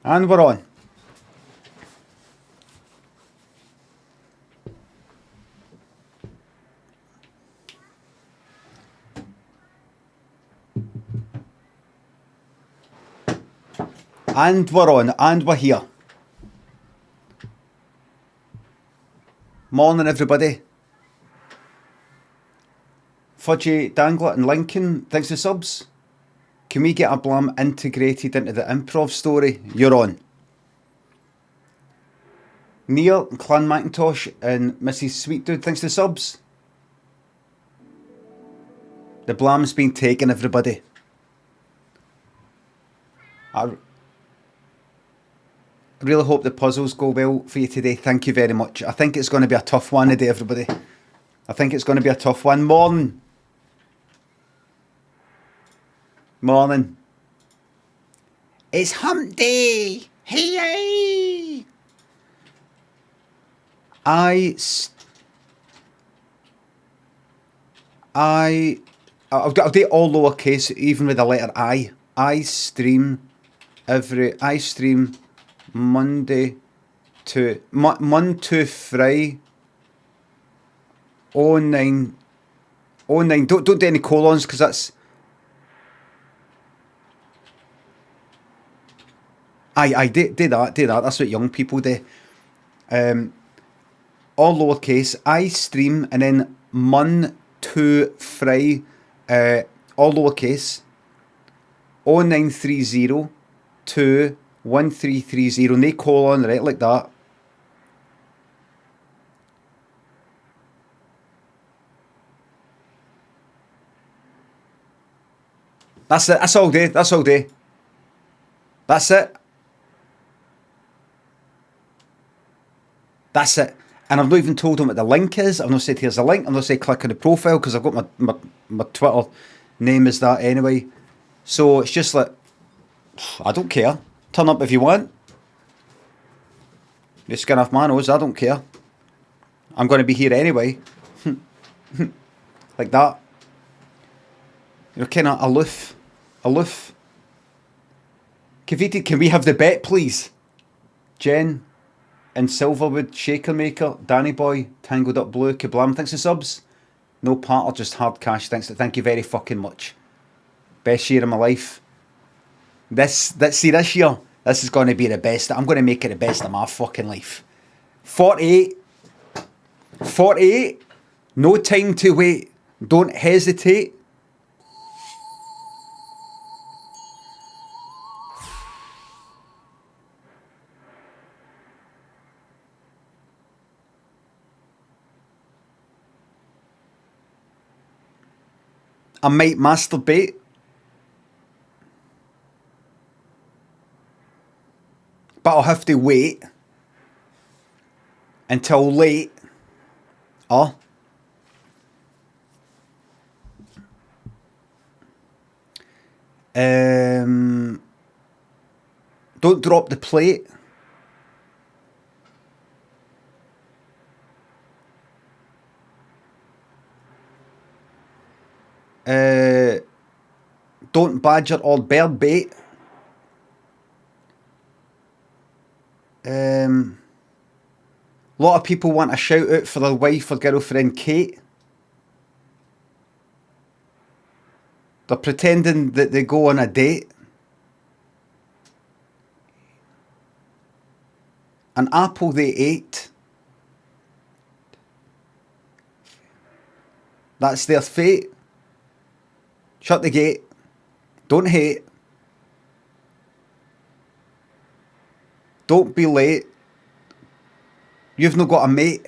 And we're on. And we're on. And we're here. Morning, everybody. Fudgy, Dangler and Lincoln, thanks for subs. Can we get a blam integrated into the improv story? You're on. Neil, Clan Macintosh and Mrs. Sweet Dude, thanks for subs. The blam's been taken, everybody. I really hope the puzzles go well for you today. Thank you very much. I think it's going to be a tough one today, everybody. I think it's going to be a tough one. Morning. Morning. It's hump day. Hey. I'll do it all lowercase, even with the letter I. I stream Monday to Monday to Friday. 09. Don't do any colons because that's. I do that. That's what young people do. All lowercase. I stream and then Mon to Friday. All lowercase. 0930 to 1330. No colon, right, like that. That's it. That's all day. That's all day. That's it. That's it. And I've not even told them what the link is. I've not said here's the link. I've not said click on the profile because I've got my Twitter name is that anyway. So it's just like, I don't care. Turn up if you want. You skin off my nose. I don't care. I'm going to be here anyway. Like that. You're kind of aloof. Kaviti, can we have the bet, please? Jen and Silverwood, Shaker Maker, Danny Boy, Tangled Up Blue, Kablam, thanks for subs. No part or just hard cash, thank you very fucking much. Best year of my life. This year, this is going to be the best. I'm going to make it the best of my fucking life. 48. No time to wait. Don't hesitate. I might masturbate. But I'll have to wait until late. Oh. Don't drop the plate. Don't badger or bird bait. A lot of people want a shout out for their wife or girlfriend Kate. They're pretending that they go on a date. An apple they ate. That's their fate. Shut the gate. Don't hate. Don't be late. You've not got a mate.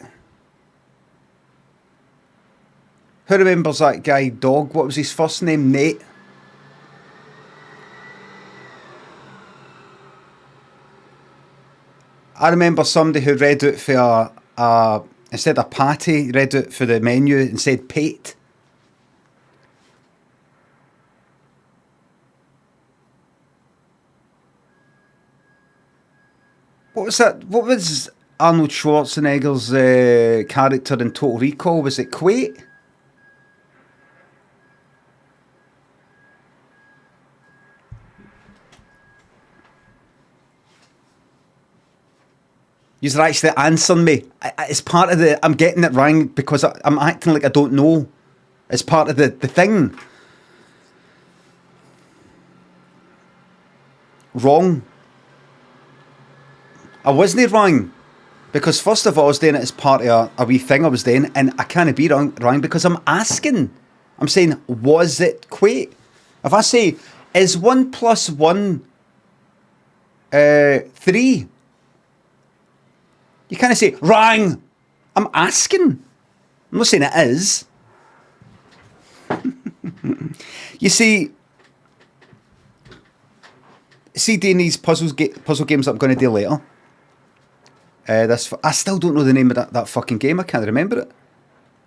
Who remembers that guy dog? What was his first name? Nate. I remember somebody who read out for instead of patty, read out for the menu and said pate. What was that? What was Arnold Schwarzenegger's character in Total Recall? Was it Quate? You're actually answering me. It's part of the... I'm getting it wrong because I'm acting like I don't know. It's part of the thing. Wrong. I wasn't wrong. Because first of all, I was doing it as part of a wee thing I was doing, and I can't be wrong because I'm asking. I'm saying, was it quate? If I say, is 1 plus 1 3? You can't say, wrong. I'm asking. I'm not saying it is. You see doing these puzzle games that I'm going to do later. I still don't know the name of that fucking game. I can't remember it.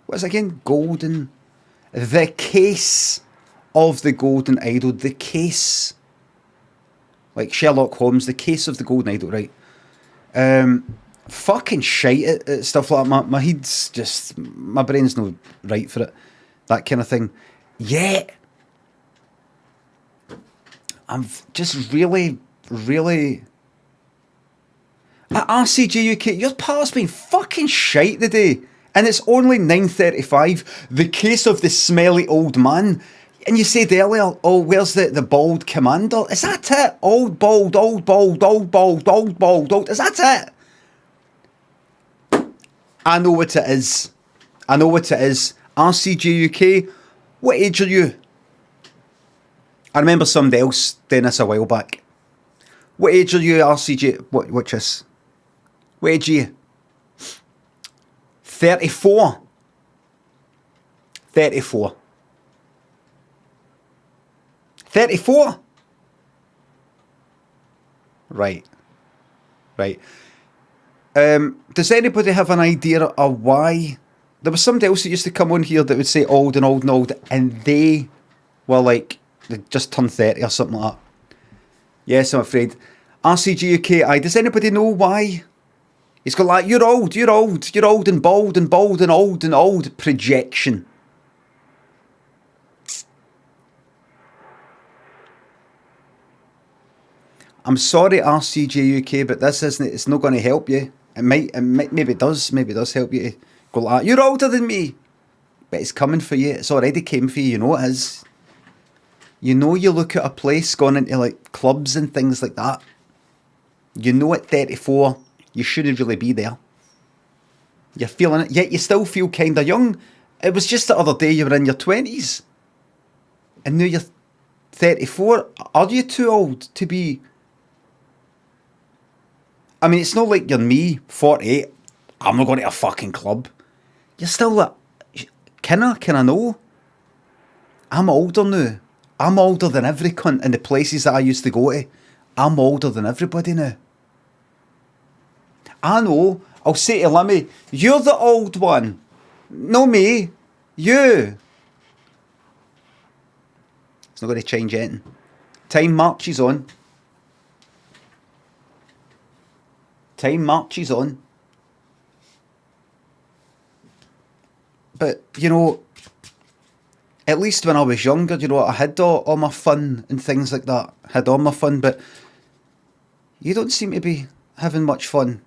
What is it again? Golden... The Case of the Golden Idol. The Case. Like Sherlock Holmes. The Case of the Golden Idol, right? Fucking shite at stuff like that. My head's just... My brain's not right for it. That kind of thing. Yeah. I'm just really... At RCG UK, your part's been fucking shite today. And it's only 9:35. The Case of the Smelly Old Man. And you said earlier, oh, where's the bald commander? Is that it? Old, bald, old, bald, old, bald, old, bald, old. Is that it? I know what it is. RCG UK, what age are you? I remember somebody else doing this a while back. What age are you, RCG? Watch this. What age are you? 34. 34. 34? Right. Does anybody have an idea of why? There was somebody else that used to come on here that would say old and old and old, and they were like, they just turned 30 or something like that. Yes, I'm afraid. RCG UK, does anybody know why? He's got like, you're old and bald and bald and old projection. I'm sorry, RCG UK, but this isn't, it's not going to help you. It might, maybe it does help you to go like that. You're older than me. But it's coming for you. It's already came for you, you know it is. You know you look at a place going into like clubs and things like that. You know at 34, you shouldn't really be there. You're feeling it, yet you still feel kind of young. It was just the other day you were in your 20s. And now you're 34. Are you too old to be... I mean, it's not like you're me, 48. I'm not going to a fucking club. You're still like... Can I know? I'm older now. I'm older than every cunt in the places that I used to go to. I'm older than everybody now. I know. I'll say to Limmy, you're the old one. No me. You. It's not going to change anything. Time marches on. But, you know, at least when I was younger, you know, I had all my fun and things like that. Had all my fun, but you don't seem to be having much fun.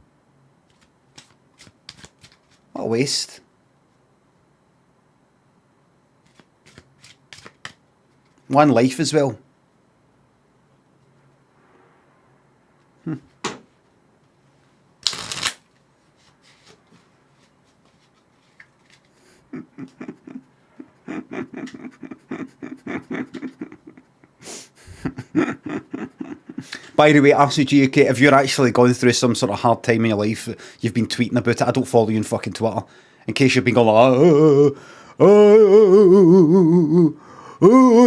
What a waste. One life as well. By the way, RCG UK, if you're actually going through some sort of hard time in your life, you've been tweeting about it, I don't follow you on fucking Twitter. In case you've been going like, oh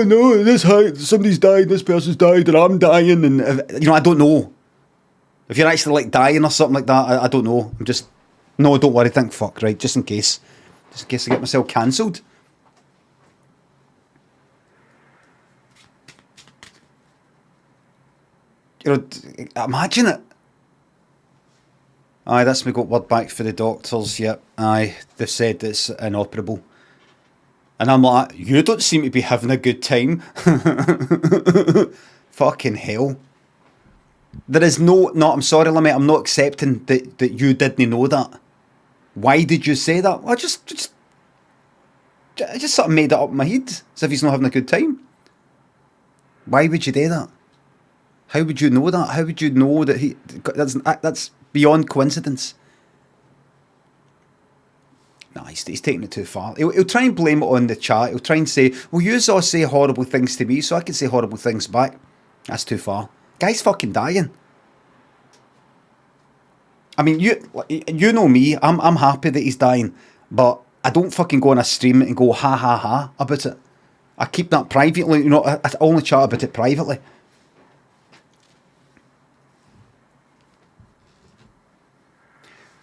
no, somebody's died, this person's died, and I'm dying, and you know, I don't know. If you're actually like dying or something like that, I don't know. I'm just, no, don't worry, think fuck, right, just in case I get myself cancelled. You know, imagine it. Aye, that's me got word back for the doctors, yep. Aye, they've said it's inoperable. And I'm like, you don't seem to be having a good time. Fucking hell. There is no, I'm sorry, Limmy, I'm not accepting that you didn't know that. Why did you say that? Well, I just sort of made it up in my head, as if he's not having a good time. Why would you do that? How would you know that? How would you know that he? That's beyond coincidence. No, he's taking it too far. He'll try and blame it on the chat. He'll try and say, well, you all say horrible things to me, so I can say horrible things back. That's too far. Guy's fucking dying. I mean, you know me. I'm happy that he's dying, but I don't fucking go on a stream and go ha ha ha about it. I keep that privately. You know, I only chat about it privately.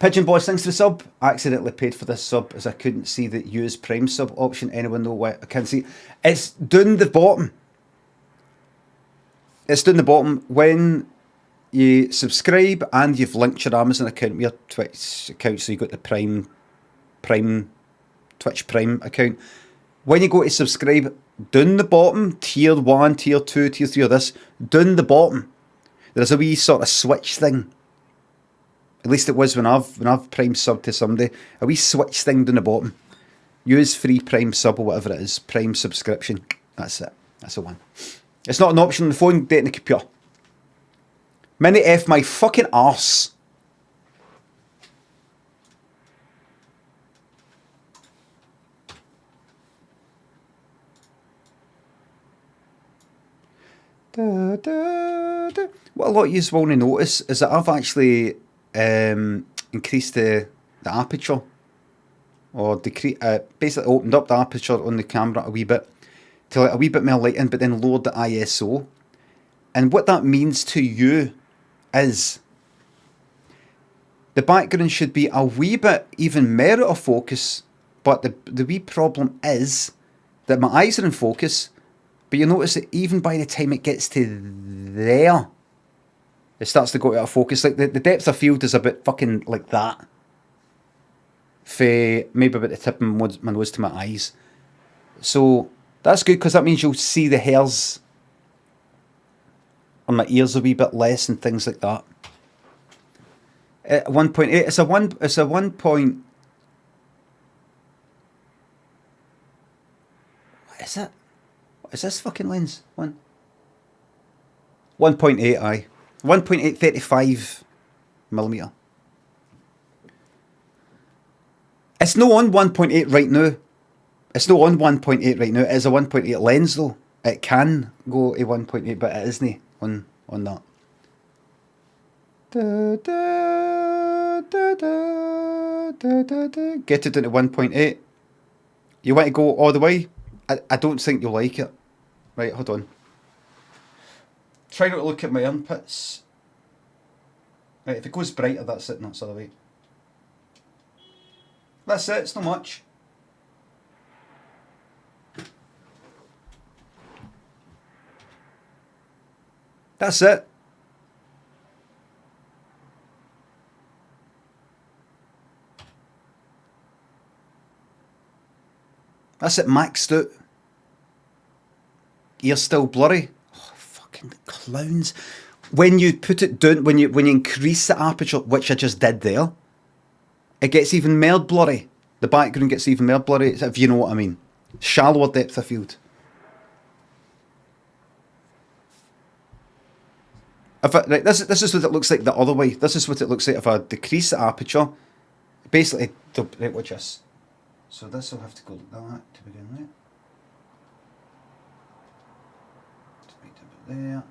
Pigeon Boss, thanks for the sub. I accidentally paid for this sub as I couldn't see the use Prime sub option. Anyone know why? I can't see. It's down the bottom. It's down the bottom. When you subscribe and you've linked your Amazon account with your Twitch account, so you've got the Twitch Prime account. When you go to subscribe, down the bottom, tier 1, tier 2, tier 3 of this, down the bottom, there's a wee sort of switch thing. At least it was when I've Prime sub to somebody. A wee switch thing down the bottom. Use free Prime sub or whatever it is. Prime subscription. That's it. That's the one. It's not an option on the phone, do it in the computer. Mini F my fucking arse. Da, da, da. What a lot of you will notice is that I've actually increased the aperture, or basically opened up the aperture on the camera a wee bit to let a wee bit more light in, but then lowered the ISO. And what that means to you is the background should be a wee bit even more out of focus, but the wee problem is that my eyes are in focus, but you notice that even by the time it gets to there, it starts to go out of focus. Like the depth of field is a bit fucking like that. Maybe about the tip of my nose to my eyes. So that's good, because that means you'll see the hairs on my ears a wee bit less and things like that. 1.8. It's a 1 point. What is it? What is this fucking lens? 1.8. Aye. 1.835 millimeter. It's not on 1.8 right now. It's not on 1.8 right now. It is a 1.8 lens though. It can go to 1.8, but it isn't on that. Da, da, da, da, da, da, da. Get it down to 1.8. You want to go all the way? I don't think you'll like it. Right, hold on. Try not to look at my armpits. Right, if it goes brighter, that's it, and that's the other way. That's it, it's not much. That's it. That's it, maxed out. Ear's still blurry. Oh, fucking clowns. When you put it down, when you increase the aperture, which I just did there, it gets even more blurry. The background gets even more blurry, if you know what I mean. Shallower depth of field. Right, this is what it looks like the other way. This is what it looks like if I decrease the aperture. Basically, right, watch this. So this will have to go like that to begin with. Right a bit there,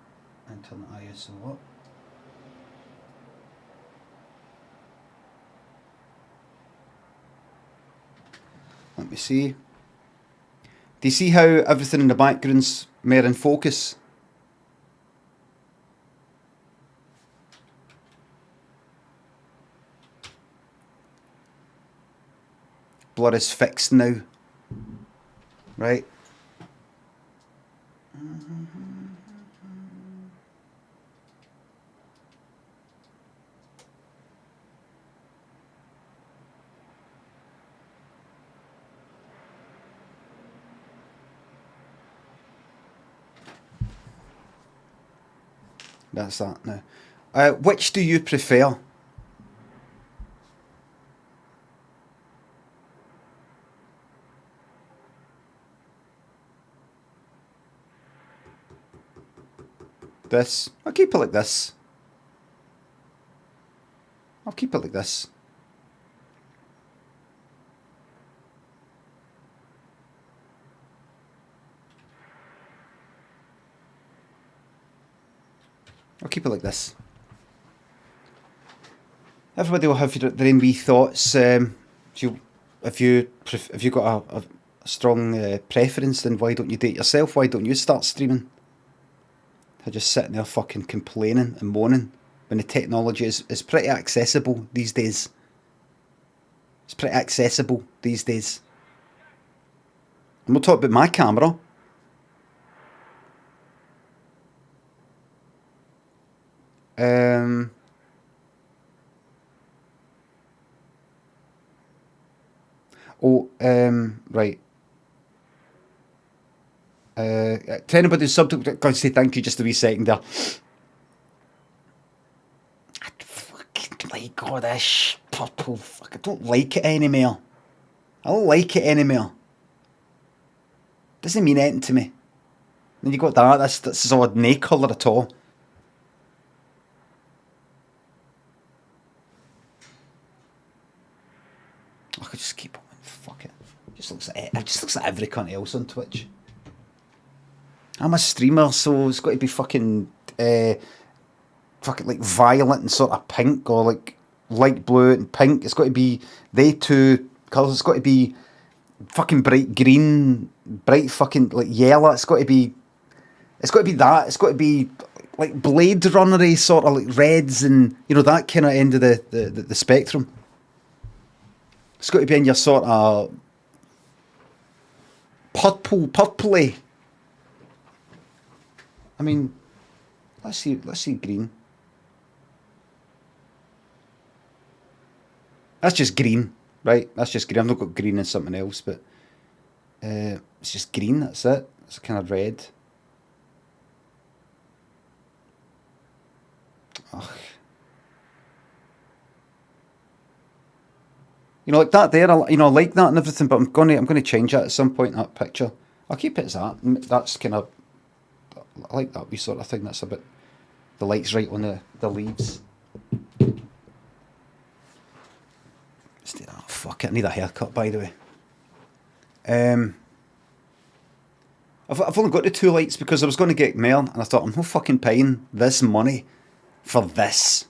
and turn the ISO up. Let me see. Do you see how everything in the background's more in focus? Blur is fixed now. Right? That's that now. Which do you prefer? This. I'll keep it like this. I'll keep it like this. I'll keep it like this. Everybody will have their own wee thoughts. If you got a strong preference, then why don't you do it yourself? Why don't you start streaming? They're just sitting there fucking complaining and moaning when the technology is pretty accessible these days. It's pretty accessible these days. And we'll talk about my camera. Right. To anybody who's subbed, I'm going to say thank you just a wee second there. I fucking like all this purple fuck. I don't like it anymore. I don't like it anymore. Doesn't mean anything to me. Then you got that. That's odd nae colour at all. I could just keep on. Fuck it. It just looks like every cunt else on Twitch. I'm a streamer, so it's got to be fucking like violet and sort of pink, or like light blue and pink. It's got to be they two colours. It's got to be fucking bright green, bright fucking like yellow. It's got to be that. It's got to be like Blade Runner-y sort of like reds and that kind of end of the spectrum. It's got to be in your sort of purpley. I mean, let's see green. That's just green, right? That's just green. I've not got green and something else, but it's just green, that's it. It's kind of red. Ugh. Like that there, I like that and everything, but I'm going to change that at some point, that picture. I'll keep it as that. That's kind of, I like that wee sort of thing. That's a bit, the light's right on the leaves. Fuck it, I need a haircut, by the way. I've only got the two lights because I was going to get more, and I thought, I'm not fucking paying this money for this.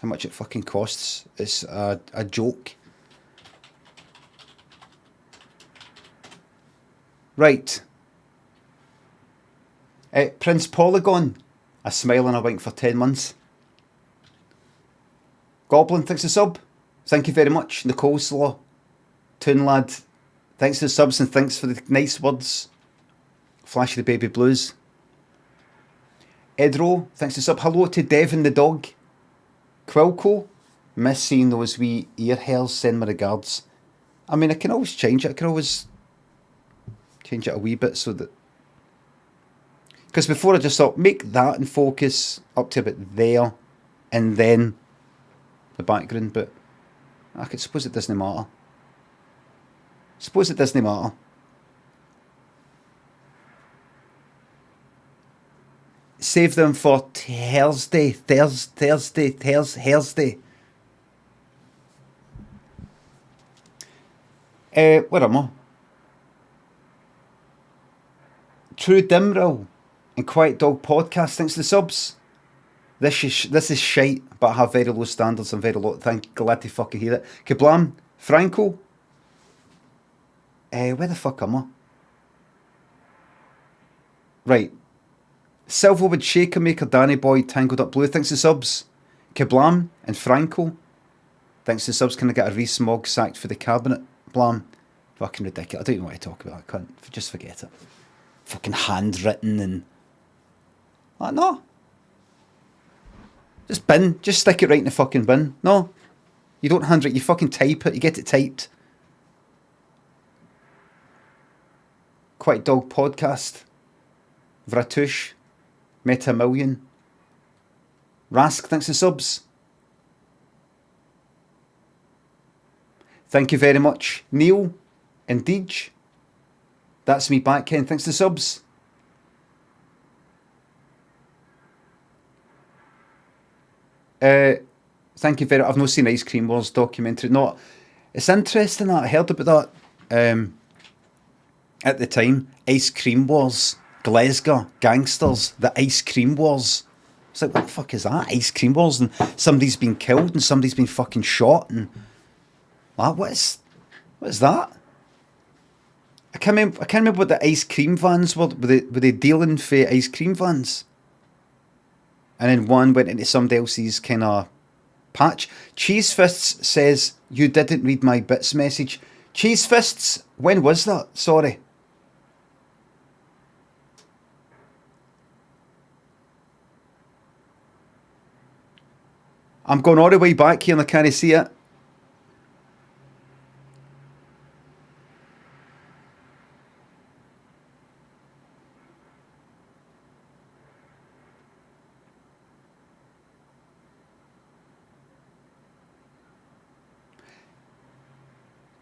How much it fucking costs is a joke. Right. Prince Polygon. A smile and a wink for 10 months. Goblin, thanks for the sub. Thank you very much. Nicole Slaw. Toon Lad. Thanks for the subs and thanks for the nice words. Flash of the Baby Blues. Edro, thanks for the sub. Hello to Devin the dog. Quilco, miss seeing those wee ear hairs, send my regards. I mean, I can always change it. I can always change it a wee bit so that... Because before I just thought, make that in focus up to about there, and then the background, but I could suppose it doesn't matter. Suppose it doesn't matter. Save them for Thursday. Where am I? True Dimril and Quiet Dog Podcast. Thanks for the subs. This is shite, but I have very low standards and very low. Glad to fucking hear it. Kablam, Franco. Where the fuck am I? Right. Silverwood Shaker Maker, Danny Boy, Tangled Up Blue, thanks to subs. Kablam and Franco, thanks to subs. Can I get a re-smog sacked for the cabinet? Blam. Fucking ridiculous. I don't even want to talk about that. Can't. Just forget it. Fucking handwritten and... no. Just bin. Just stick it right in the fucking bin. No. You don't handwrite. You fucking type it. You get it typed. Quiet Dog Podcast. Vratush, Meta Million. Rask, thanks for subs. Thank you very much. Neil and Deej. That's me back, Ken. Thanks for subs. Thank you very much. I've not seen Ice Cream Wars documentary. No, it's interesting that I heard about that at the time. Ice Cream Wars, Glasgow, gangsters, the Ice Cream Wars. It's like, what the fuck is that? Ice Cream Wars, and somebody's been killed and somebody's been fucking shot, and what is that? I can't remember what the ice cream vans were. Were they dealing for ice cream vans? And then one went into somebody else's kind of patch. Cheese Fists says, you didn't read my bits message. Cheese Fists, when was that? Sorry. I'm going all the way back here and I can't see it.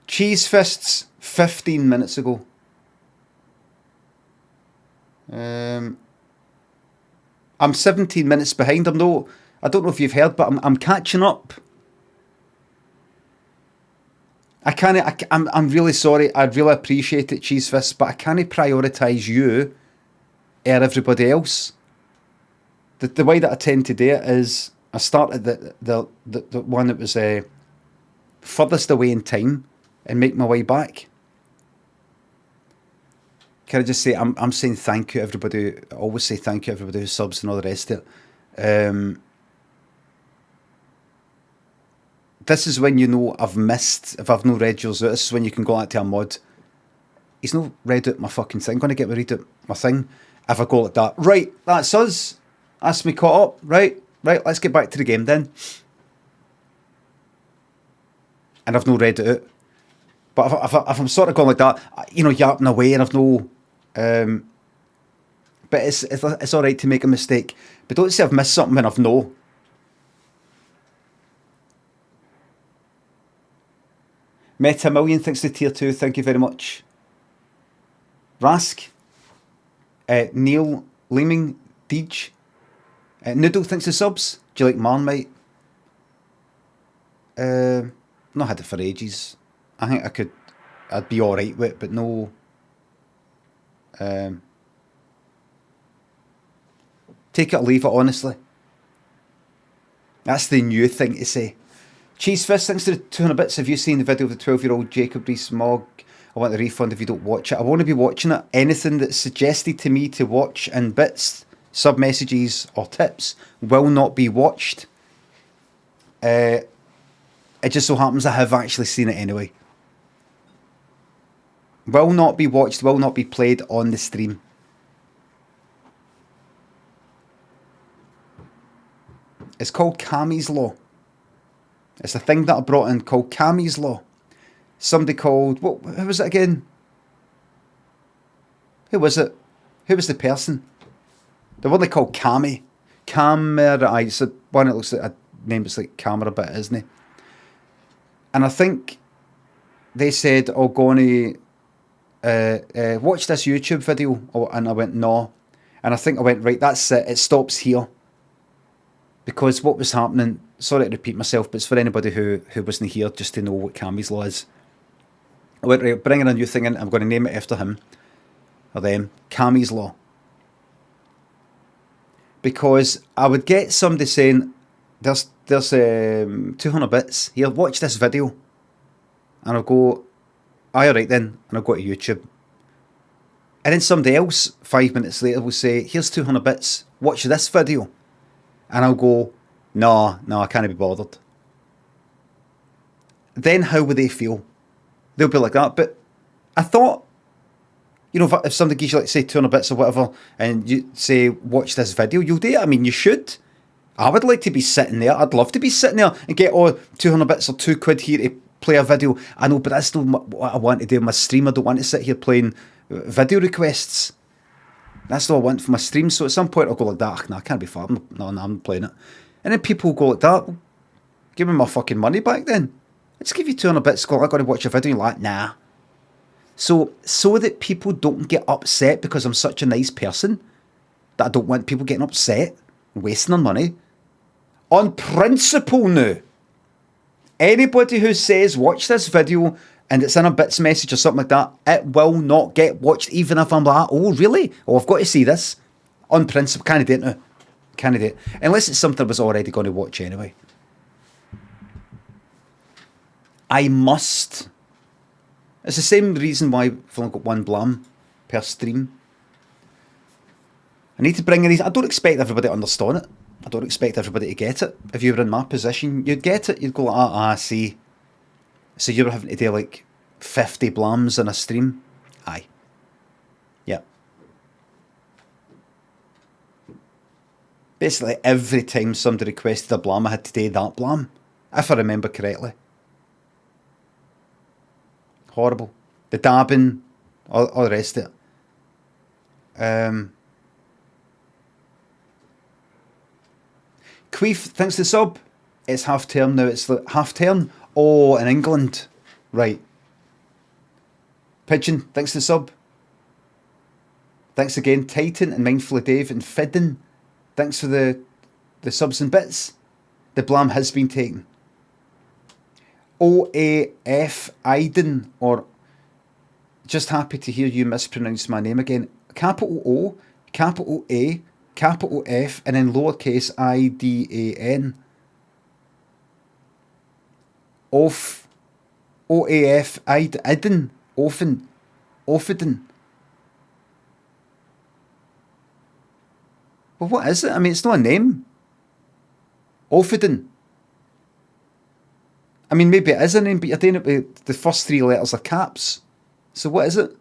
Cheese Fists, 15 minutes ago. I'm 17 minutes behind. I don't know if you've heard, but I'm catching up. I'm really sorry. I really appreciate it, Cheese Fists, but I can't prioritise you or everybody else. The way that I tend to do it is I start at the one that was furthest away in time and make my way back. Can I just say, I'm saying thank you everybody. I always say thank you everybody who subs and all the rest of it. This is when you know I've missed, if I've not read yours out, this is when you can go out to a mod. He's not read out my fucking thing. I'm going to get me read out my thing. If I go like that, right, that's us. That's me caught up. Right, let's get back to the game then. And I've not read it out. But if I'm sort of going like that, yapping away and I've no... but it's alright to make a mistake. But don't say I've missed something when I've no. Meta Million, thanks to tier 2, thank you very much. Rask, Neil, Limmy, Deej, Noodle, thanks to subs. Do you like Marmite? Not had it for ages. I think I'd be alright with it, but no. Take it or leave it, honestly. That's the new thing to say. Cheese Fist, thanks to the 200 bits. Have you seen the video of the 12-year-old Jacob Rees-Mogg? I want a refund if you don't watch it. I want to be watching it. Anything that's suggested to me to watch in bits, sub-messages or tips will not be watched. It just so happens I have actually seen it anyway. Will not be watched, will not be played on the stream. It's called Cammy's Law. It's a thing that I brought in called Cammy's Law. Somebody called... who was it again? Who was it? Who was the person? The one they called Cammy. Camera. It's the one that looks like a name that's like camera bit, isn't it? And I think they said, oh, go on to watch this YouTube video. And I went, no. And I think I went, right, that's it. It stops here. Because what was happening, sorry to repeat myself, but it's for anybody who wasn't here just to know what Cammy's Law is. I went, right, bringing a new thing in, I'm going to name it after him, or them, Cammy's Law. Because I would get somebody saying, there's 200 bits, here, watch this video. And I'll go, aye, alright then, and I'll go to YouTube. And then somebody else, 5 minutes later, will say, here's 200 bits, watch this video. And I'll go, no, I can't be bothered. Then how would they feel? They'll be like that. But I thought, if somebody gives you, like, say, 200 bits or whatever, and you say, watch this video, you'll do it. I mean, you should. I would like to be sitting there. I'd love to be sitting there and get, 200 bits or £2 here to play a video. I know, but that's not what I want to do in my stream. I don't want to sit here playing video requests. That's all I want for my stream. So at some point I'll go like that. Nah, I can't be far. No, I'm playing it. And then people go like that. Well, give me my fucking money back then. I just give you 200 bits. Go, I got to watch a video. You're like, nah. So that people don't get upset because I'm such a nice person, that I don't want people getting upset, wasting their money. On principle now, anybody who says watch this video and it's in a bits message or something like that, it will not get watched, even if I'm like, oh really? Oh, I've got to see this. On principle, can't do it now. Can't do it. Unless it's something I was already going to watch anyway. I must. It's the same reason why I've only got one blam per stream. I need to bring in these. I don't expect everybody to understand it. I don't expect everybody to get it. If you were in my position, you'd get it. You'd go like, see. So you were having to do like 50 blams in a stream? Aye. Yeah. Basically, every time somebody requested a blam, I had to do that blam. If I remember correctly. Horrible. The dabbing, all the rest of it. Queef, thanks for the sub. It's half term now. It's like half term. Oh, in England. Right. Pigeon, thanks for the sub. Thanks again, Titan and Mindfully Dave and Fidden. Thanks for the subs and bits. The blam has been taken. OAF Iden, or just happy to hear you mispronounce my name again. Capital O, capital A, capital F, and then lowercase IDAN. Off, OAF Iden, Offen, Offiden. Well, what is it? I mean, it's not a name. Offiden. I mean, maybe it is a name, but you're doing it with the first 3 letters are caps. So what is it?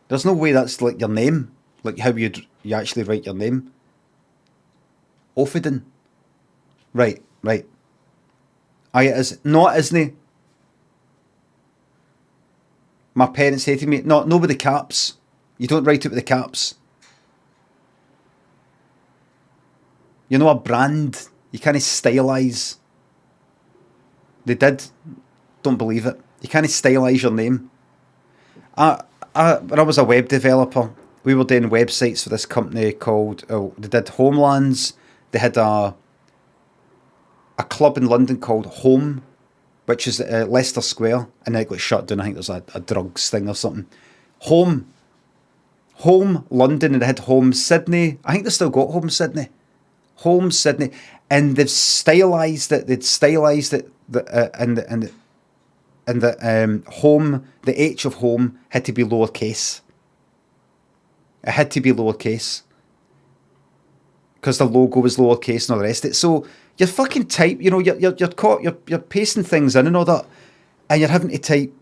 There's no way that's like your name, like how you actually write your name. Offiden. Right. Aye, it is. No, it isn't. My parents say to me, no with the caps. You don't write it with the caps. You know, a brand, you can't stylise. They did. Don't believe it. You can't stylise your name. When I was a web developer, we were doing websites for this company called, they did Homelands. They had a club in London called Home, which is Leicester Square, and then it got shut down. I think there's a drugs thing or something. Home London, and they had Home Sydney. I think they still got Home Sydney. Home Sydney, and they've stylised it. They'd stylised it, and the home, the H of home had to be lowercase. It had to be lowercase because the logo was lowercase and all the rest of it. So you're fucking type, you know, you're caught, you're pasting things in and all that, and you're having to type,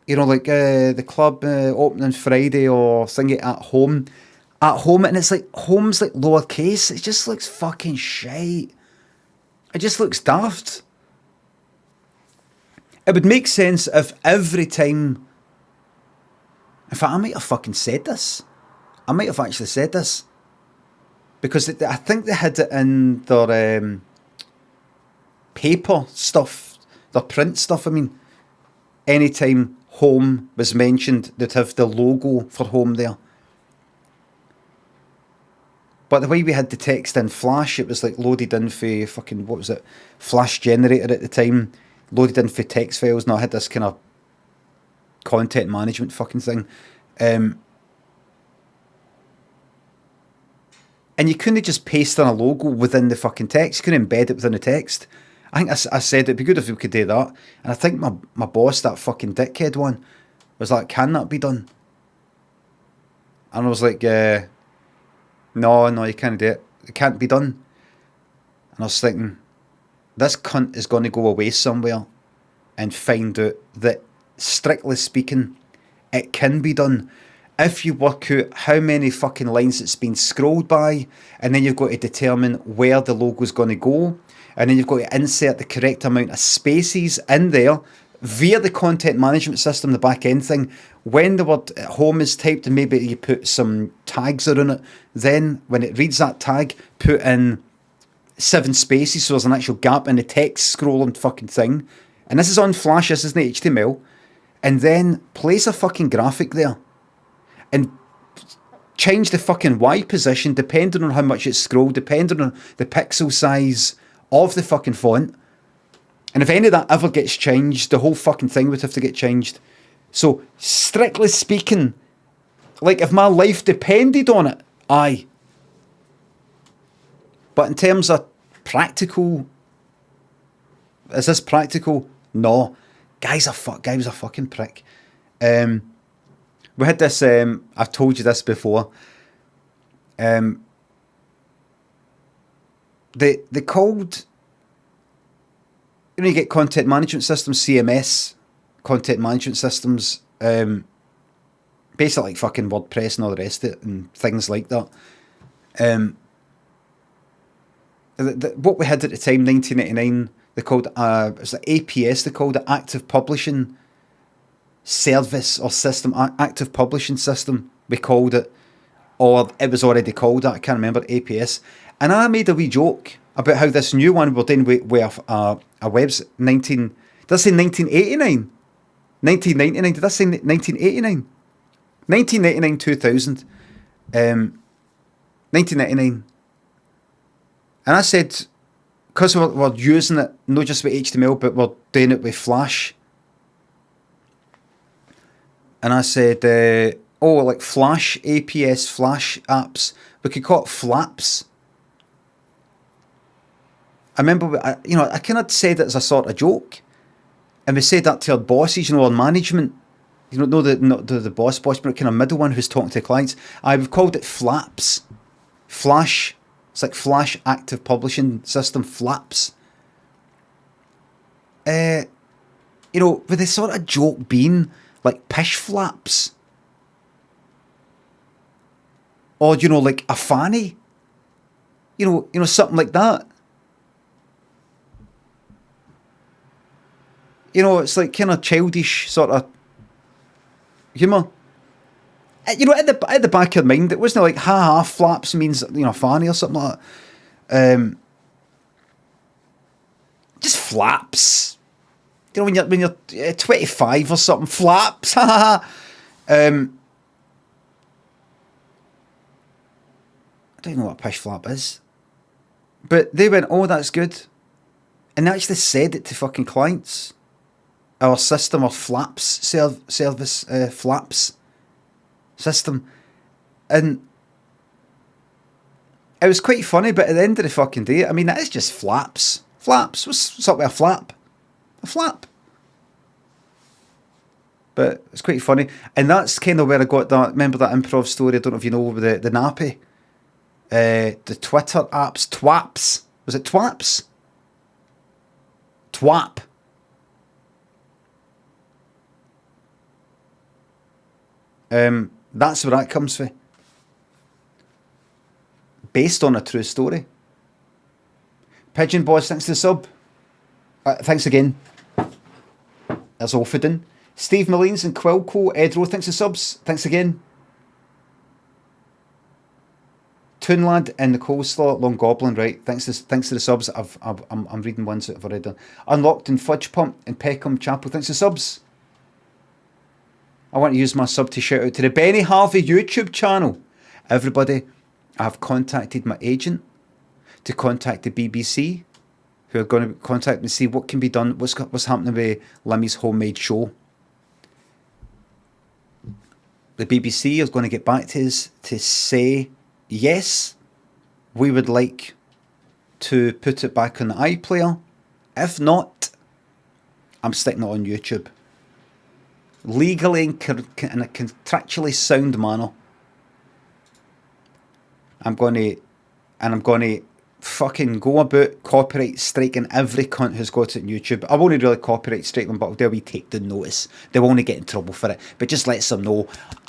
you know, like the club opening Friday or thingy at home, and it's like home's like lowercase. It just looks fucking shite. It just looks daft. It would make sense if every time. In fact, I might have fucking said this. I might have actually said this. Because I think they had it in their paper stuff, their print stuff. I mean, anytime home was mentioned, they'd have the logo for home there. But the way we had the text in Flash, it was like loaded in for fucking, what was it, Flash generator at the time, loaded in for text files, and I had this kind of content management fucking thing. And you couldn't just paste in a logo within the fucking text. You couldn't embed it within the text. I think I said it'd be good if we could do that. And I think my boss, that fucking dickhead one, was like, can that be done? And I was like, no, you can't do it. It can't be done. And I was thinking, this cunt is going to go away somewhere and find out that, strictly speaking, it can be done. If you work out how many fucking lines it's been scrolled by, and then you've got to determine where the logo's going to go, and then you've got to insert the correct amount of spaces in there via the content management system, the back end thing, when the word at home is typed and maybe you put some tags around it, then when it reads that tag, put in 7 spaces so there's an actual gap in the text scrolling fucking thing. And this is on Flash, this isn't HTML. And then place a fucking graphic there. And change the fucking Y position depending on how much it's scrolled, depending on the pixel size of the fucking font. And if any of that ever gets changed, the whole fucking thing would have to get changed. So, strictly speaking, like if my life depended on it, aye. But in terms of practical, is this practical? No. Guy was a fucking prick. We had this, I've told you this before. They called, you get content management systems, CMS, content management systems, basically like fucking WordPress and all the rest of it, and things like that. What we had at the time, 1989, they called, it was the APS, they called it Active Publishing Service or System, Active Publishing System, we called it, or it was already called that, I can't remember, APS. And I made a wee joke about how this new one we're doing with a website, did I say 1989? 1999, did I say 1989? 1999, 2000. 1999. And I said, because we're using it, not just with HTML, but we're doing it with Flash. And I said, like Flash, APS, Flash apps, we could call it flaps. I remember, I kind of said it as a sort of joke. And we said that to our bosses, our management. Not the boss, but kind of middle one who's talking to clients. We've called it flaps. Flash. It's like Flash Active Publishing System, flaps. With the sort of joke being like pish flaps. Or, like a fanny. Something like that. It's like kind of childish sort of humour. At the back of your mind, it wasn't like ha flaps means fanny or something like that. Just flaps. When you're 25 or something, flaps. I don't know what a pish flap is, but they went, "Oh, that's good," and they actually said it to fucking clients. Our system, or flaps service, flaps system, and it was quite funny. But at the end of the fucking day, I mean, that is just flaps. Flaps. What's up with a flap? A flap. But it's quite funny, and that's kind of where I got that. Remember that improv story? I don't know if you know, with the nappy, the Twitter apps, twaps. Was it twaps? Twap. That's where that comes from. Based on a true story. Pigeon Boss, thanks to the sub. Thanks again. That's Offiden. Steve Mullines and Quilco, Edro, thanks to subs. Thanks again. Toon Lad and the Coleslaw, Long Goblin, right? Thanks to the subs. I'm reading ones that I've already done. Unlocked and Fudge Pump and Peckham Chapel, thanks to subs. I want to use my sub to shout out to the Benny Harvey YouTube channel. Everybody, I've contacted my agent to contact the BBC, who are going to contact me to see what can be done, what's happening with Limmy's homemade show. The BBC is going to get back to us to say, yes, we would like to put it back on the iPlayer. If not, I'm sticking it on YouTube. Legally and in a contractually sound manner. I'm going to fucking go about copyright striking every cunt who's got it on YouTube. I won't really copyright strike them, but I'll do a wee takedown notice. They won't get in trouble for it. But just lets them know,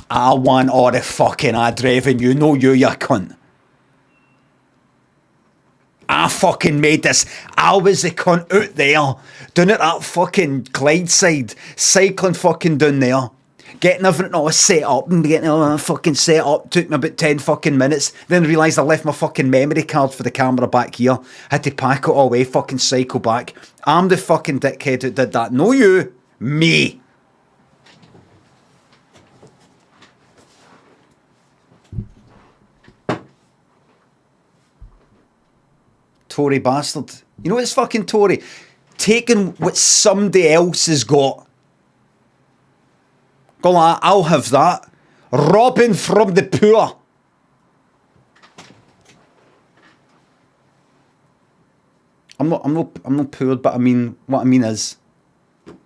I want all the fucking ad revenue, no you cunt. I fucking made this. I was the cunt out there, down at that fucking Clydeside, cycling fucking down there, getting everything all set up and getting all fucking set up. Took me about 10 fucking minutes. Then realised I left my fucking memory card for the camera back here. Had to pack it all away, fucking cycle back. I'm the fucking dickhead who did that. No you, me. Tory bastard. You know what's fucking Tory? Taking what somebody else has got. Go like, I'll have that. Robbing from the poor. I'm not poor, but I mean, what I mean is,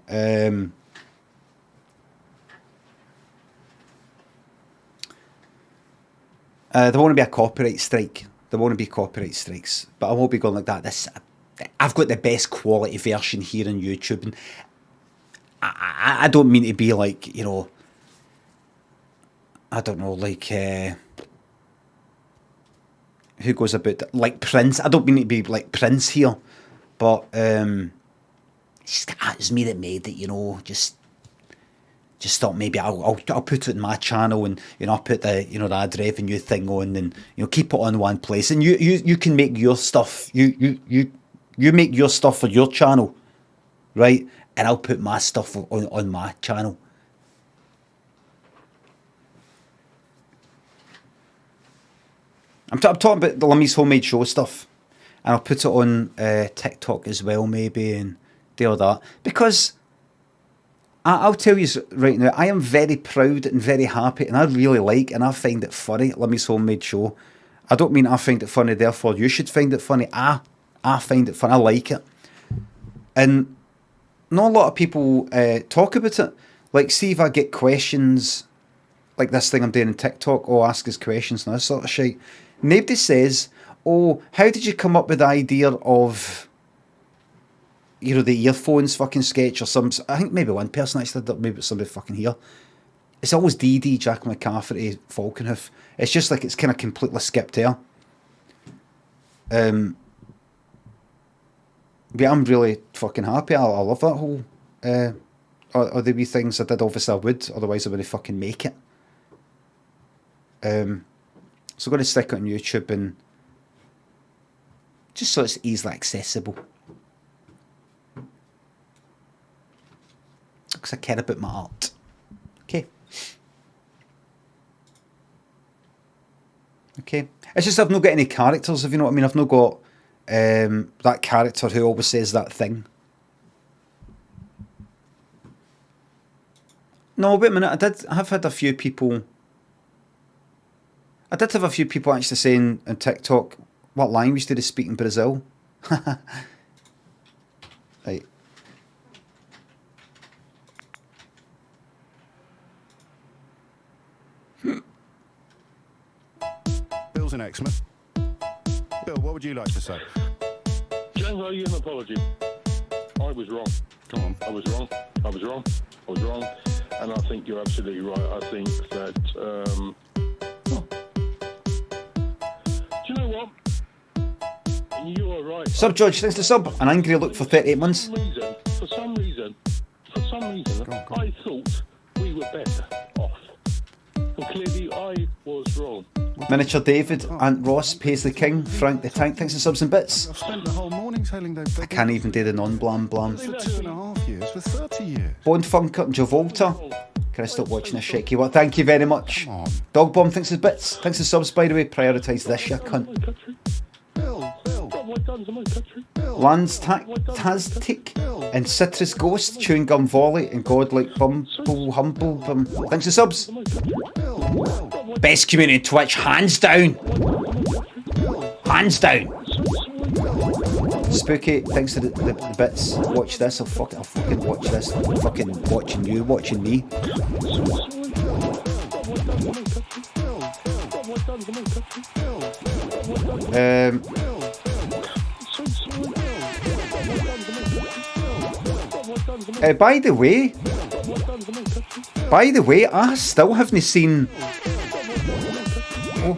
there won't be a copyright strike. There won't be copyright strikes, but I won't be going like that. I've got the best quality version here on YouTube, and I don't mean to be like, you know, I don't know, like who goes about like Prince. I don't mean to be like Prince here, but it's me that made it. You know, just thought maybe I'll put it in my channel, and you know, I'll put the, you know, the ad revenue thing on, and you know, keep it on one place, and you can make your stuff. You make your stuff for your channel, right? And I'll put my stuff on my channel. I'm talking about the Limmy's Homemade Show stuff, and I'll put it on TikTok as well, maybe, and do all that, because I'll tell you right now, I am very proud and very happy, and I really like, and I find it funny, Limmy's Homemade Show. I don't mean I find it funny, therefore you should find it funny. I find it fun. I like it. And not a lot of people talk about it. Like, see if I get questions, like this thing I'm doing on TikTok, oh, ask us questions and that sort of shit. Nobody says, oh, how did you come up with the idea of, you know, the earphones fucking sketch or some... I think maybe one person actually did that, maybe it's somebody fucking here. It's always DD, Jack McCafferty, Falconhoof. It's just like it's kind of completely skipped there. But I'm really fucking happy. I love that whole... or the wee things I did. Obviously I would, otherwise I wouldn't fucking make it. So I'm going to stick it on YouTube, and just so it's easily accessible. Because I care about my art. Okay. Okay. It's just I've not got any characters, if you know what I mean. I've not got that character who always says that thing. No, wait a minute. I have had a few people... I did have a few people actually saying on TikTok, what language did he speak in Brazil? Right. Bill's an Exmouth. Bill, what would you like to say? James, I owe you an apology. I was wrong. Come on. I was wrong. I was wrong. I was wrong. And I think you're absolutely right. I think that... Do you know what? You are right. Sub George, thanks to sub. An angry look for 38 months. For some reason, I thought we were better off. And clearly I was wrong. Miniature David, Aunt Ross, Paisley King, Frank the Tank, thanks to subs and bits. I've spent the whole morning telling them I can't even do the non-blam blam. for 2.5 years, for 30 years. Bond Funker and Jovolta. Can I stop watching this shit? What? Thank you very much. Come on. Dog Bomb, thanks to bits. Thanks to subs, by the way. Prioritise this, you cunt. Bill. What have I done to my country? Lands Taztic and Citrus Ghost, Chewing Gum Volley and Godlike Bumble Humble Bum. Thanks to subs. Best community Twitch, hands down. Hands down. Spooky, thanks to the bits. Watch this, I'll fucking watch this. I'm fucking watching you, watching me. By the way, I still haven't seen... Oh.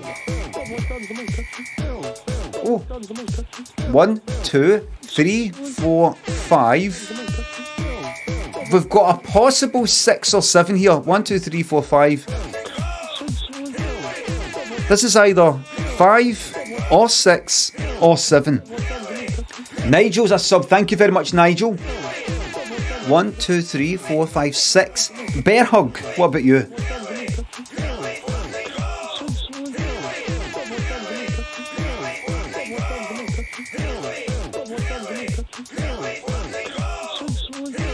Oh. 1, 2, 3, 4, 5. We've got a possible 6 or 7 here. 1, 2, 3, 4, 5. This is either 5 or 6 or 7. Nigel's a sub. Thank you very much, Nigel. 1, 2, 3, 4, 5, 6. Bear hug. What about you?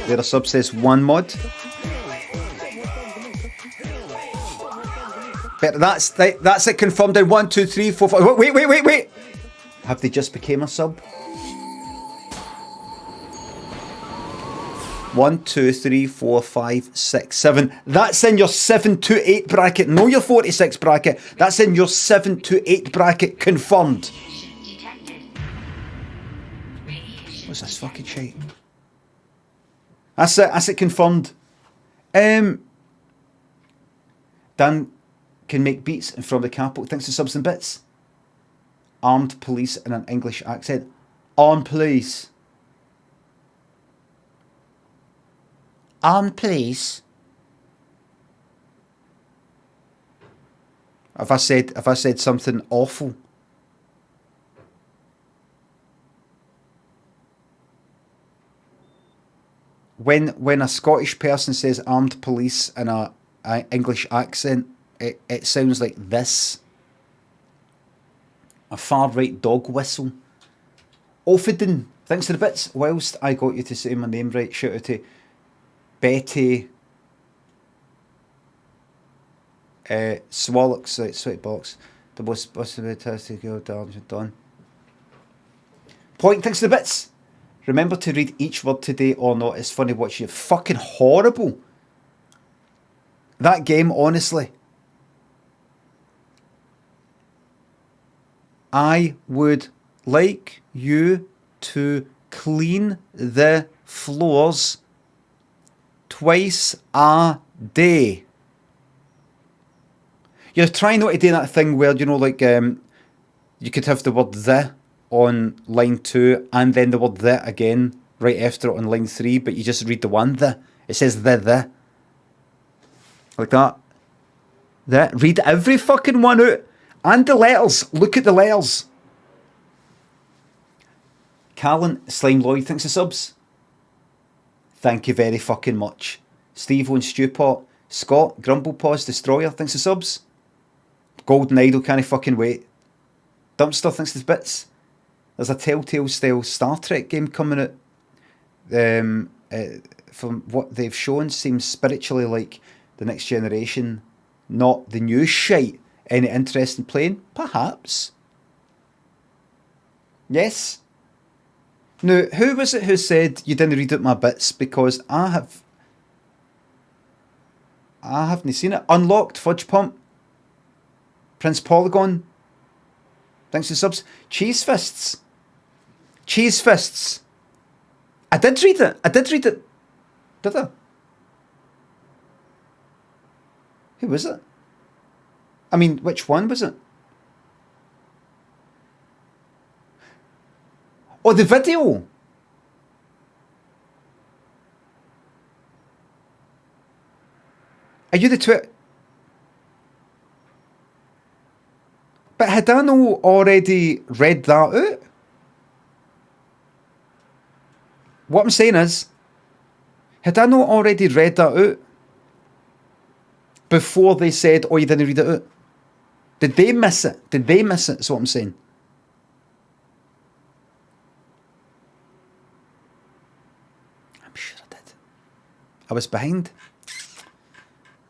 There a sub says 1 mod. But that's it confirmed in 1, 2, 3, 4, 5. Wait. Have they just became a sub? 1, 2, 3, 4, 5, 6, 7. That's in your 7 to 8 bracket. No, your 46 bracket. That's in your 7 to 8 bracket. Confirmed. What's this fucking shit? That's it confirmed. Dan can make beats and from the capital. Thanks to subs and bits. Armed police in an English accent. Armed police. Armed police. Have I said something awful? When a Scottish person says armed police in a English accent, it sounds like this. A far right dog whistle. Offiden, thanks to the bits. Whilst I got you to say my name right, shout out to Betty Swallows, sweet box. The most possible test to go done. Point, thanks to the bits. Remember to read each word today or not. It's funny watching you. Fucking horrible. That game, honestly. I would like you to clean the floors twice a day. You're trying not to do that thing where, you know, like, you could have the word the on line 2 and then the word the again right after it on line 3, but you just read the one the. It says the. Like that. Read every fucking one out. And the letters. Look at the letters. Callan Slime Lloyd, thanks for subs. Thank you very fucking much. Steve and Stewpot. Scott, Grumblepaws Destroyer, thanks for subs. Golden Idol, can't fucking wait. Dumpster, thanks for the bits. There's a Telltale style Star Trek game coming out. From what they've shown, seems spiritually like the Next Generation, not the new shite. Any interest in playing? Perhaps. Yes. Now, who was it who said you didn't read out my bits? Because I haven't seen it. Unlocked, Fudge Pump, Prince Polygon. Thanks for subs. Cheese Fists. I did read it. Did I? Who was it? I mean, which one was it? Oh, the video. Are you the twit? But had I not already read that out? What I'm saying is, had I not already read that out before they said, oh, you didn't read it out? Did they miss it? That's what I'm saying. I'm sure I did. I was behind.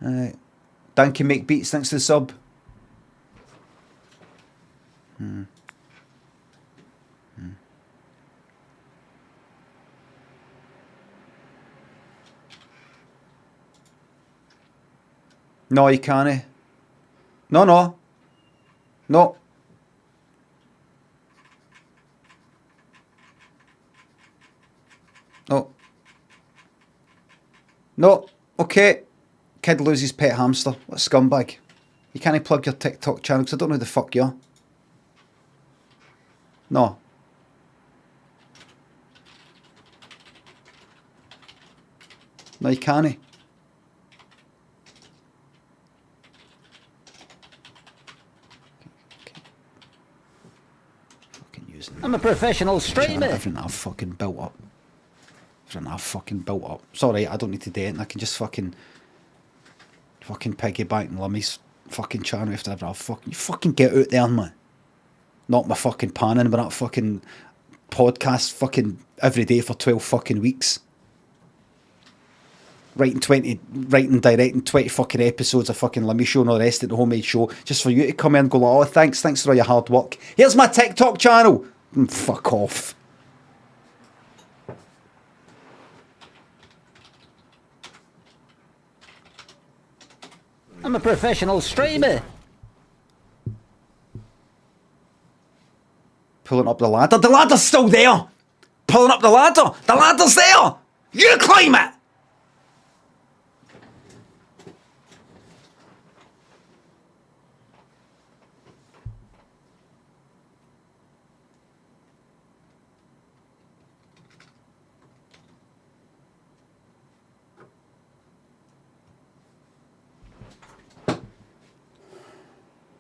Dan can make beats, thanks to the sub. No, you can't. No. No. No. Okay. Kid loses pet hamster. What a scumbag. You can't plug your TikTok channel because I don't know who the fuck you are. No. No, you can't. I'm a professional streamer. Everything I've fucking built up. It's alright, I don't need to do it. I can just fucking piggyback and Limmy's fucking channel after I've fucking get out there, man. Not my fucking pan in with that fucking podcast fucking every day for 12 fucking weeks. Writing, directing 20 fucking episodes of fucking Limmy show and all the rest of the homemade show just for you to come in and go, oh, thanks for all your hard work. Here's my TikTok channel. Fuck off. I'm a professional streamer. Pulling up the ladder. The ladder's still there. Pulling up the ladder. The ladder's there. You climb it.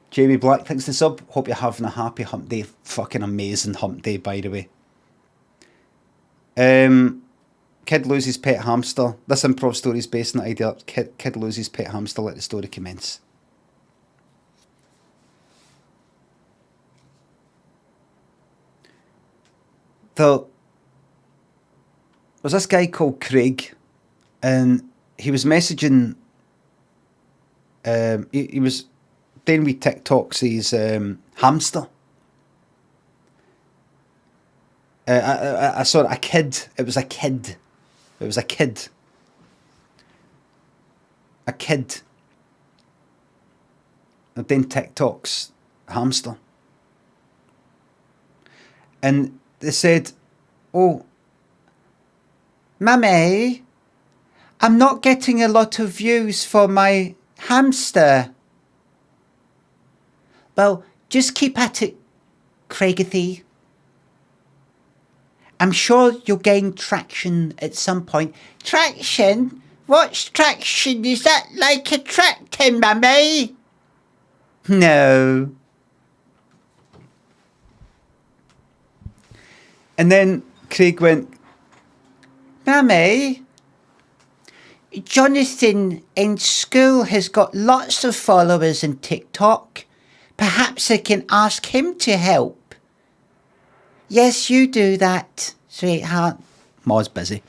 Jamie Black, thanks for the sub. Hope you're having a happy hump day. Fucking amazing hump day, by the way. Kid loses pet hamster. This improv story is based on the idea. Kid loses pet hamster. Let the story commence. There's this guy called Craig, and he was messaging. He was doing with TikToks. He's Hamster. I saw a kid. It was a kid. And then TikToks, Hamster. And they said, oh, Mummy, I'm not getting a lot of views for my hamster. Well, just keep at it, Craigathy. I'm sure you'll gain traction at some point. Traction? What's traction? Is that like a tractor, Mummy? No. And then Craig went, Mummy, Jonathan in school has got lots of followers on TikTok. Perhaps I can ask him to help. Yes, you do that, sweetheart. Ma's busy.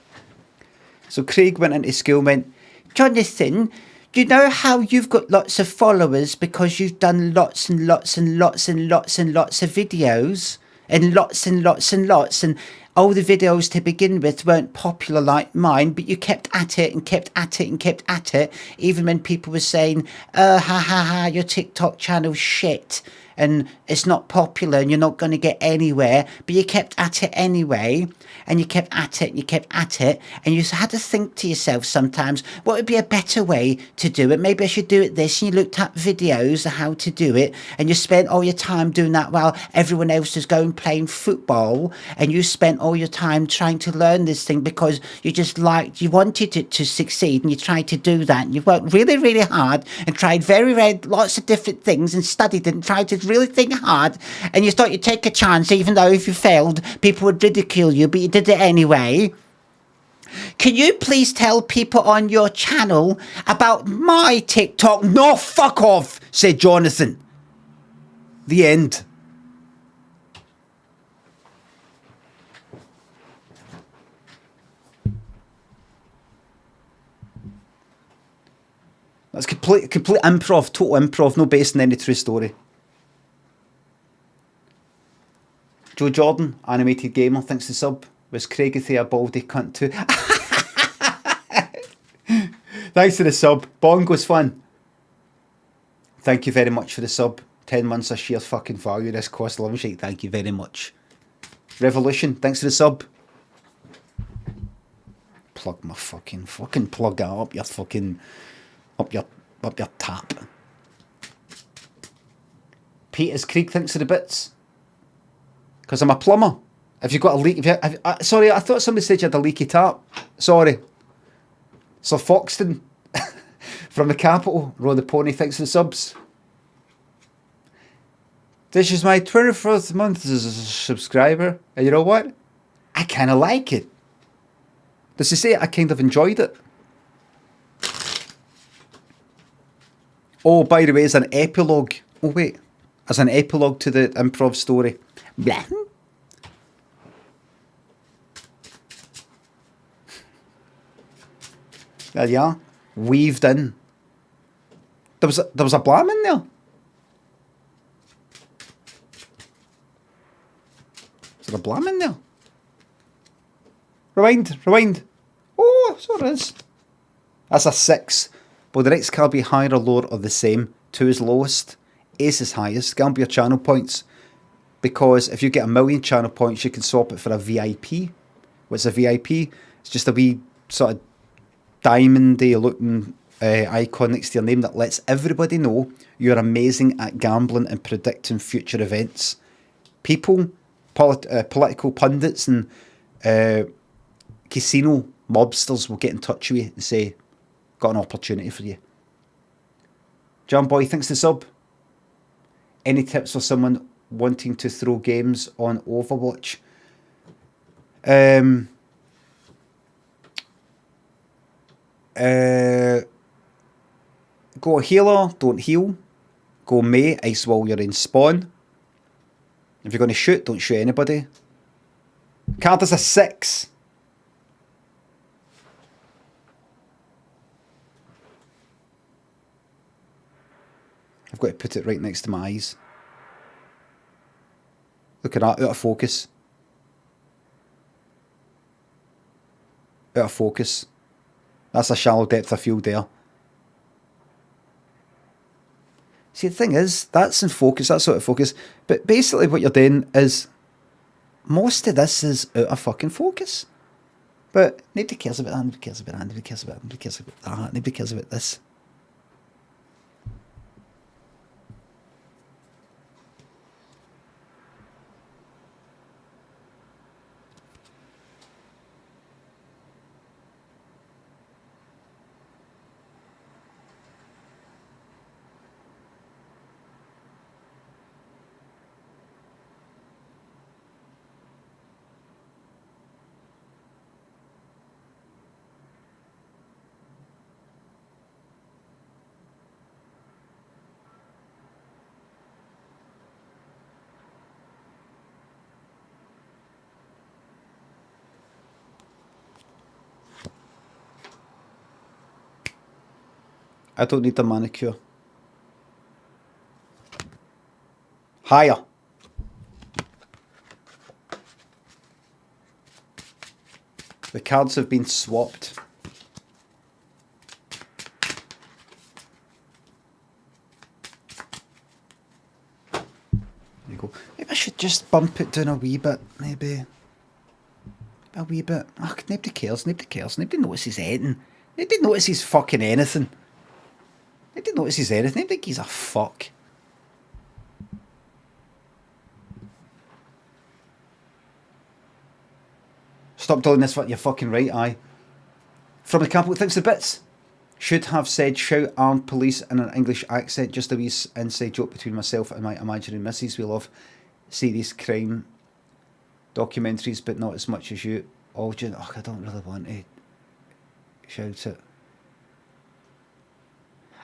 So Craig went into school and went, Jonathan, do you know how you've got lots of followers because you've done lots and lots and lots and lots and lots of videos and lots and lots and lots, and all the videos to begin with weren't popular like mine, but you kept at it and kept at it and kept at it, even when people were saying, ha ha ha, your TikTok channel's shit and it's not popular and you're not going to get anywhere, but you kept at it anyway, and you kept at it and you kept at it, and you had to think to yourself sometimes, what would be a better way to do it? Maybe I should do it this, and you looked up videos of how to do it, and you spent all your time doing that while everyone else was going playing football, and you spent all your time trying to learn this thing because you just you wanted it to succeed, and you tried to do that, and you worked really, really hard and tried lots of different things and studied it and tried to really think hard, and you thought you'd take a chance even though if you failed people would ridicule you, but you did it anyway. Can you please tell people on your channel about my TikTok? No, fuck off, said Jonathan. The end. That's complete improv, total improv, no based on any true story. Joe Jordan, animated gamer, thanks to sub. Was Craigathy a baldy cunt too? Thanks to the sub. Bongo's fun. Thank you very much for the sub. 10 months of sheer fucking value. This cost love shake. Thank you very much. Revolution, thanks for the sub. Plug my fucking plug that up your fucking up your tap. Peters Creek, thanks for the bits. Because I'm a plumber. If you've got a leak... sorry, I thought somebody said you had a leaky tap. Sorry. Sir Foxton from the capital. Row the Pony, thanks for the subs. This is my 21st month as a subscriber. And you know what? I kind of like it. Does it say I kind of enjoyed it? Oh, by the way, as an epilogue. Oh, wait. As an epilogue to the improv story. Blah. There you are. Weaved in. There was a blam in there. Is there a blam in there? Rewind. Oh, so it is. That's a 6. Will the next card be higher or lower or the same? 2 is lowest. Ace is highest. Can't be your channel points. Because if you get 1,000,000 channel points, you can swap it for a VIP. What's a VIP? It's just a wee sort of diamondy looking icon next to your name that lets everybody know you're amazing at gambling and predicting future events. People, political pundits and casino mobsters will get in touch with you and say, got an opportunity for you. John Boy, thanks to sub. Any tips for someone wanting to throw games on Overwatch? Go healer, don't heal. Go May, ice while you're in spawn. If you're going to shoot, don't shoot anybody. Card is a 6. I've got to put it right next to my eyes. Look at that, out of focus. Out of focus. That's a shallow depth of field there. See, the thing is, that's in focus, that's out of focus. But basically what you're doing is, most of this is out of fucking focus. But nobody cares about that, nobody cares about that, nobody cares about that, nobody cares about that, nobody cares about this. I don't need a manicure. Higher. The cards have been swapped. There you go. Maybe I should just bump it down a wee bit, maybe. A wee bit. Oh, nobody cares, nobody cares. Nobody notices anything. Nobody notices fucking anything. Nobody notices anything. Nobody gives a fuck. Stop doing this, what you're fucking right, aye. From the capital, thanks the bits. Should have said shout armed police in an English accent. Just a wee inside joke between myself and my imaginary missus. We love serious crime documentaries, but not as much as you. Oh, I don't really want to shout it.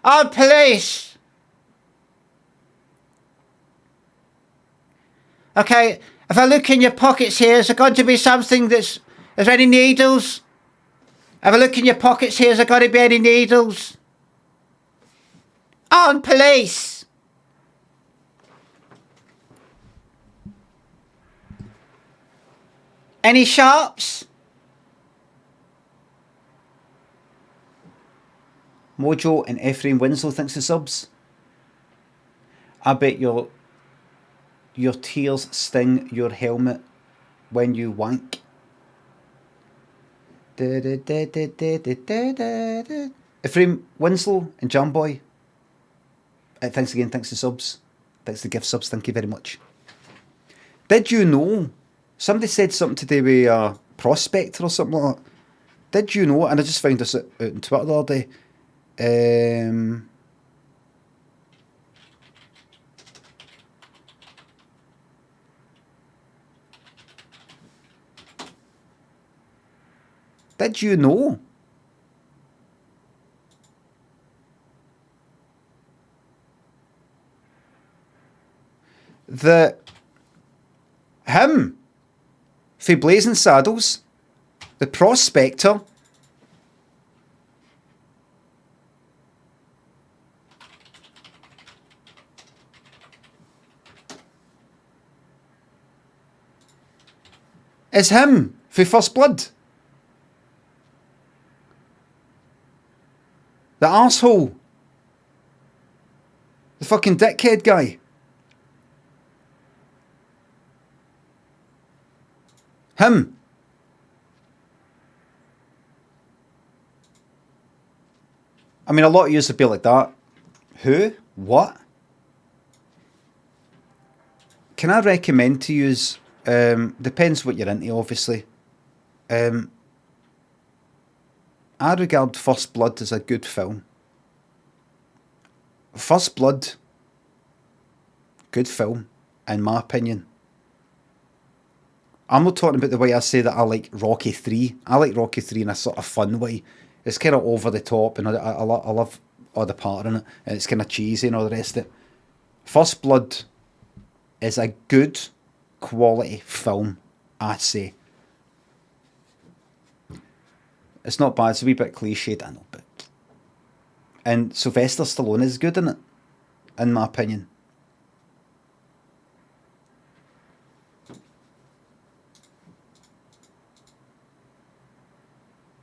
Armed police! Okay, if I look in your pockets here, is there going to be something that's... Is there any needles? Have a look in your pockets here, is there going to be any needles? Armed police! Any sharps? Mojo and Ephraim Winslow, thanks for subs. I bet your tears sting your helmet when you wank. Ephraim Winslow and Jamboy. Thanks again, thanks for subs. Thanks for the gift subs, thank you very much. Did you know? Somebody said something today with a prospector or something like that. Did you know? And I just found this out on Twitter the other day. Did you know? That him, for Blazing Saddles, the prospector, is him for First Blood. The arsehole. The fucking dickhead guy. Him. I mean, a lot of yous would be like that. Who? What? Can I recommend to yous, depends what you're into, obviously. I regard First Blood as a good film. First Blood, good film, in my opinion. I'm not talking about the way I say that I like Rocky 3. I like Rocky 3 in a sort of fun way. It's kind of over the top, and I love all the part in it, and it's kind of cheesy and all the rest of it. First Blood is a good quality film, I'd say. It's not bad. It's a wee bit cliched, I know, but... And Sylvester Stallone is good in it, in my opinion.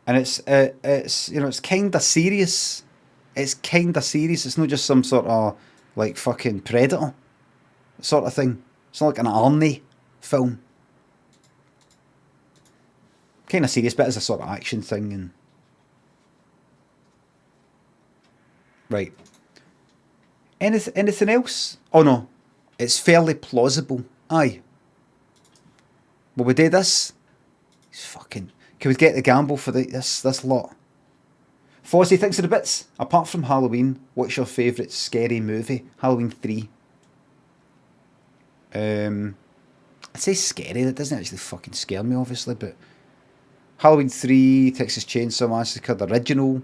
And it's you know, it's kind of serious. It's kind of serious. It's not just some sort of like fucking Predator sort of thing. It's not like an Arnie film. Kind of serious, but it's a sort of action thing. And right. Anything else? Oh no, it's fairly plausible. Aye. Will we do this? He's fucking. Can we get the gamble for this lot? Fozzie, thanks for the bits. Apart from Halloween, what's your favourite scary movie? Halloween 3. I'd say scary. That doesn't actually fucking scare me, obviously, but Halloween 3, Texas Chainsaw Massacre, the original,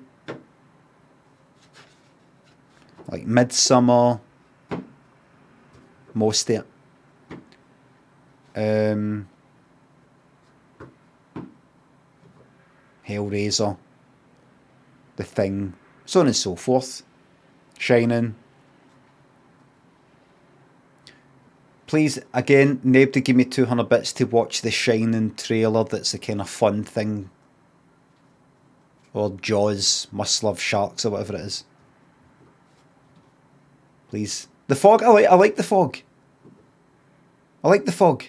like Midsummer, most of it. Hellraiser, The Thing, so on and so forth. Shining. Please, again, nobody give me 200 bits to watch the Shining trailer. That's the kind of fun thing. Or Jaws, Must Love Sharks, or whatever it is. Please. The Fog, I like The Fog. I like The Fog.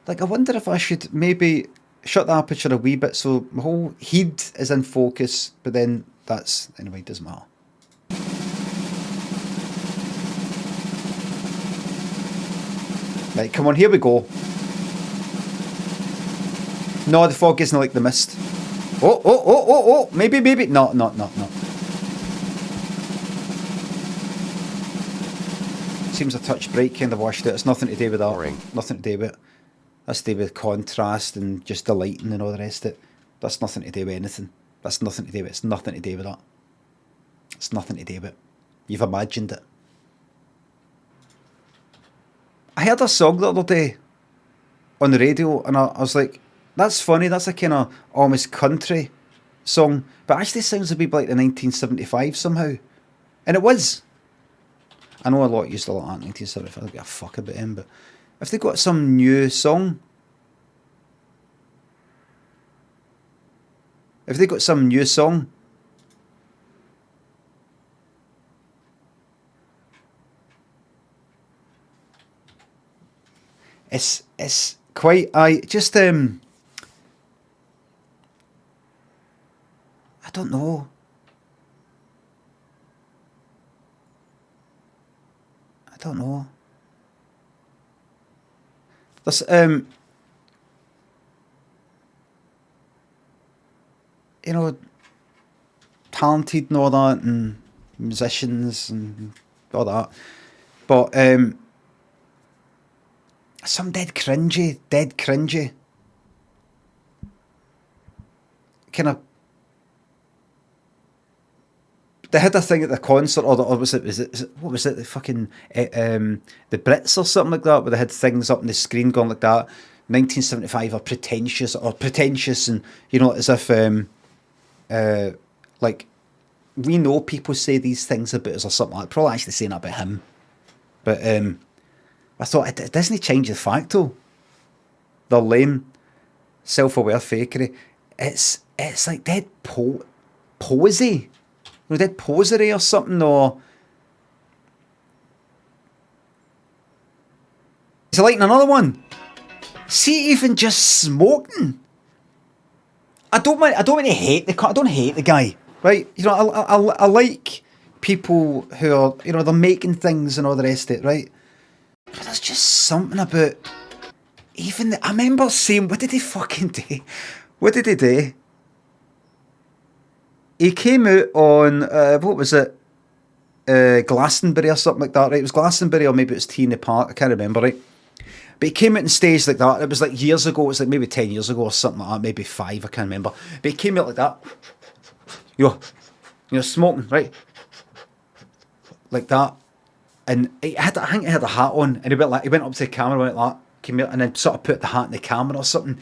Like, I wonder if I should maybe shut the aperture a wee bit so my whole head is in focus, but then that's, anyway, it doesn't matter. Right, come on, here we go. No, The Fog isn't like The Mist. Oh, maybe. No. Seems a touch bright, kind of washed out. It's nothing to do with that. Boring. Nothing to do with it. That's to do with contrast and just the lighting and all the rest of it. That's nothing to do with anything. That's nothing to do with it. It's nothing to do with that. It's nothing to do with it. You've imagined it. I heard a song the other day on the radio, and I was like, that's funny, that's a kind of almost country song, but actually sounds a bit like the 1975 somehow. And it was. I know a lot used to like that 1975, I don't give a fuck about him, but if they got some new song, it's quite, I don't know. don't know. There's you know, talented and all that, and musicians and all that, but some dead cringy, kind of. They had a thing at the concert, or was it what was it? The fucking the Brits or something like that, where they had things up on the screen going like that. 1975 or pretentious, and you know, as if like we know people say these things about us or something like that. Probably actually saying that about him, but I thought it doesn't change the fact though. They're lame, self-aware fakery. It's like dead posy. Dead posery or something, or is it like another one? See, even just smoking. I don't want to hate I don't hate the guy, right? You know, I like people who are, you know, they're making things and all the rest of it, right? But there's just something about even. I remember seeing, what did he fucking do? What did he do? He came out on, what was it? Glastonbury or something like that, right? It was Glastonbury or maybe it was T in the Park, I can't remember, right? But he came out on stage like that. It was like years ago, it was like maybe 10 years ago or something like that, maybe 5, I can't remember. But he came out like that. You know, smoking, right? Like that. And I think he had a hat on, and he went up to the camera, went like that, came out, and then sort of put the hat in the camera or something.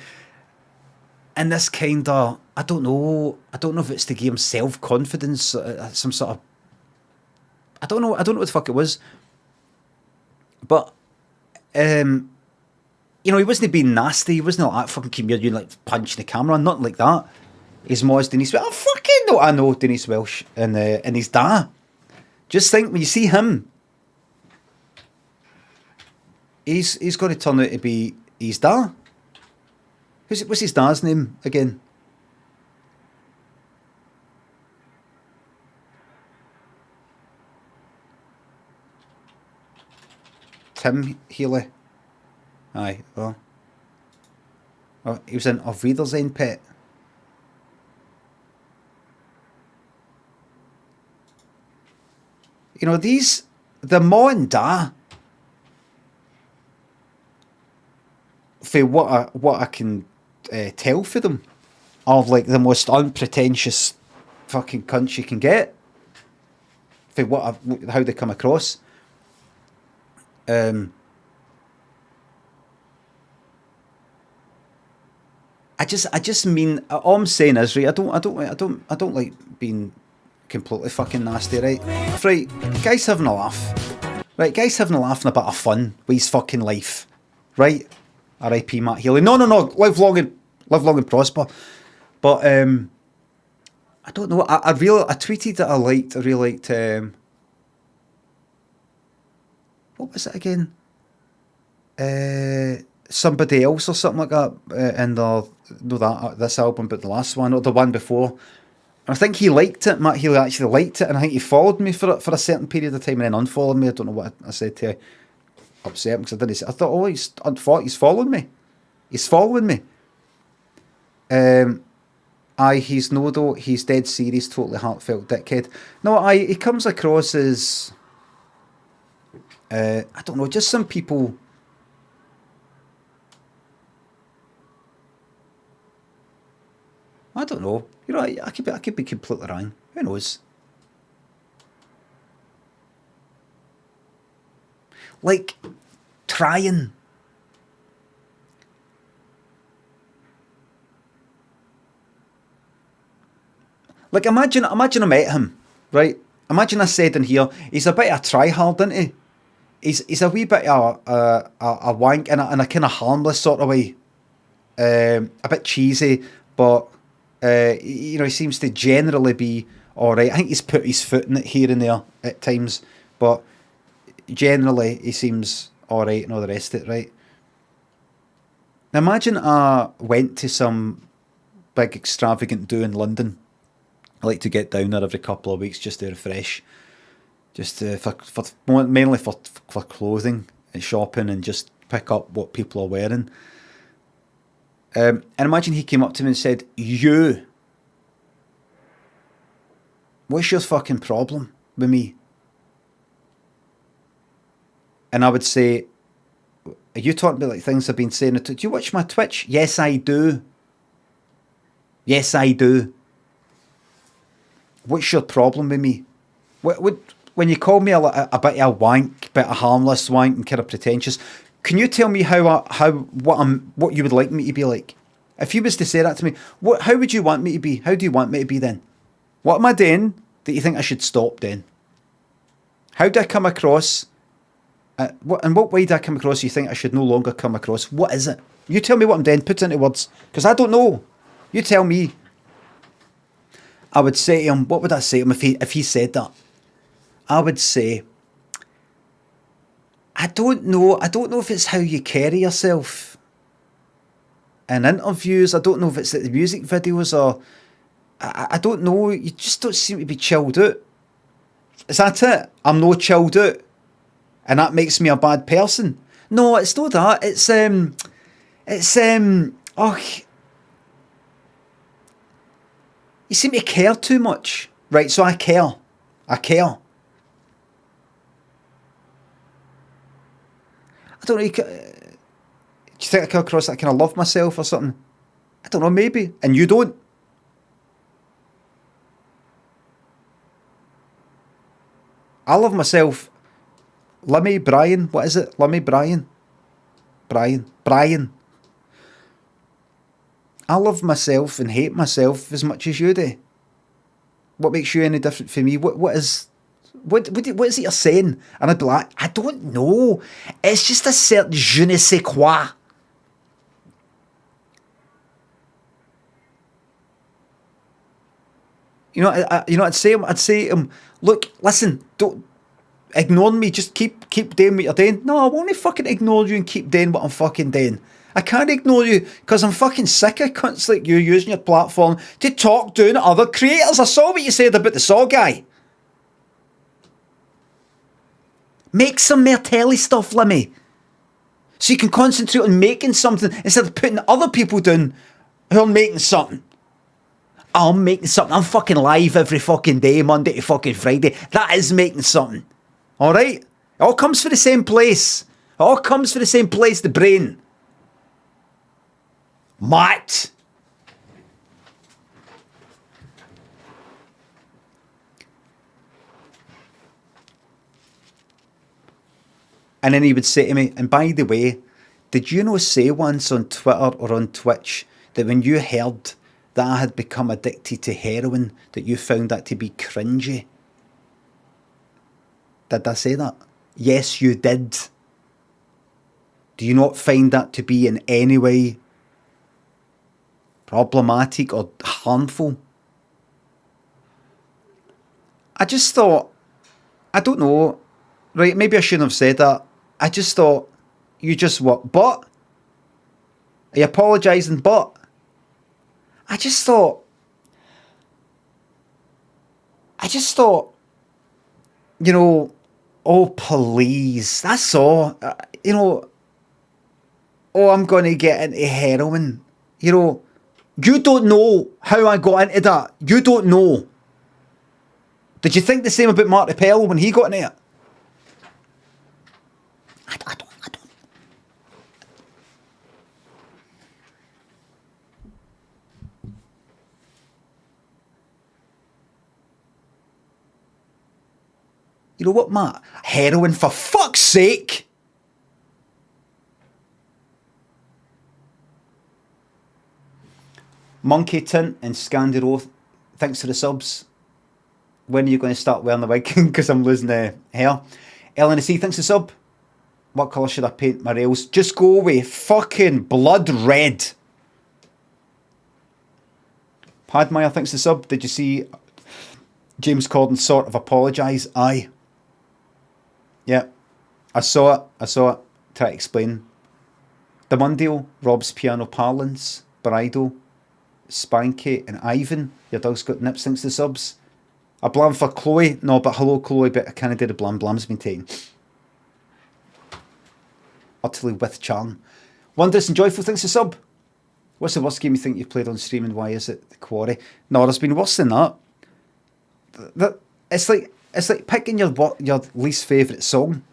And this kind of, I don't know if it's to give him self-confidence, some sort of, I don't know what the fuck it was. But, you know, he wasn't being nasty, he wasn't like that fucking comedian, like punching the camera, nothing like that. He's more as Denise Welsh. I fucking know, I know Denise Welsh and his dad. Just think, when you see him, he's got to turn out to be his dad. What's his dad's name again? Tim Healy. Aye, well. Oh, he was in Auf Wiedersehen, Pet. You know, the ma and da, for what I can tell for them, are like the most unpretentious fucking cunts you can get. For how they come across. I just mean, all I'm saying is, right, I don't like being completely fucking nasty, right? Right, guy's having a laugh. Right, guy's having a laugh and a bit of fun with his fucking life. Right? R.I.P. Matt Healy. No, live long and prosper. But I don't know. I tweeted that I really liked what was it again? Somebody Else or something like that. And this album, but the last one or the one before. And I think he liked it. Matt Healy actually liked it, and I think he followed me for a certain period of time and then unfollowed me. I don't know what I said to upset him, because I didn't say. I thought, oh, he's following me. He's following me. He's no though. He's dead serious, totally heartfelt dickhead. No, he comes across as, I don't know, just some people. I don't know. You know, I could be completely wrong. Who knows? Like, trying. Like, imagine I met him, right? Imagine I said in here, he's a bit of a try-hard, isn't he? He's a wee bit of a wank in a kind of harmless sort of way. A bit cheesy, but you know, he seems to generally be alright. I think he's put his foot in it here and there at times, but generally he seems alright and all the rest of it, right? Now imagine I went to some big extravagant do in London. I like to get down there every couple of weeks just to refresh. Just mainly for clothing and shopping and just pick up what people are wearing. And imagine he came up to me and said, "You, what's your fucking problem with me?" And I would say, "Are you talking about like things I've been saying? Do you watch my Twitch?" "Yes, I do. Yes, I do." "What's your problem with me? When you call me a bit of a wank, bit of harmless wank and kind of pretentious, can you tell me what you would like me to be like? If you was to say that to me, how would you want me to be? How do you want me to be then? What am I doing that you think I should stop doing? How do I come across? In what way do I come across you think I should no longer come across? What is it? You tell me what I'm doing, put it into words, because I don't know. You tell me." I would say to him, what would I say to him if he said that? I would say, I don't know if it's how you carry yourself in interviews. I don't know if it's at the music videos or I don't know. You just don't seem to be chilled out. Is that it? I'm no chilled out, and that makes me a bad person. No, it's not that. You seem to care too much. Right, so I care. I care. I don't know. Do you think I come across that I kind of love myself or something? I don't know, maybe. And you don't. I love myself. Limmy, Brian, what is it? Limmy, Brian. I love myself and hate myself as much as you do. What makes you any different from me? What is it you're saying? And I'd be like, I don't know. It's just a certain je ne sais quoi. I'd say to him, look, listen, don't ignore me. Just keep doing what you're doing. No, I won't fucking ignore you and keep doing what I'm fucking doing. I can't ignore you because I'm fucking sick of cunts like you using your platform to talk down at other creators. I saw what you said about the Saw guy. Make some more telly stuff, Limmy. So you can concentrate on making something instead of putting other people down who are making something. I'm making something. I'm fucking live every fucking day, Monday to fucking Friday. That is making something. Alright? It all comes from the same place. The brain. Matt. And then he would say to me, and by the way, did you know say once on Twitter or on Twitch that when you heard that I had become addicted to heroin, that you found that to be cringy? Did I say that? Yes, you did. Do you not find that to be in any way problematic or harmful? I just thought, I don't know, right, maybe I shouldn't have said that. I just thought, you just what? But? Are you apologising? But? I just thought, oh please, that's all. Oh, I'm going to get into heroin. You don't know how I got into that. You don't know. Did you think the same about Marty Pell when he got into it? I don't. You know what, Matt? Heroin, for fuck's sake! Monkey Tint and Scandiro, thanks for the subs. When are you going to start wearing the wig? Because I'm losing the hair. LNC, thanks for the sub. What colour should I paint my rails? Just go with fucking blood red. Padmire, thanks for the sub. Did you see James Corden sort of apologise? Aye. Yeah. I saw it. Try to explain. The Mundio, Rob's Piano Parlance, Bridal, Spanky and Ivan. Your dog's got nips, thanks to the subs. A blam for Chloe. No, but hello Chloe, but I can't do the blam. Blam's been taken. Utterly with charm. Wondrous and Joyful, thanks for sub. What's the worst game you think you've played on stream and why is it? The Quarry. No, there's been worse than that. It's like picking your least favourite song.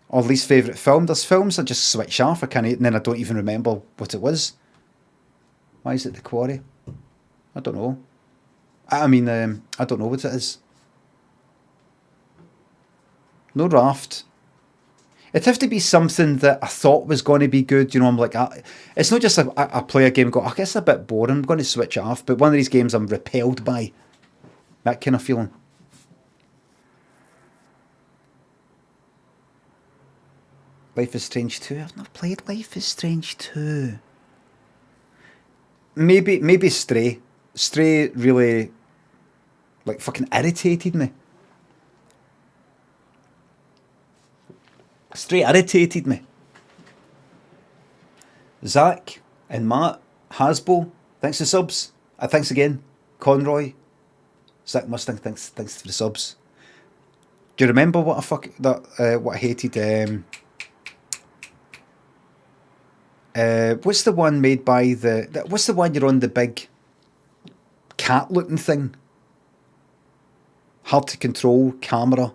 Or least favourite film. There's films I just switch off, and then I don't even remember what it was. Why is it The Quarry? I don't know. I mean, I don't know what it is. No Raft. It'd have to be something that I thought was going to be good. You know, I'm like, it's not just I play a game and go, I guess it's a bit boring, I'm going to switch it off. But one of these games I'm repelled by. That kind of feeling. Life is Strange 2. I've not played Life is Strange 2. Maybe Stray. Stray really, like, fucking irritated me. Stray irritated me. Zach and Matt, Hasbo, thanks for subs. Thanks again. Conroy. Zach Mustang, thanks for the subs. Do you remember what I hated? What's the one made by what's the one you're on the big cat looking thing? Hard to control camera.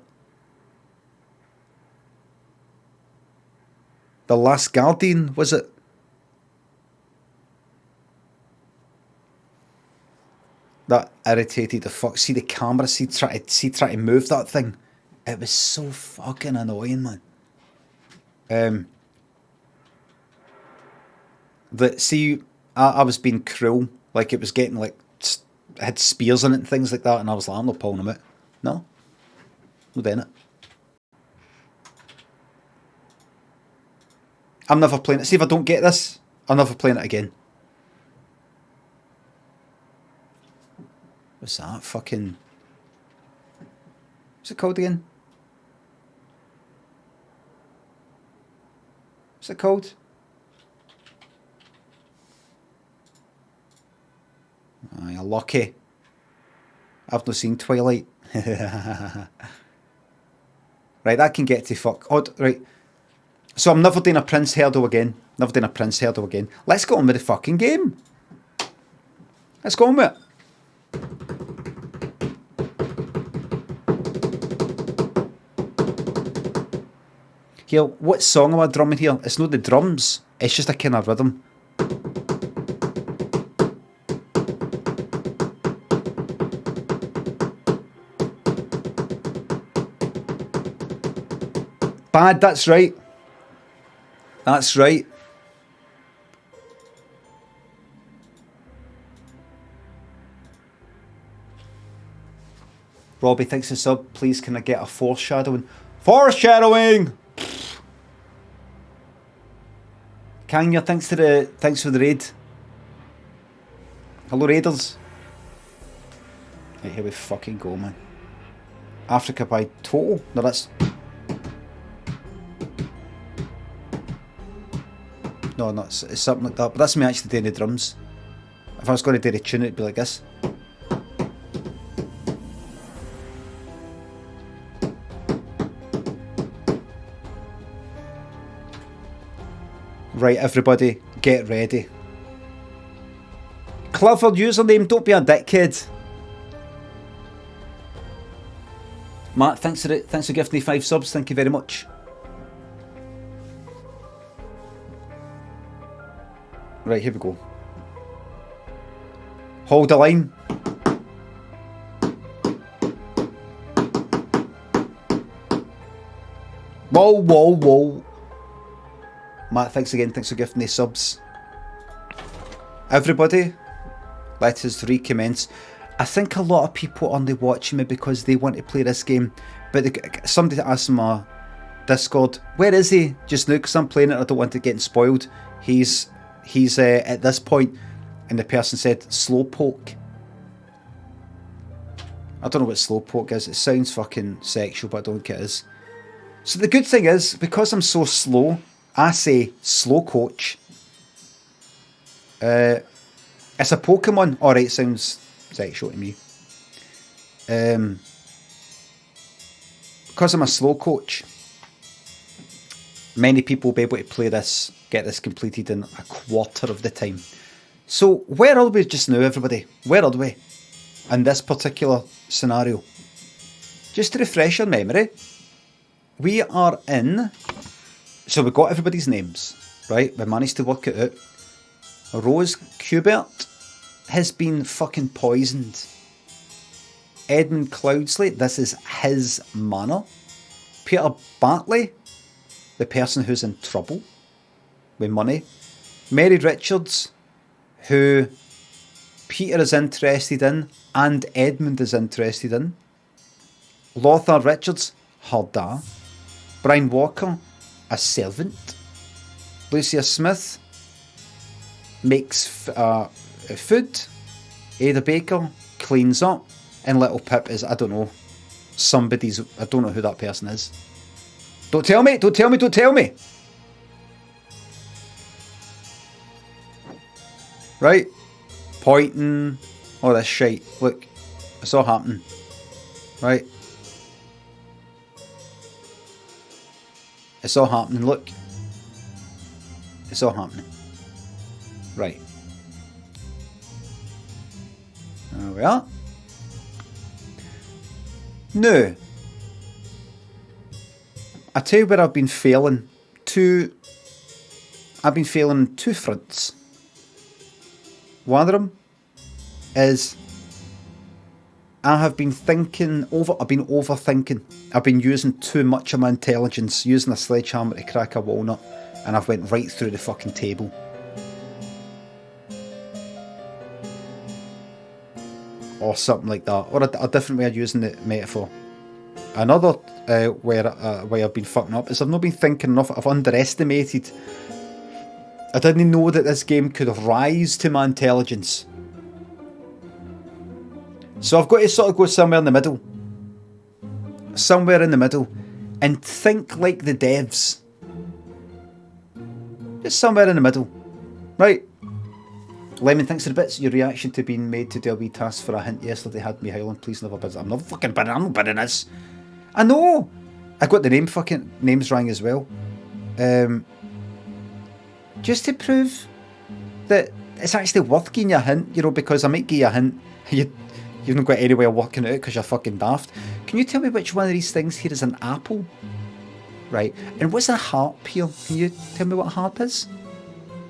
The Last Guardian, was it? That irritated the fuck. See the camera, try to move that thing. It was so fucking annoying, man. I was being cruel, like it was getting like it had spears in it and things like that, and I was like, I'm not pulling them out. No, not doing it. I'm never playing it. See if I don't get this, I'm never playing it again. What's that? Fucking... What's it called again? What's it called? Oh, you're lucky. I've not seen Twilight. Right, that can get to fuck. Oh, right. So I'm never doing a Prince Hurdle again. Never doing a Prince Hurdle again. Let's go on with the fucking game. Let's go on with it. Here, what song am I drumming here? It's not the drums, it's just a kind of rhythm. Bad, that's right. That's right. Robbie, thanks for sub. Please, can I get a foreshadowing? Foreshadowing! Kanya, thanks for the raid. Hello, raiders. Right, here we fucking go, man. Africa by Total? No, that's... No, it's something like that. But that's me actually doing the drums. If I was going to do the tune, it'd be like this. Right, everybody, get ready. Clever username, don't be a dickhead. Matt, thanks for gifting me 5 subs, thank you very much. Right, here we go. Hold the line. Whoa, whoa, whoa. Matt, thanks again. Thanks for gifting the subs. Everybody, let us recommence. I think a lot of people are only watching me because they want to play this game. But somebody asked my Discord, where is he just now? Because I'm playing it, I don't want to get spoiled. He's at this point, and the person said slowpoke. I don't know what slowpoke is. It sounds fucking sexual, but I don't think it is. So the good thing is, because I'm so slow, I say slow coach. It's a Pokemon. Alright, sounds sexual to me. because I'm a slow coach, many people will be able to play this, get this completed in a quarter of the time. So where are we just now, everybody? Where are we in this particular scenario? Just to refresh your memory, we are in... So we got everybody's names, right? We managed to work it out. Rose Kubert has been fucking poisoned. Edmund Cloudsley, this is his manor. Peter Bartley, the person who's in trouble with money. Mary Richards, who Peter is interested in and Edmund is interested in. Lothar Richards, her dad. Brian Walker, a servant. Lucia Smith makes food. Ada Baker cleans up. And Little Pip is, I don't know, somebody's, I don't know who that person is. Don't tell me, don't tell me, don't tell me! Right? Pointing, all this shite. Look, it's all happening. Right? It's all happening, look. It's all happening. Right. There we are. Now, I tell you where I've been failing. I've been failing on two fronts. One of them is I have been I've been overthinking. I've been using too much of my intelligence, using a sledgehammer to crack a walnut, and I've went right through the fucking table. Or something like that, or a different way of using the metaphor. Another way I've been fucking up is I've not been thinking enough. I've underestimated. I didn't know that this game could rise to my intelligence. So I've got to sort of go somewhere in the middle. Somewhere in the middle. And think like the devs. Just somewhere in the middle. Right. Lemon, thanks for the bits. Your reaction to being made to do a wee task for a hint yesterday had me howling. Please never bid. I'm not fucking bidding. I'm not bidding this. I know. I got the names wrong as well. Just to prove that it's actually worth giving you a hint, you know, because I might give you a hint. You've not got any way of working it out because you're fucking daft. Can you tell me which one of these things here is an apple? Right. And what's a harp here? Can you tell me what a harp is?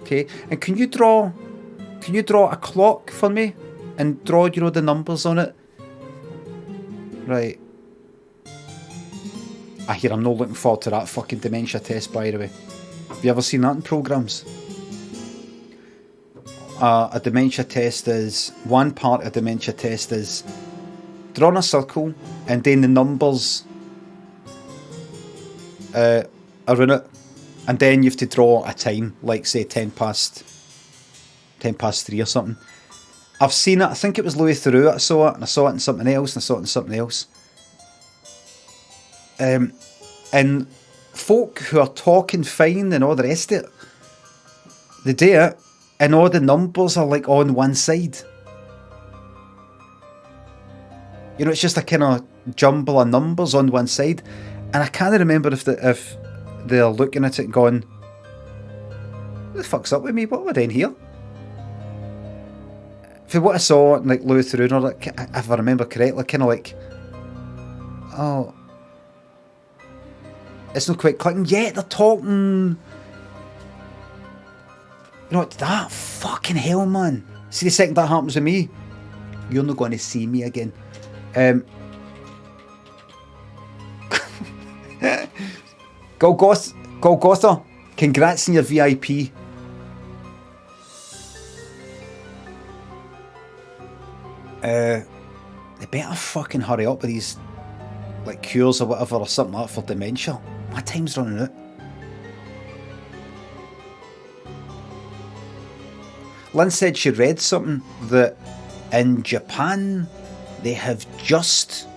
Okay. And can you draw a clock for me? And draw, you know, the numbers on it? Right. I'm not looking forward to that fucking dementia test, by the way. Have you ever seen that in programmes? A dementia test is... One part of a dementia test is drawing a circle and then the numbers are in it. And then you have to draw a time, like say 10 past 3 or something. I've seen it, I think it was Louis Theroux, I saw it, and I saw it in something else, and I saw it in something else. And folk who are talking fine and all the rest of it, they do it, and all the numbers are like on one side. You know, it's just a kind of jumble of numbers on one side, and I can't remember if they're looking at it and going, what the fuck's up with me? What am I doing here? For what I saw, like Louis Theroux, like, if I remember correctly, kind of like, oh, it's not quite clicking yet. They're talking. You know what? That fucking hell, man. See, the second that happens with me, you're not going to see me again. Golgotha, congrats on your VIP. They better fucking hurry up with these like cures or whatever or something like that for dementia. My time's running out. Lynn said she read something that in Japan they have just,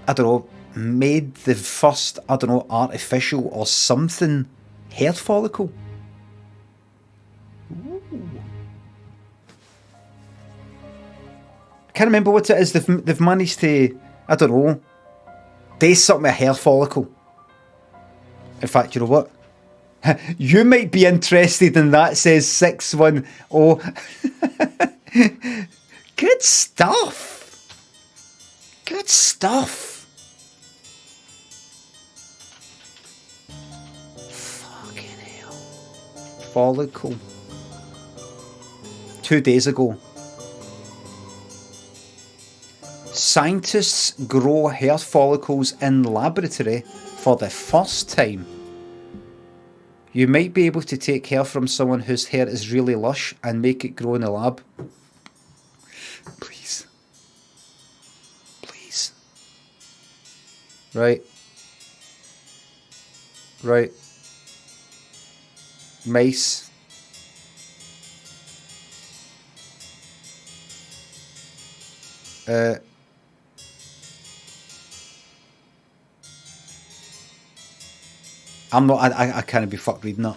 I don't know, made the first, I don't know, artificial or something hair follicle. Ooh. can't remember what it is. They've managed to, I don't know, do something with a hair follicle. In fact, you know what? You might be interested in that, says 610. Good stuff. Good stuff. Fucking hell. Follicle. 2 days ago. Scientists grow hair follicles in laboratory for the first time. You might be able to take hair from someone whose hair is really lush and make it grow in the lab. Please. Please. Right. Right. Mice. I'm not. I can't be fucked reading that.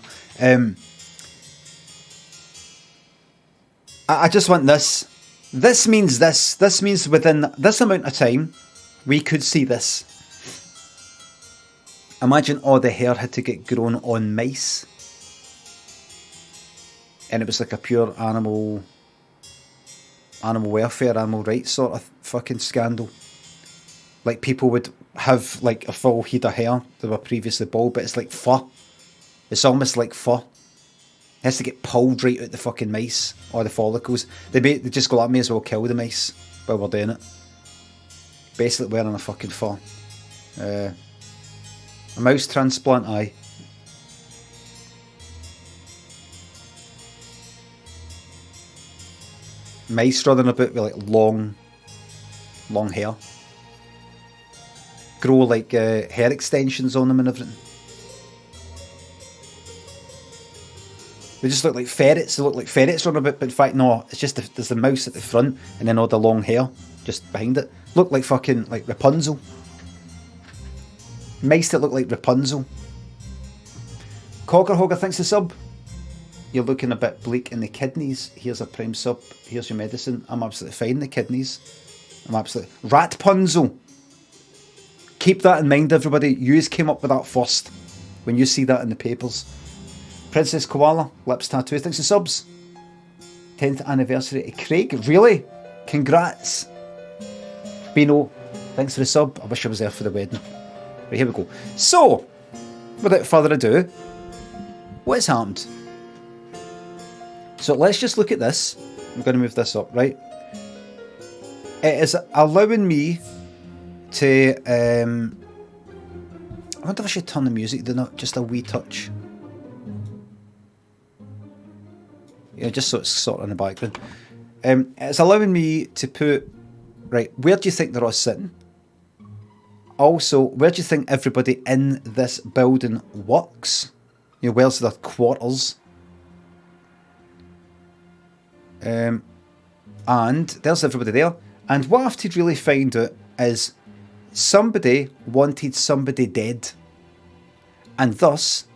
I just want this. This means this. This means within this amount of time, we could see this. Imagine all the hair had to get grown on mice, and it was like a pure animal welfare, animal rights sort of fucking scandal. Like people would have like a full head of hair that were previously bald, but it's like fur. It's almost like fur. It has to get pulled right out the fucking mice or the follicles. They just go, I may as well kill the mice while we're doing it. Basically wearing a fucking fur. A mouse transplant, aye. Mice running about with like long hair. Grow like hair extensions on them and everything. They just look like ferrets. They look like ferrets running about, but in fact no, it's just there's the mouse at the front and then all the long hair just behind it. Look like fucking like Rapunzel. Mice that look like Rapunzel. Coggerhogger thanks the sub. You're looking a bit bleak in the kidneys. Here's a prime sub. Here's your medicine. I'm absolutely fine in the kidneys. I'm absolutely... Ratpunzel. Keep that in mind, everybody. You came up with that first. When you see that in the papers. Princess Koala, lips tattoo. Thanks for subs. 10th anniversary to Craig. Really? Congrats. Bino, thanks for the sub. I wish I was there for the wedding. Right, here we go. So, without further ado, what's happened? So let's just look at this. I'm going to move this up, right? It is allowing me to... I wonder if I should turn the music down just a wee touch. Yeah, just so it's sort of in the background. It's allowing me to put... Right, where do you think they're all sitting? Also, where do you think everybody in this building works? You know, where's their quarters? And there's everybody there. And what I have to really find out is somebody wanted somebody dead. And thus,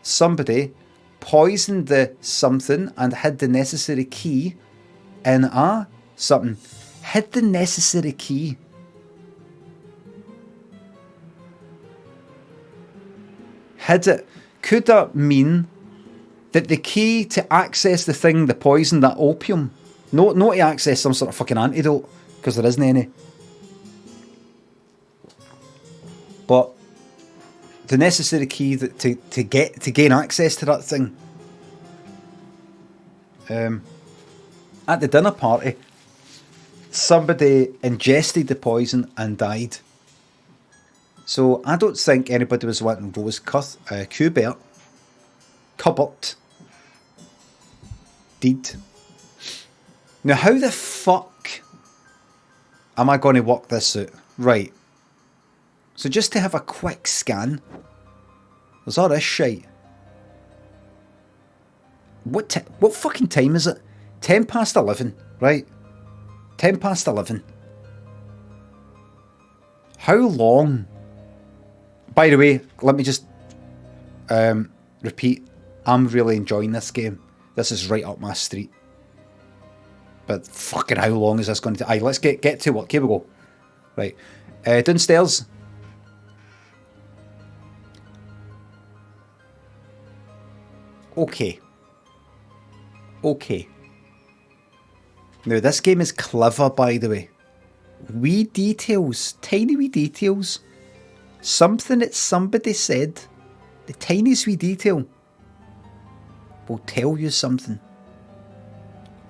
somebody poisoned the something and hid the necessary key in a something. Hid the necessary key. Hid it. Could that mean that the key to access the thing, the poison, that opium, not to access some sort of fucking antidote, because there isn't any, but the necessary key that to gain access to that thing. At the dinner party, somebody ingested the poison and died. So I don't think anybody was wanting Rose Cubert. Deed. Now how the fuck am I going to work this out? Right. So just to have a quick scan. There's all this shite. What fucking time is it? 10 past 11, right? 10 past 11. How long? By the way, let me just repeat. I'm really enjoying this game. This is right up my street. But fucking how long is this going to... Aye, let's get to work. Here we go. Right. Downstairs. Okay. Okay. Now, this game is clever, by the way. Wee details. Tiny wee details. Something that somebody said. The tiniest wee detail will tell you something.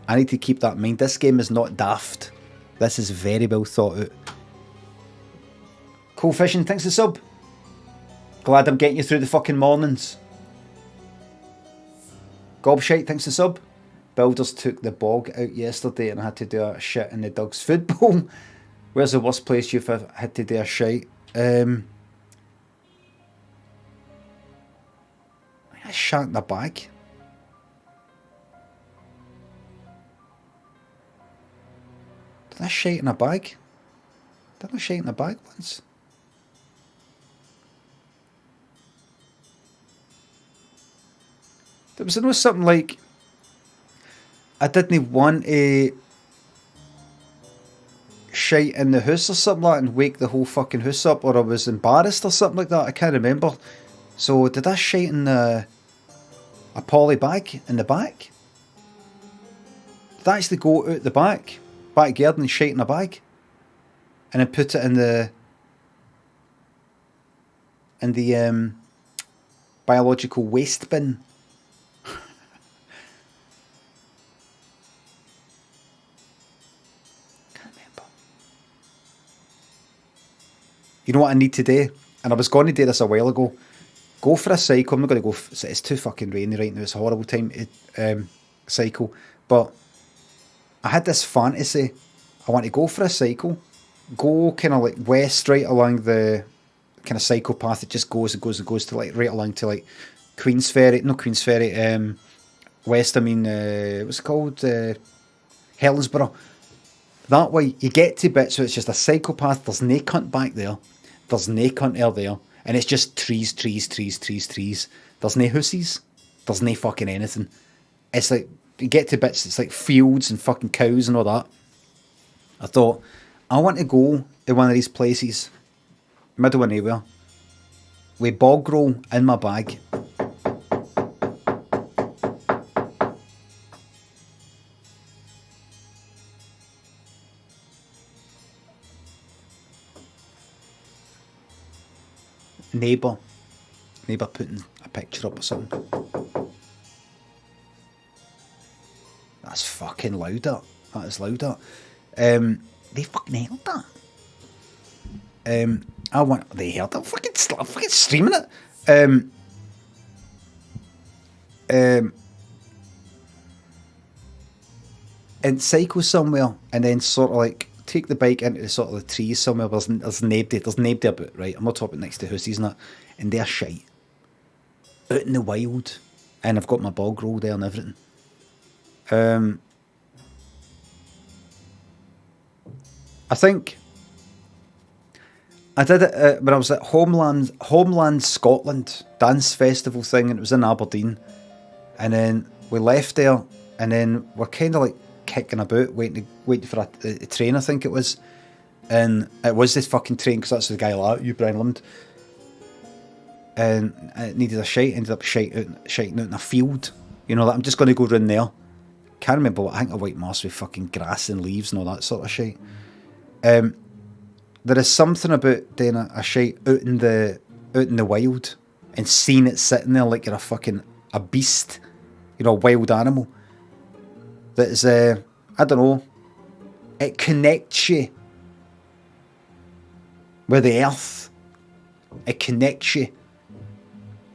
I need to keep that in mind. This game is not daft. This is very well thought out. Cool Fishing, thanks for the sub. Glad I'm getting you through the fucking mornings. Gobshite, thanks for the sub. Builders took the bog out yesterday and I had to do a shit in the dog's food bowl. Where's the worst place you've had to do a shite? I shat in the bag. Did I shite in a bag? Did I shite in a bag once? There was something like I didn't want to shite in the house or something like that and wake the whole fucking house up, or I was embarrassed or something like that. I can't remember. So did I shite in a poly bag in the back? Did I actually go out the back garden and shite in a bag and then put it in the biological waste bin? You know what I need to do? And I was going to do this a while ago. Go for a cycle. I'm not going to go... It's too fucking rainy right now. It's a horrible time to cycle. But I had this fantasy. I want to go for a cycle. Go kind of like west, right along the kind of cycle path. It just goes and goes and goes to like right along to like Queen's Ferry. No, Queen's Ferry. West, I mean... what's it called? Helensburgh. That way, you get to bits, so it's just a cycle path. There's no cunt back there. There's no cunt out there. And it's just trees. There's no hooses. There's no fucking anything. It's like, you get to bits, it's like fields and fucking cows and all that. I thought, I want to go to one of these places, middle of nowhere, with bog roll in my bag. Neighbour putting a picture up or something. That's fucking loud, that is loud, that. They fucking heard that. They heard that. I'm fucking streaming it. And cycle somewhere and then sort of like take the bike into sort of the trees somewhere where there's nobody about, right? I'm not talking next to houses and that. And they're shite. Out in the wild. And I've got my bog roll there and everything. I think I did it when I was at Homeland Scotland dance festival thing, and it was in Aberdeen. And then we left there, and then we're kind of like kicking about, waiting for a train, I think it was. And it was this fucking train, because that's the guy like you, Brian Lund. And it needed a shite, ended up shiting out in a field. You know, like, I'm just going to go round there. Can't remember what, I think a white moss with fucking grass and leaves and all that sort of shit. There is something about doing a shite out in the wild and seeing it sitting there like you're a beast, you know, a wild animal. That is, I don't know, it connects you with the earth. It connects you.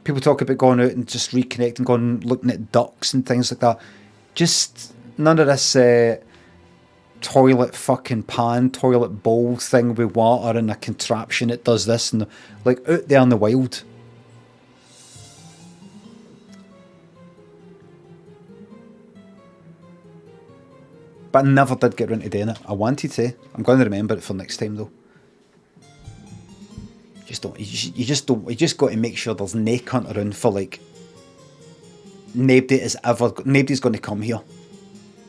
People talk about going out and just reconnecting, going looking at ducks and things like that. Just none of this toilet bowl thing with water and a contraption that does this, and like out there in the wild. But I never did get around to doing it. I wanted to. I'm going to remember it for next time though. You just got to make sure there's no cunt around for like nobody's going to come here.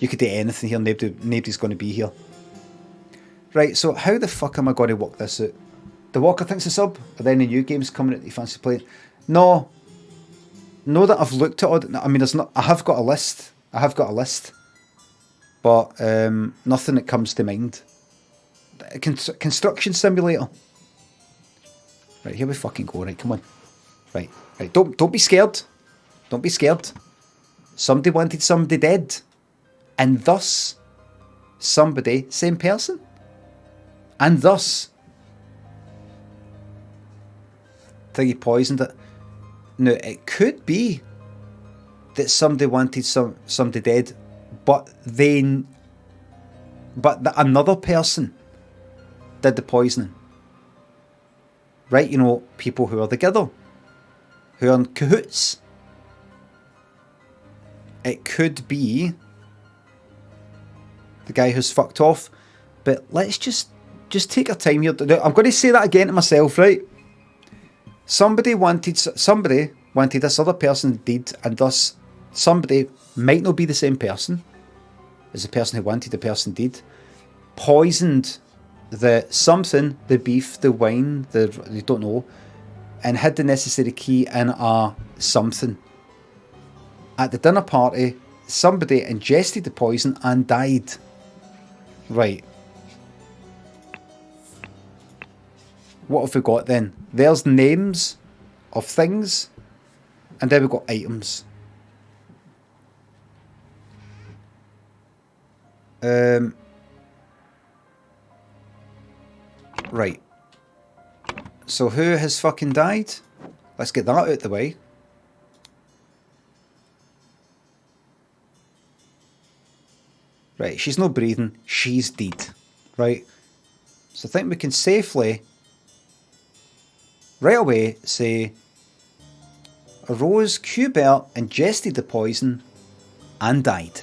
You could do anything here. Nobody's going to be here. Right, so how the fuck am I going to work this out? The Walker thinks a sub? Are there any new games coming out that you fancy playing? No. No, that I've looked at all. I mean, there's not. I have got a list. But nothing that comes to mind. Construction Simulator. Right, here we fucking go. Right, come on. Right. Don't be scared. Don't be scared. Somebody wanted somebody dead. And thus, somebody, same person. And thus, thingy poisoned it. Now, it could be that somebody wanted somebody dead, but another person did the poisoning. Right, you know, people who are together, who are in cahoots. It could be the guy who's fucked off, but let's just take our time here. I'm going to say that again to myself, right? Somebody wanted this other person dead, and thus somebody might not be the same person as the person who wanted the person dead, poisoned the something, the beef, the wine, you don't know, and hid the necessary key in a something. At the dinner party, somebody ingested the poison and died. Right. What have we got then? There's names of things, and then we've got items. Right. So who has fucking died? Let's get that out of the way. Right, she's not breathing, she's dead. Right? So I think we can safely, right away, say Rose Qbert ingested the poison and died.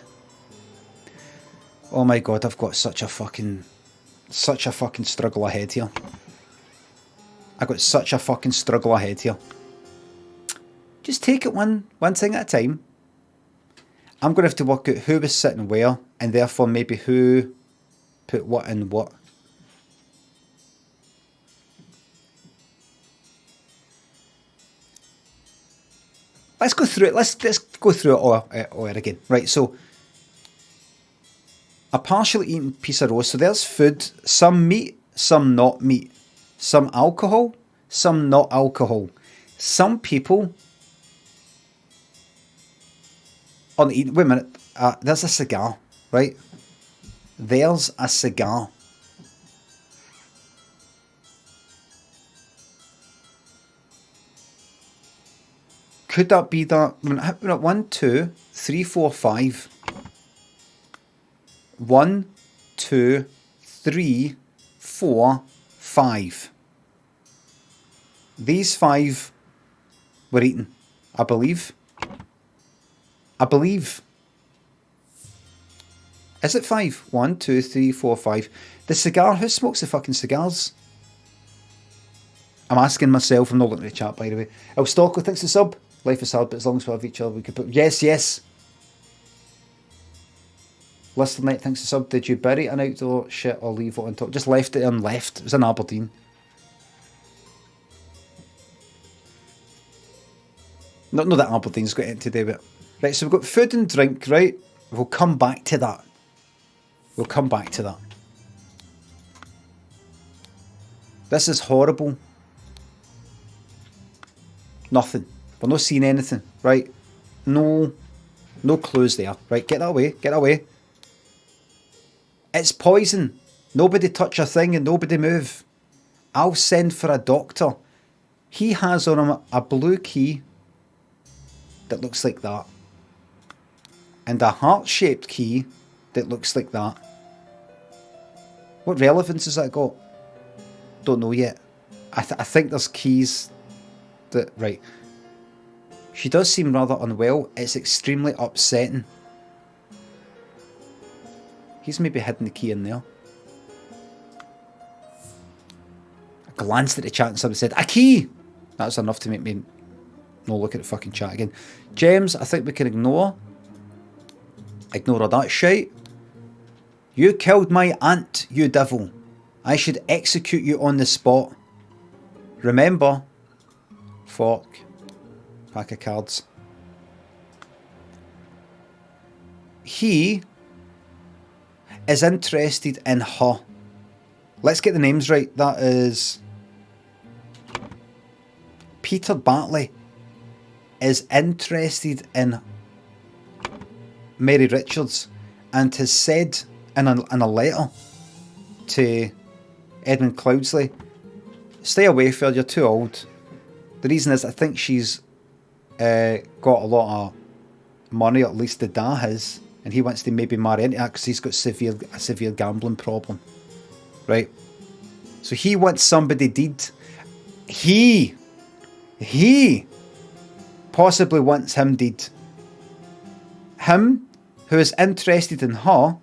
Oh my god, I've got such a fucking struggle ahead here. Just take it one thing at a time. I'm going to have to work out who was sitting where, and therefore maybe who put what in what. Let's go through it. Let's go through it all again. Right, so a partially eaten piece of roast. So there's food, some meat, some not meat, some alcohol, some not alcohol. Some people on eating. Wait a minute. There's a cigar, right? There's a cigar. Could that be that? I mean, 1, 2, 3, 4, 5. 1, 2, 3, 4, 5. These 5 were eaten, I believe. Is it 5? 1, 2, 3, 4, 5. The cigar, who smokes the fucking cigars? I'm asking myself, I'm not looking at the chat by the way. El Stocko thinks the sub. Life is hard, but as long as we have each other, we could put. Yes. Lister Knight thinks the sub. Did you bury an outdoor shit or leave it on top? Just left it and left. It was in Aberdeen. Not that Aberdeen's got anything to do with it. Right, so we've got food and drink, right? We'll come back to that. This is horrible. Nothing. We're not seeing anything, right? No clues there. Right, get that away. It's poison. Nobody touch a thing and nobody move. I'll send for a doctor. He has on him a blue key that looks like that. And a heart-shaped key that looks like that. What relevance has that got? Don't know yet. I think there's keys that... Right. She does seem rather unwell. It's extremely upsetting. He's maybe hidden the key in there. I glanced at the chat and somebody said, a key! That's enough to make me no look at the fucking chat again. Gems, I think we can ignore. Ignore all that shite. You killed my aunt, you devil. I should execute you on the spot. Remember? Fork. Pack of cards. He is interested in her. Let's get the names right. That is Peter Bartley is interested in Mary Richards and has said in a letter to Edmund Cloudsley, stay away from her, you're too old. The reason is I think she's got a lot of money, or at least the dad has, and he wants to maybe marry into that because he's got a severe gambling problem. Right? So he wants somebody dead. He possibly wants him dead. Him, who is interested in her,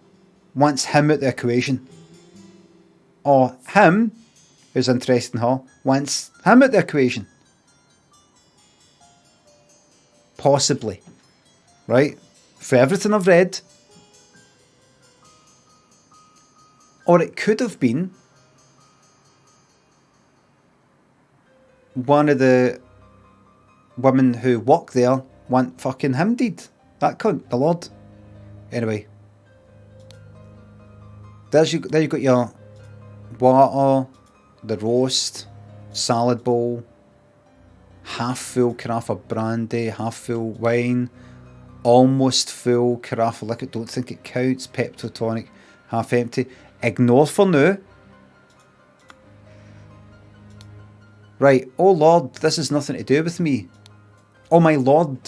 wants him out the equation. Or him, who's interested in her, wants him out the equation. Possibly. Right? For everything I've read. Or it could have been one of the women who work there want fucking him dead. That cunt, the Lord. Anyway. There you got your water, the roast, salad bowl, half full carafe of brandy, half full wine, almost full carafe of liquor, don't think it counts, Pepto-tonic, half empty. Ignore for now. Right, oh Lord, this has nothing to do with me. Oh my Lord.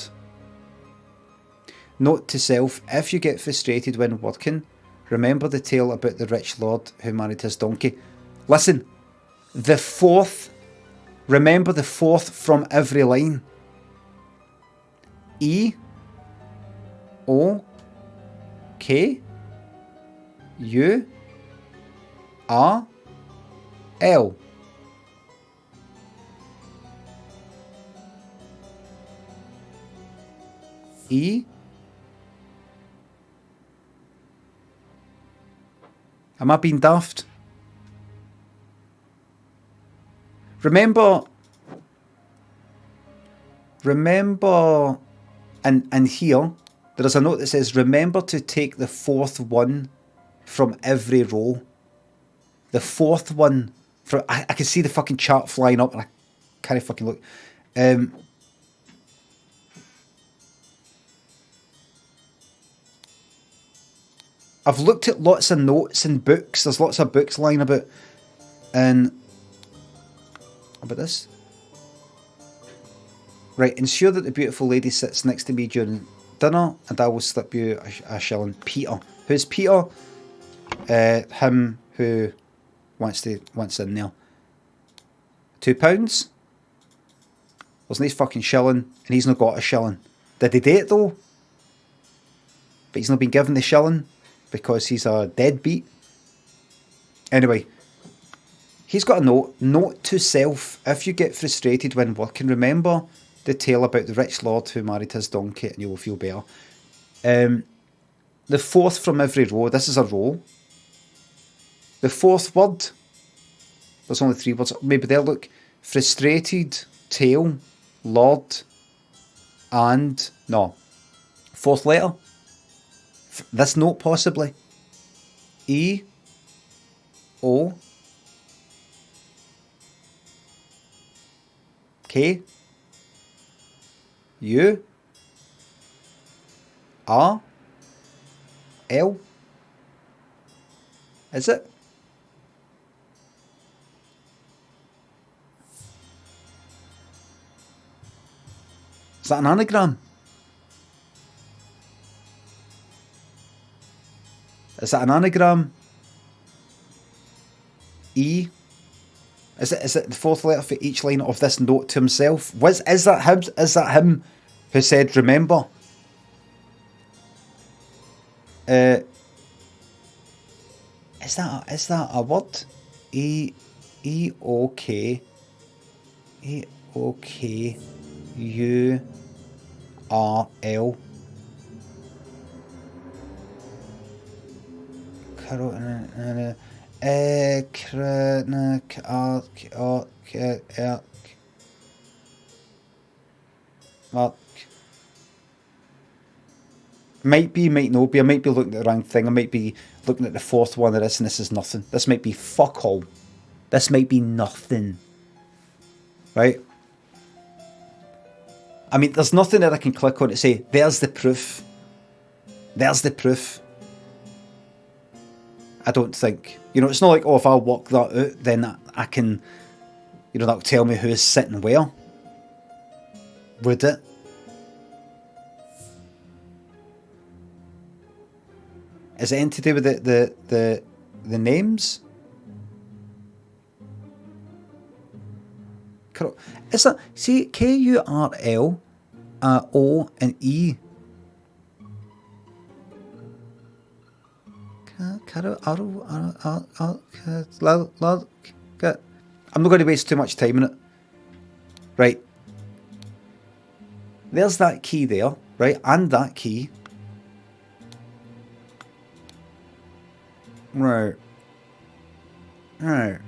Note to self, if you get frustrated when working, remember the tale about the rich lord who married his donkey. Listen, remember the fourth from every line. E O K U R L. E. Am I being daft? Remember, and here, there is a note that says, remember to take the fourth one from every row. The fourth one, I can see the fucking chart flying up and I can't fucking look. I've looked at lots of notes and books. There's lots of books lying about. And about this. Right, ensure that the beautiful lady sits next to me during dinner and I will slip you a shilling. Peter. Who's Peter? Him who wants in there. £2? There's no fucking shilling and he's not got a shilling. Did he date though? But he's not been given the shilling. Because he's a deadbeat. Anyway, he's got a note. Note to self, if you get frustrated when working, remember the tale about the rich lord who married his donkey and you will feel better. The fourth from every row, this is a row. The fourth word, there's only 3 words. Maybe they'll look frustrated, tail, lord, and, no, fourth letter. This note possibly. E O K U R L. Is it? Is that an anagram? Is that an anagram? E. Is it the fourth letter for each line of this note to himself? Is that him who said remember? Is that a word? E O K U R L. Might be, might not be. I might be looking at the wrong thing. I might be looking at the fourth one of this, and this is nothing. This might be fuck all. This might be nothing. Right? I mean, there's nothing that I can click on to say, there's the proof. There's the proof. I don't think. You know, it's not like, oh, if I work that out, then I can, you know, that'll tell me who's sitting where. Would it? Is it anything to do with the names? Is that, see, Kurl, O and E. I'm not going to waste too much time on it. Right. There's that key there, right? And that key. Right. Right.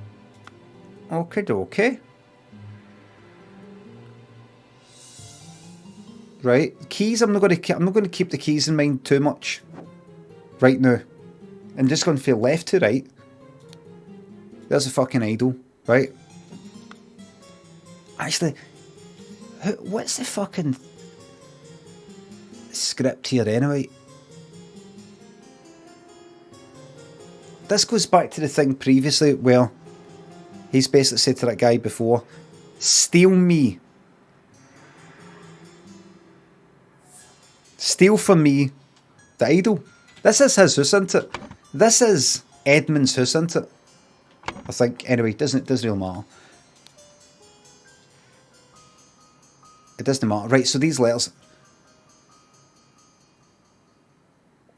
Okay. Right. Keys, I'm not going to keep the keys in mind too much right now. I'm just going to feel left to right. There's a fucking idol, right? Actually, what's the fucking script here anyway? This goes back to the thing previously where he's basically said to that guy before, steal me. Steal from me the idol. This is his house, isn't it? This is Edmund's house, isn't it? I think. Anyway, doesn't really matter. It doesn't matter. Right, so these letters.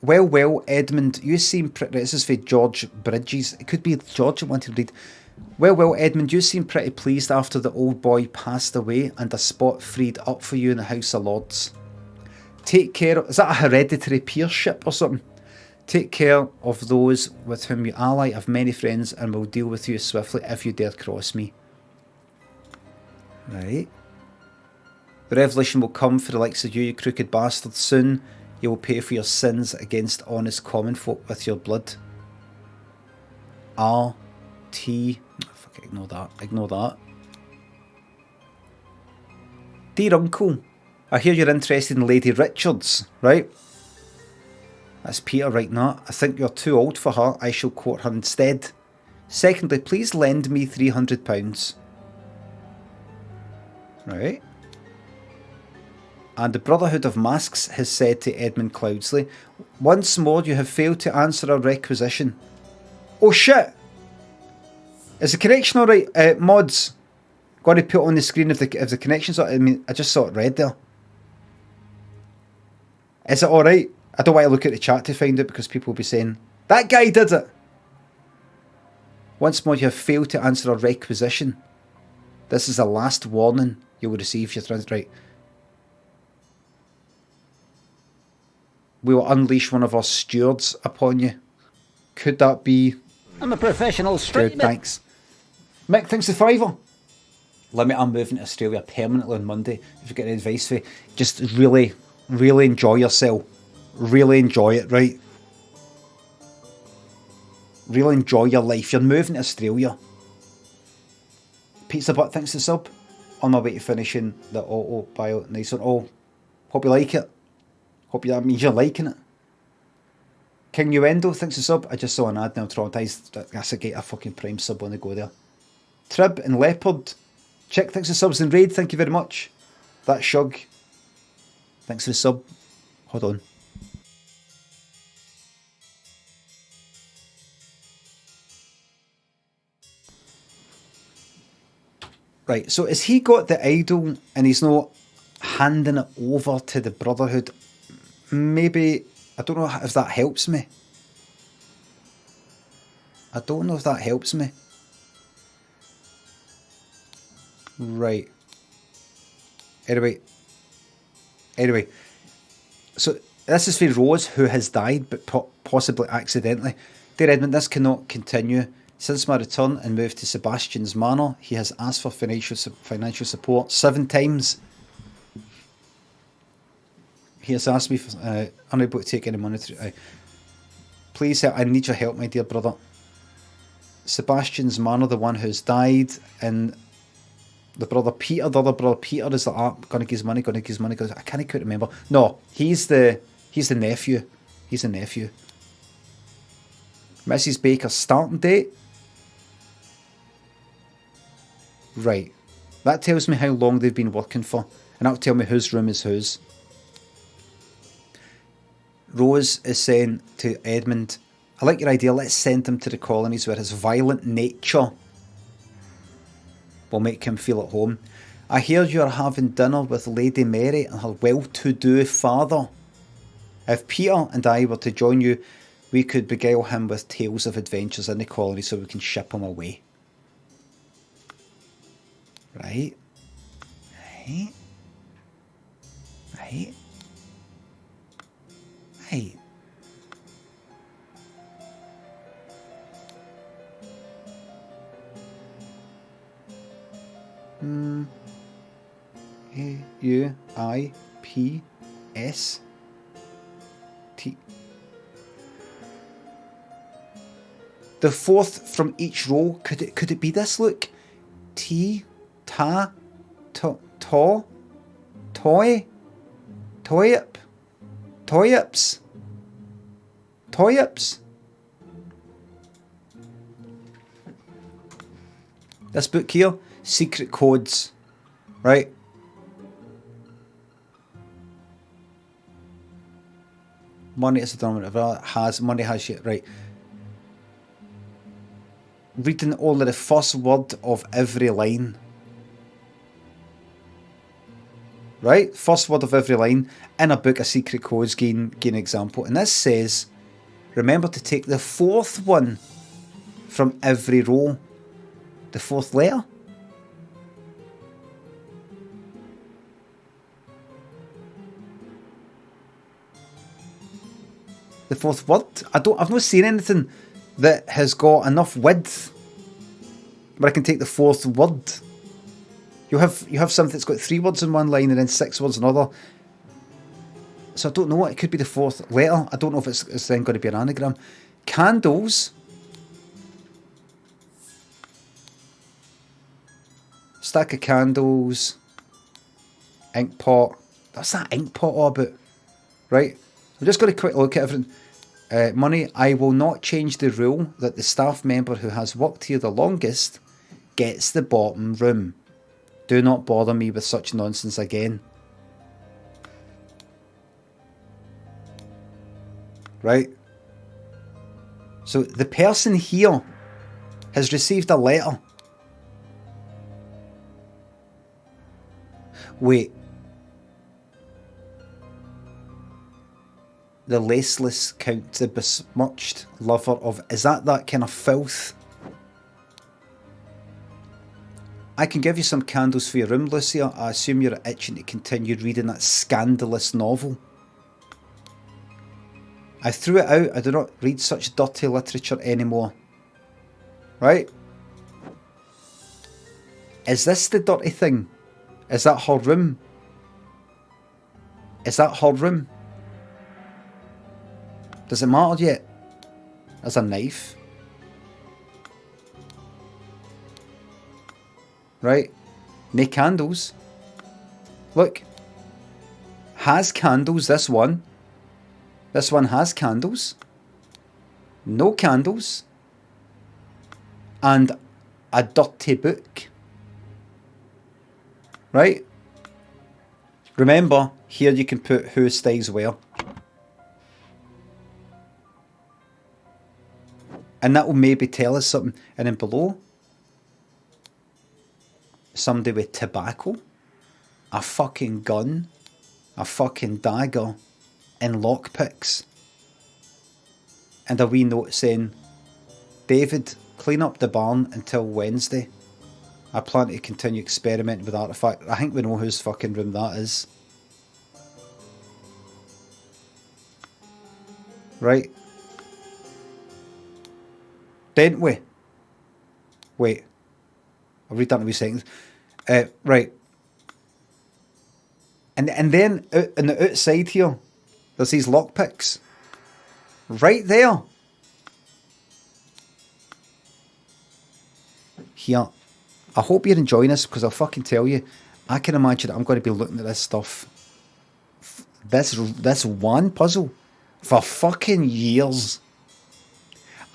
Well, Edmund, you seem pretty... This is for George Bridges. It could be George I wanted to read. Well, Edmund, you seem pretty pleased after the old boy passed away and a spot freed up for you in the House of Lords. Take care... Is that a hereditary peership or something? Take care of those with whom you ally. I have many friends and will deal with you swiftly if you dare cross me. Right. The revelation will come for the likes of you, you crooked bastard. Soon you will pay for your sins against honest common folk with your blood. R.T. Fuck it, ignore that. Dear Uncle, I hear you're interested in Lady Richards, right? That's Peter writing that. I think you're too old for her. I shall court her instead. Secondly, please lend me £300. Right. And the Brotherhood of Masks has said to Edmund Cloudsley, once more you have failed to answer our requisition. Oh shit! Is the connection alright? Mods, got to put on the screen if the connection's alright. I mean, I just saw it red there. Is it alright? I don't want to look at the chat to find out because people will be saying, that guy did it! Once more you have failed to answer our requisition. This is the last warning you will receive if you're trying to... Right. We will unleash one of our stewards upon you. Could that be... I'm a professional streamer. Good, thanks. Mick, thanks the $5. Limmy, I'm moving to Australia permanently on Monday. If you get any advice for me, just really, really enjoy yourself. Really enjoy it, right? Really enjoy your life. You're moving to Australia. Pizza Butt, thanks to sub. On my way to finishing the autopilot. Nice one. Oh, hope you like it. Hope that means you're liking it. King Nuendo, thanks to sub. I just saw an ad now, traumatised. That's a get a fucking Prime sub when they go there. Trib and Leopard. Check, thanks to subs and Raid, thank you very much. That Shug. Thanks for the sub. Hold on. Right, so has he got the idol and he's not handing it over to the Brotherhood? Maybe, I don't know if that helps me. I don't know if that helps me. Right. Anyway. So this is for Rose, who has died, but possibly accidentally. Dear Edmund, this cannot continue. Since my return and move to Sebastian's Manor, he has asked for financial support 7 times. He has asked me for unable to take any money through. Please help. I need your help, my dear brother. Sebastian's Manor, the one who's died, and the brother Peter, the other brother Peter is like, gonna give his money. I can't quite remember. No, he's the nephew. He's the nephew. Mrs. Baker's starting date. Right. That tells me how long they've been working for, and that'll tell me whose room is whose. Rose is saying to Edmund, I like your idea, let's send him to the colonies where his violent nature will make him feel at home. I hear you are having dinner with Lady Mary and her well-to-do father. If Peter and I were to join you, we could beguile him with tales of adventures in the colony so we can ship him away. Right. A-U-I-P-S-T. The fourth from each row. Could it be this? Look. T, ta, to, toy, toyup, toyups, toyups. This book here, secret codes, right? Money is a denominator. Money has shit, right? Reading only the first word of every line. Right? First word of every line in a book of secret codes, gain example. And this says, remember to take the fourth one from every row. The fourth letter. The fourth word. I've not seen anything that has got enough width where I can take the fourth word. You have something that's got 3 words in one line and then 6 words in another. So I don't know what it could be. The fourth letter. I don't know if it's then going to be an anagram. Candles. Stack of candles. Ink pot. What's that ink pot all about? Right. I'm just going to quick look at everything. Money, I will not change the rule that the staff member who has worked here the longest gets the bottom room. Do not bother me with such nonsense again. Right? So the person here has received a letter. Wait. The laceless count, the besmirched lover of... Is that kind of filth? I can give you some candles for your room, Lucia. I assume you're itching to continue reading that scandalous novel. I threw it out. I do not read such dirty literature anymore. Right? Is this the dirty thing? Is that her room? Is that her room? Does it matter yet? There's a knife. Right? No candles. Look. Has candles, this one. This one has candles. No candles. And a dirty book. Right? Remember, here you can put who stays where. And that will maybe tell us something. And then below, somebody with tobacco, a fucking gun, a fucking dagger, and lockpicks. And a wee note saying, David, clean up the barn until Wednesday. I plan to continue experimenting with artifact. I think we know whose fucking room that is. Right. Didn't we? Wait. I'll read that in a wee second. Right. And then on the outside here, there's these lockpicks. Right there. Here. I hope you're enjoying this, because I'll fucking tell you, I can imagine I'm going to be looking at this stuff, this one puzzle, for fucking years.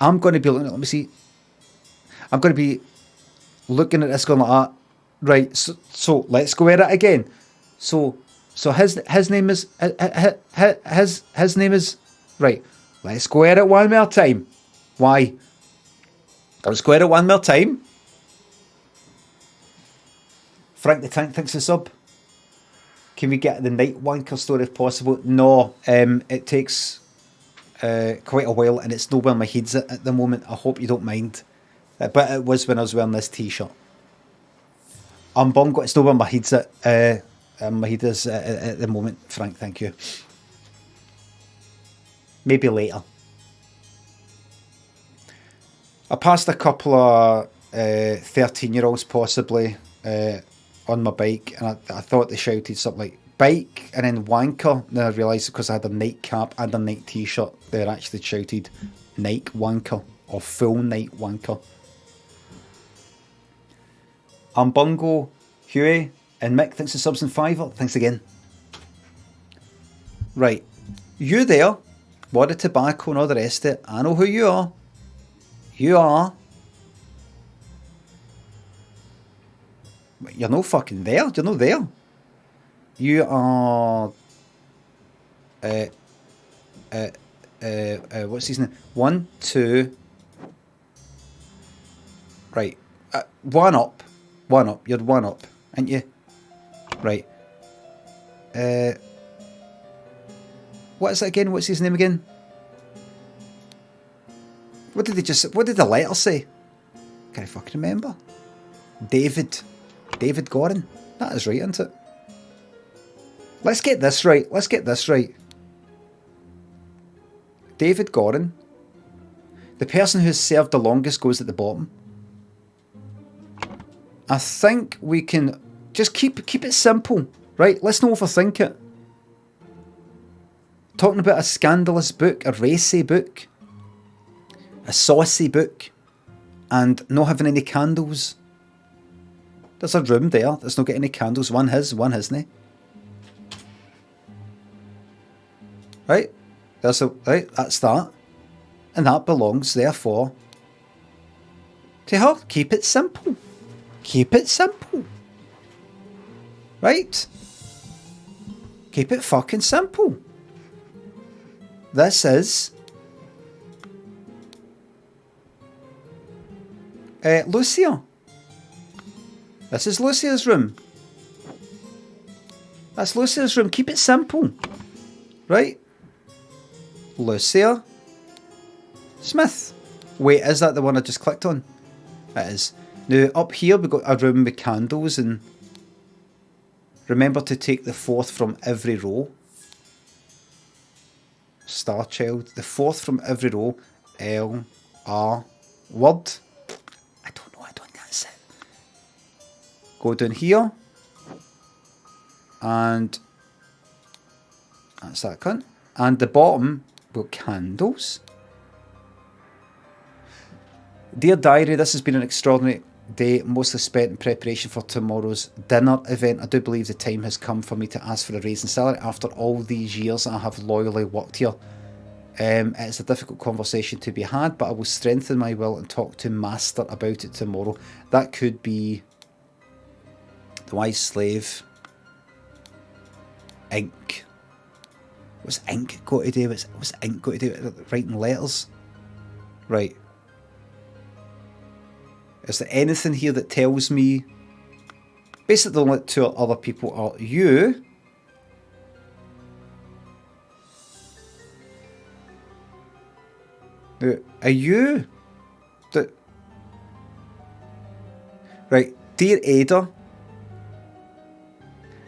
I'm going to be looking at, let me see, I'm going to be looking at this going like that. Right, so let's go at it again. So his name is, his name is, right, let's go at it one more time. Why? Let's go at it one more time. Frank the Tank thinks a sub. Can we get the night wanker story if possible? No, it takes quite a while, and it's not where my head's at the moment. I hope you don't mind. But it was when I was wearing this t-shirt. I'm bongo, it's not where my head's at. My head is at the moment, Frank, thank you. Maybe later. I passed a couple of 13-year-olds possibly on my bike, and I thought they shouted something like bike and then wanker. Then I realised because I had a night cap and a night t-shirt, they actually shouted night wanker or full night wanker. I'm Bungo, Huey, and Mick, thanks for subs and Fiver. Thanks again. Right. You there, wad of tobacco and all the rest of it. I know who you are. You are. You're no fucking there. You're not there. You are. What's his name? 1, 2. Right. One up. One up. You're one up, aren't you? Right. What is it again? What's his name again? What did the letter say? Can't I fucking remember. David Gorin. That is right, isn't it? Let's get this right. Let's get this right. David Gorin. The person who's served the longest goes at the bottom. I think we can just keep it simple, right? Let's not overthink it. Talking about a scandalous book, a racy book, a saucy book, and not having any candles. There's a room there that's not got any candles. One hasn't. Right? Right, that's that. And that belongs, therefore, to her. Keep it simple. Keep it simple. Right? Keep it fucking simple. This is Lucia. This is Lucia's room. That's Lucia's room. Keep it simple. Right? Lucia Smith. Wait, is that the one I just clicked on? It is. Now, up here we've got a room with candles, and remember to take the fourth from every row. Star Child. The fourth from every row. L, R, word. I don't know, that's it. Go down here. And that's that cunt. And the bottom, we've got candles. Dear Diary, this has been an extraordinary day, mostly spent in preparation for tomorrow's dinner event. I do believe the time has come for me to ask for a raise in salary after all these years I have loyally worked here. It's a difficult conversation to be had, but I will strengthen my will and talk to Master about it tomorrow. That could be the wise slave. Ink. What's ink got to do? What's ink got to do with writing letters? Right. Is there anything here that tells me... Basically, the only two other people are you... Are you... Right. Dear Ada...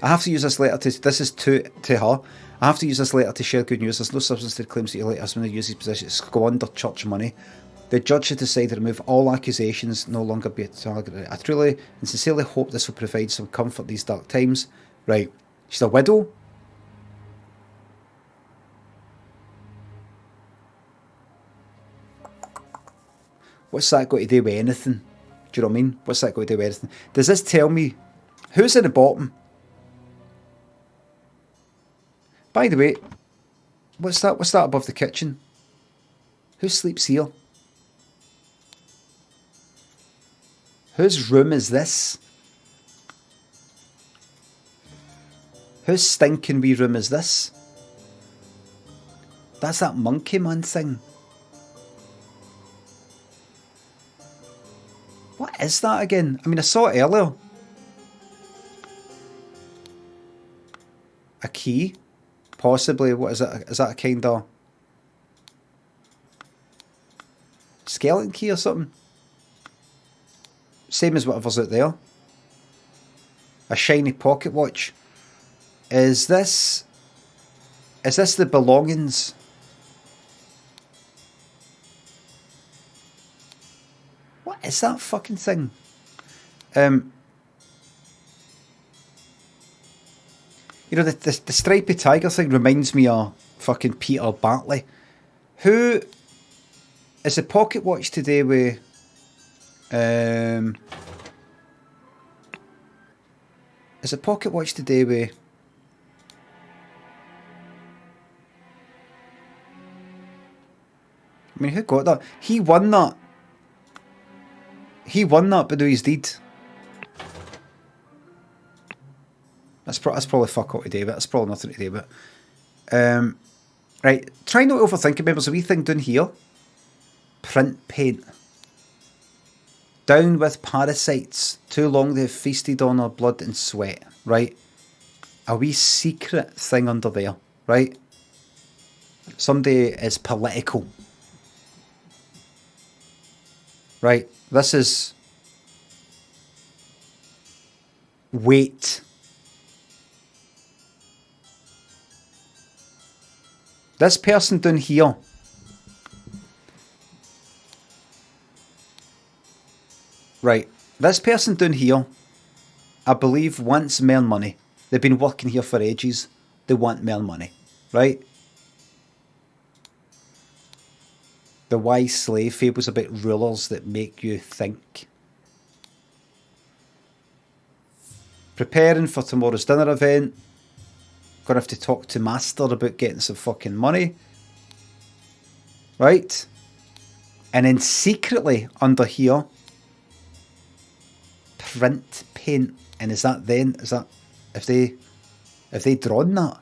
I have to use this letter to... This is to her. I have to use this letter to share good news. There's no substance to the claims that your late husband has used his position to squander church money The judge should decide to remove all accusations, no longer be a target. I truly and sincerely hope this will provide some comfort these dark times. Right. She's a widow. What's that got to do with anything? Do you know what I mean? What's that got to do with anything? Does this tell me who's in the bottom? By the way, what's that? What's that above the kitchen? Who sleeps here? Whose room is this? Whose stinking wee room is this? That's that monkey man thing. What is that again? I mean, I saw it earlier. A key? Possibly. What is it? Is that a kind of skeleton key or something? Same as whatever's out there. A shiny pocket watch. Is this the belongings? What is that fucking thing? You know, the stripy tiger thing reminds me of fucking Peter Bartley. Who is the pocket watch today with? Is a pocket watch today with? I mean, who got that? He won that. He won that, but no, he's dead. That's probably fuck all to do with it. That's probably nothing to do with it. Right, try not to overthink it. Remember, there's a wee thing down here. Print paint. Down with parasites. Too long they have feasted on our blood and sweat. Right? A wee secret thing under there. Right? Somebody is political. Right? This is weight. This person down here. Right. This person down here, I believe, wants more money. They've been working here for ages. They want more money. Right? The wise slave fables about rulers that make you think. Preparing for tomorrow's dinner event. Gonna have to talk to Master about getting some fucking money. Right? And then secretly under here, print paint. And is that then? Is that if they drawn that?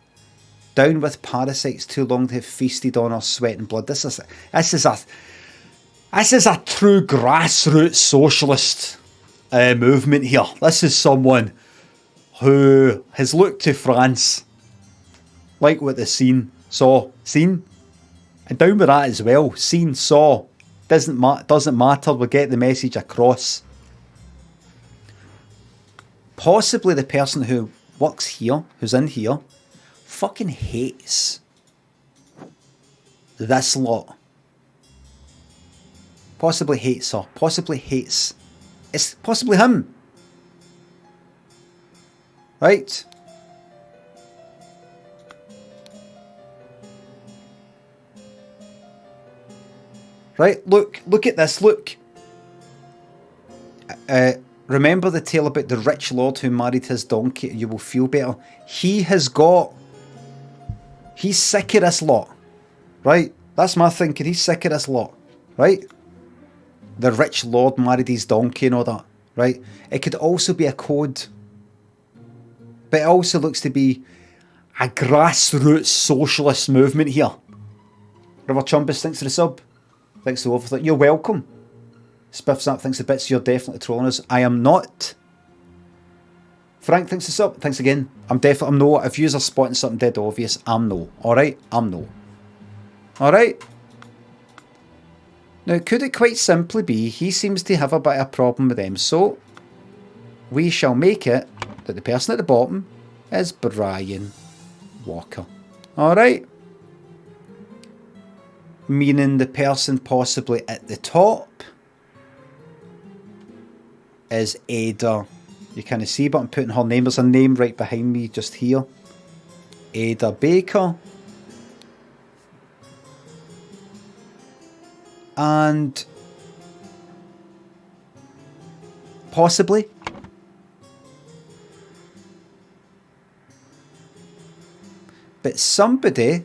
Down with parasites, too long to have feasted on our sweat and blood. This is a true grassroots socialist movement here. This is someone who has looked to France, like what the scene saw, seen, and down with that as well. Seen, saw, doesn't matter. We get the message across. Possibly the person who works here, who's in here, fucking hates this lot. Possibly hates her. Possibly hates. It's possibly him. Right? Right? Look at this. Look. Remember the tale about the rich lord who married his donkey? You will feel better. He's sick of this lot. Right? That's my thinking. He's sick of this lot. Right? The rich lord married his donkey and all that. Right? It could also be a code. But it also looks to be a grassroots socialist movement here. River Chumbus, thanks for the sub. Thanks for the overthink. You're welcome. Spiffs up, thanks the bits. You're definitely trolling us. I am not. Frank, thanks for the sub. Thanks again. I'm no. If yous are spotting something dead obvious, I'm no. Alright? I'm no. Alright? Now, could it quite simply be he seems to have a bit of a problem with them, so we shall make it that the person at the bottom is Brian Walker. Alright? meaning the person possibly at the top is Ada. You kind of see, but I'm putting her name. There's a name right behind me, just here. Ada Baker. And possibly but somebody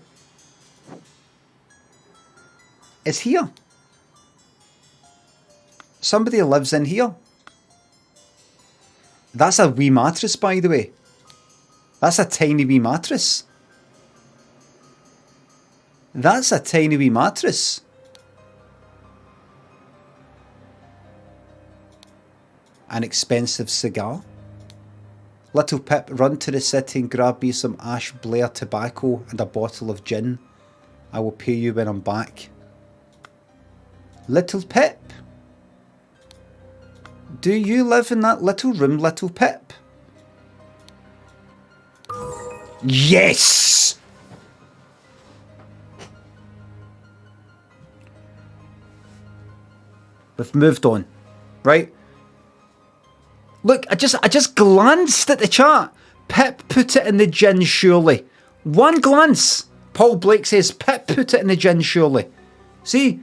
is here. Somebody lives in here. That's a wee mattress, by the way. That's a tiny wee mattress. That's a tiny wee mattress. An expensive cigar. Little Pip, run to the city and grab me some Ash Blair tobacco and a bottle of gin. I will pay you when I'm back. Little Pip? Do you live in that little room, Little Pip? Yes! We've moved on, right? Look, I just glanced at the chat. Pip put it in the gin, surely. One glance. Paul Blake says, Pip put it in the gin, surely. See,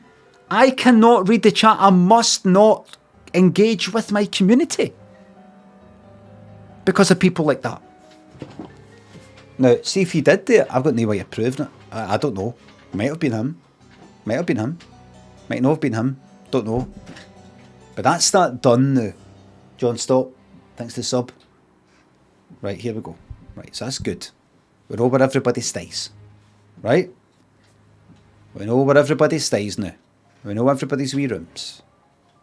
I cannot read the chat. I must not engage with my community because of people like that. Now, see if he did do it. I've got no way of proving it. I don't know. Might have been him. Might have been him. Might not have been him. Don't know. But that's that done now. John, stop. Thanks to the sub. Right, here we go. Right, so that's good. We know where everybody stays. Right? We know where everybody stays now. We know everybody's wee rooms.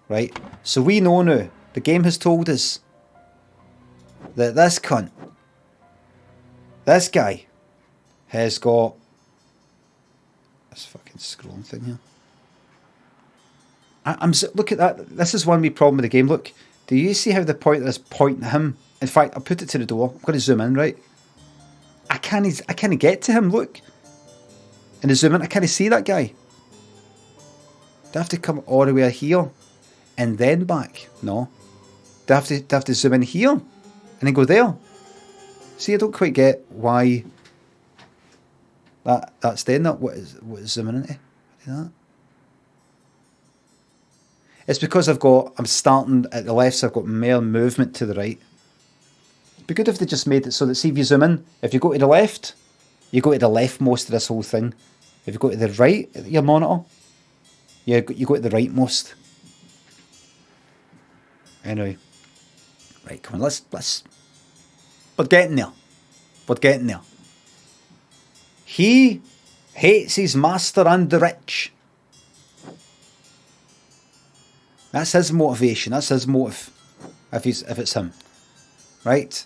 Right? So we know now. The game has told us that this cunt, this guy, has got this fucking scrolling thing here. Look at that. This is one wee problem with the game. Look. Do you see how the pointer is pointing at him? In fact, I'll put it to the door. I'm going to zoom in, right? I can't get to him, look. And I zoom in, I can't see that guy. Do I have to come all the way here and then back? No. Do I have to zoom in here and then go there? See, I don't quite get why that's doing that. What is zooming into? That? It's because I'm starting at the left, so I've got more movement to the right. It'd be good if they just made it so that, see, if you zoom in, if you go to the left, you go to the left most of this whole thing. If you go to the right, your monitor, you go to the right most. Anyway. Right, come on, let's... We're getting there. We're getting there. He hates his master and the rich. That's his motivation. That's his motive. If it's him, right?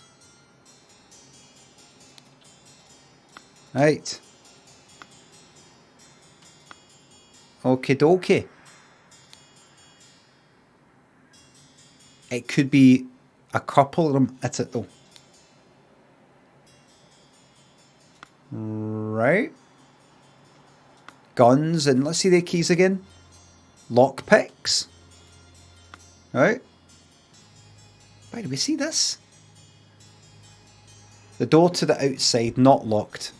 Right. Okie dokie. It could be a couple of them at it though. Right. Guns and let's see the keys again. Lockpicks. Right. Why do we see this? The door to the outside not locked.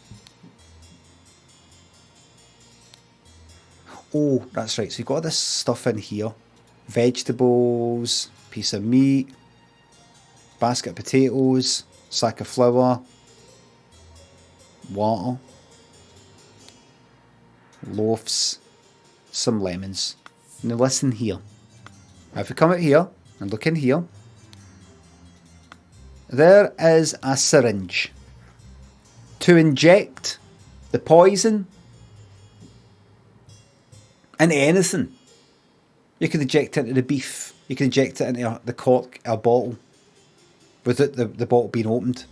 Oh, that's right. So you've got this stuff in here. Vegetables, piece of meat, basket of potatoes, sack of flour, water, loaves, some lemons. Now listen here. If we come out here and look in here, there is a syringe to inject the poison into anything. You could inject it into the beef. You could inject it into the cork, a bottle, without the bottle being opened.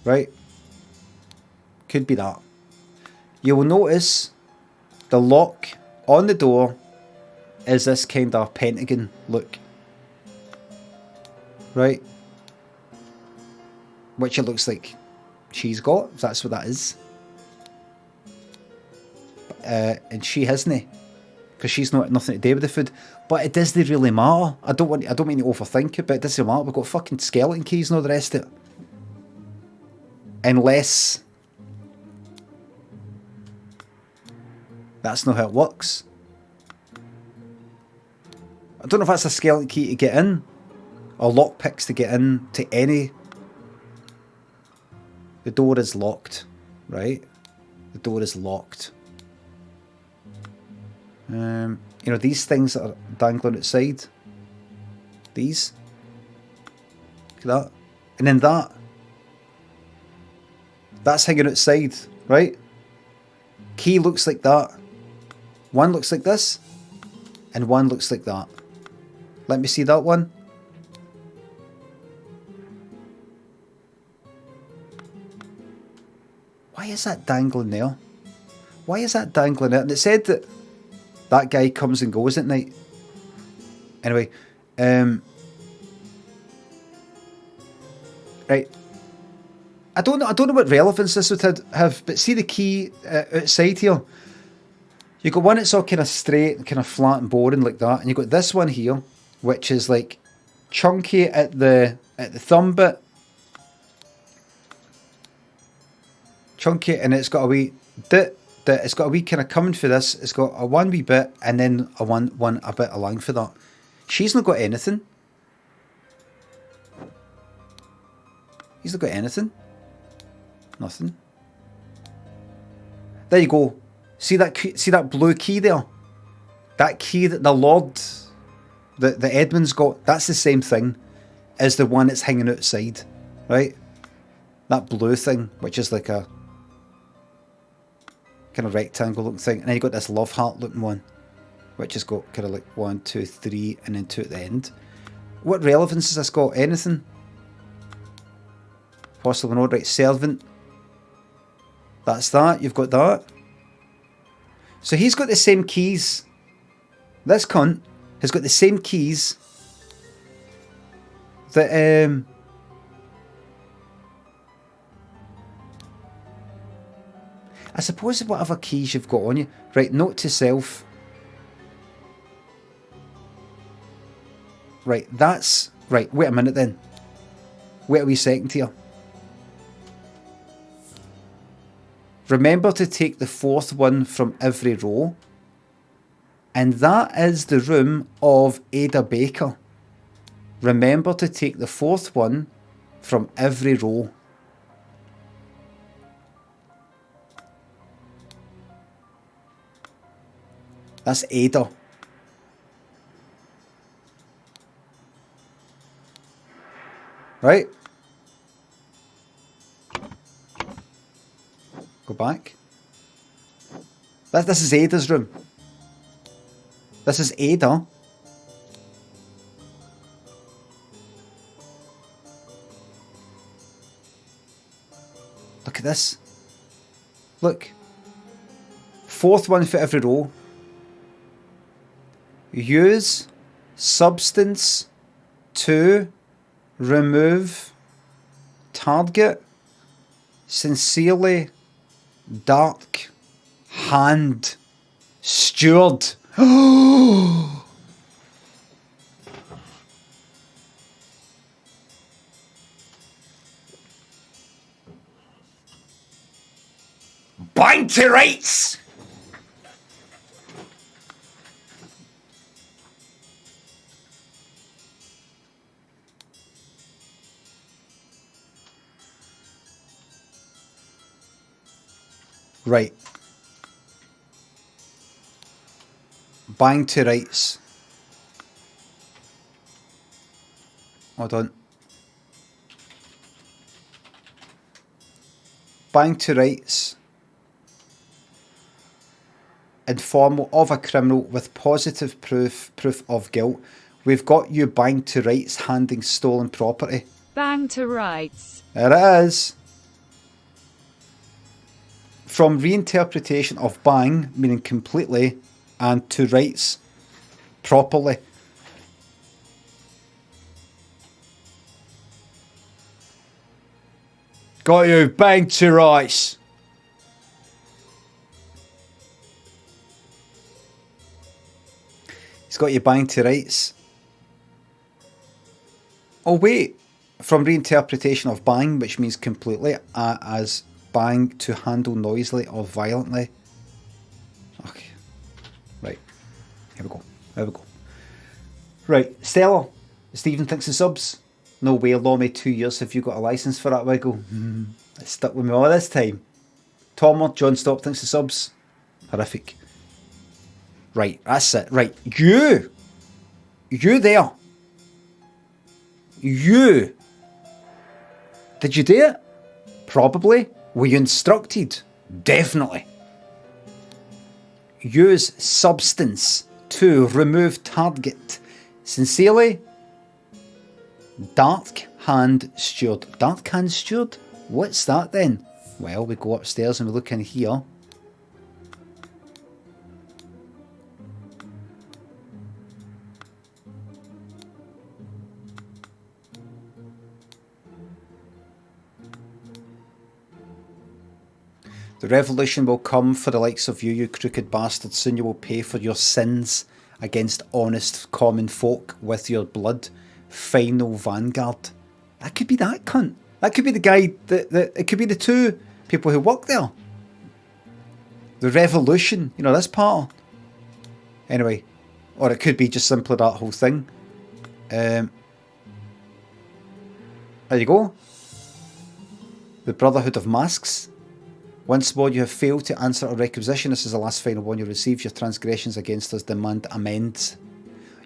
Right? Could be that. You will notice the lock on the door is this kind of pentagon look. Right? Which it looks like she's got, if that's what that is. and she hasn't, because she's not nothing to do with the food. But it doesn't really matter. I don't mean to overthink it, but it doesn't matter. We've got fucking skeleton keys and all the rest of it. Unless that's not how it works. I don't know if that's a skeleton key to get in, or lockpicks to get in to any. The door is locked, right? The door is locked. You know, these things that are dangling outside. These. Look at that. And then that. That's hanging outside, right? Key looks like that. One looks like this. And one looks like that. Let me see that one. Why is that dangling there? Why is that dangling there? And it said that that guy comes and goes at night. Anyway, right. I don't know what relevance this would have, but see the key outside here. You got one that's all kind of straight and kind of flat and boring like that, and you got this one here, which is like chunky at the thumb bit, chunky, and it's got a wee bit. It's got a wee kind of coming for this. It's got a one wee bit and then a one a bit along for that. She's not got anything. He's not got anything. Nothing. There you go. See that blue key there? That key that the Lord, the Edmund's got. That's the same thing as the one that's hanging outside, right? That blue thing, which is like a kind of rectangle looking thing, and then you got this love heart looking one, which has got kind of like 1, 2, 3, and then 2 at the end. What relevance has this got? Anything? Possibly not. Right, servant. That's that. You've got that. So he's got the same keys. This cunt has got the same keys that I suppose whatever keys you've got on you. Right, note to self. Right, that's... Right, wait a minute then. Wait a wee second here. Remember to take the 4th one from every row. And that is the room of Ada Baker. Remember to take the 4th one from every row. That's Ada. Right? Go back. This is Ada's room. This is Ada. Look at this. Look. 4th one for every row. Use substance to remove target. Sincerely, dark hand steward. Bind to rights. Right. Bang to rights. Hold on. Bang to rights. Informal of a criminal with positive proof of guilt. We've got you bang to rights handing stolen property. Bang to rights. There it is. From reinterpretation of bang, meaning completely, and to rights, properly. Got you, bang to rights. got you bang to rights. Oh wait, from reinterpretation of bang, which means completely, as bang to handle noisily or violently. Okay, right, here we go, here we go. Right, Stella, Stephen thinks the subs. No way, Lommy, 2 years have you got a licence for that wiggle? It's stuck with me all this time. Tomer, John Stop thinks the subs. Horrific. Right, that's it. Right, you there. You. Did you do it? Probably. Were you instructed? Definitely. Use substance to remove target. Sincerely, Dark Hand Steward. Dark Hand Steward? What's that then? Well, we go upstairs and we look in here. The revolution will come for the likes of you, you crooked bastards. Soon you will pay for your sins against honest common folk with your blood. Final vanguard. That could be that cunt. That could be the guy that it could be the two people who work there. The revolution, you know, this part. Anyway, or it could be just simply that whole thing. There you go. The Brotherhood of Masks. Once more, you have failed to answer a requisition. This is the last final one you receive. Your transgressions against us demand amends.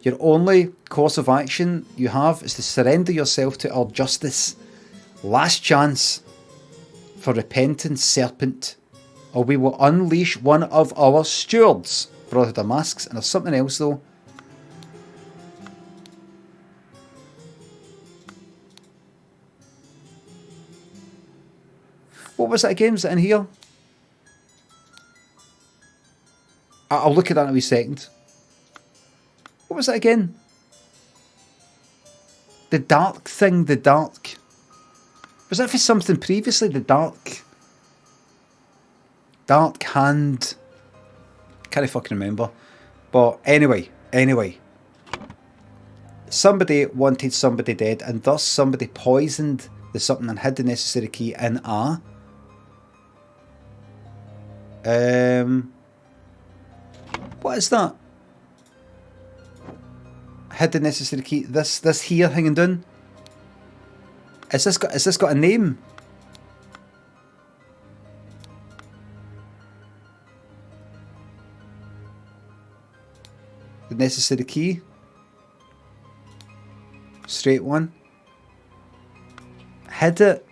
Your only course of action you have is to surrender yourself to our justice. Last chance for repentance, serpent, or we will unleash one of our stewards. Brotherhood of Masks. And there's something else though. What was that again? Was it in here? I'll look at that in a wee second. What was that again? The dark thing, the dark. Was that for something previously? The dark. Dark hand. Can't fucking remember. But anyway. Somebody wanted somebody dead, and thus somebody poisoned the something and hid the necessary key in a. What is that? Hid the necessary key. This here hanging down. Has this got a name? The necessary key. Straight one. Hid it.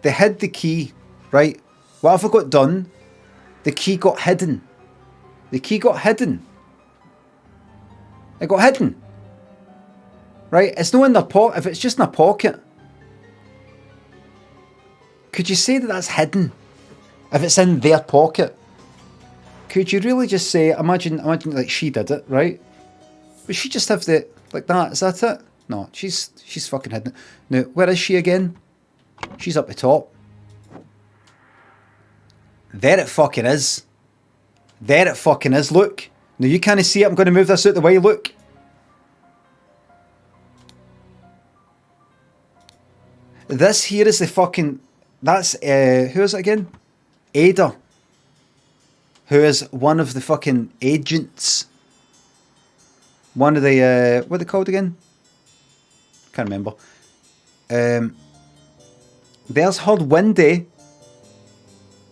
They hid the key, right? Whatever got done, the key got hidden. The key got hidden. It got hidden. Right? It's not in their pocket. If it's just in a pocket, could you say that that's hidden? If it's in their pocket, could you really just say, imagine like she did it, right? Would she just have the, like that? Is that it? No, she's fucking hidden. Now, where is she again? She's up the top. There it fucking is. There it fucking is, look. Now you can't see it, I'm going to move this out the way, look. This here is the fucking, that's, who is it again? Ada. Who is one of the fucking agents. One of the, what are they called again? Can't remember. There's her windy.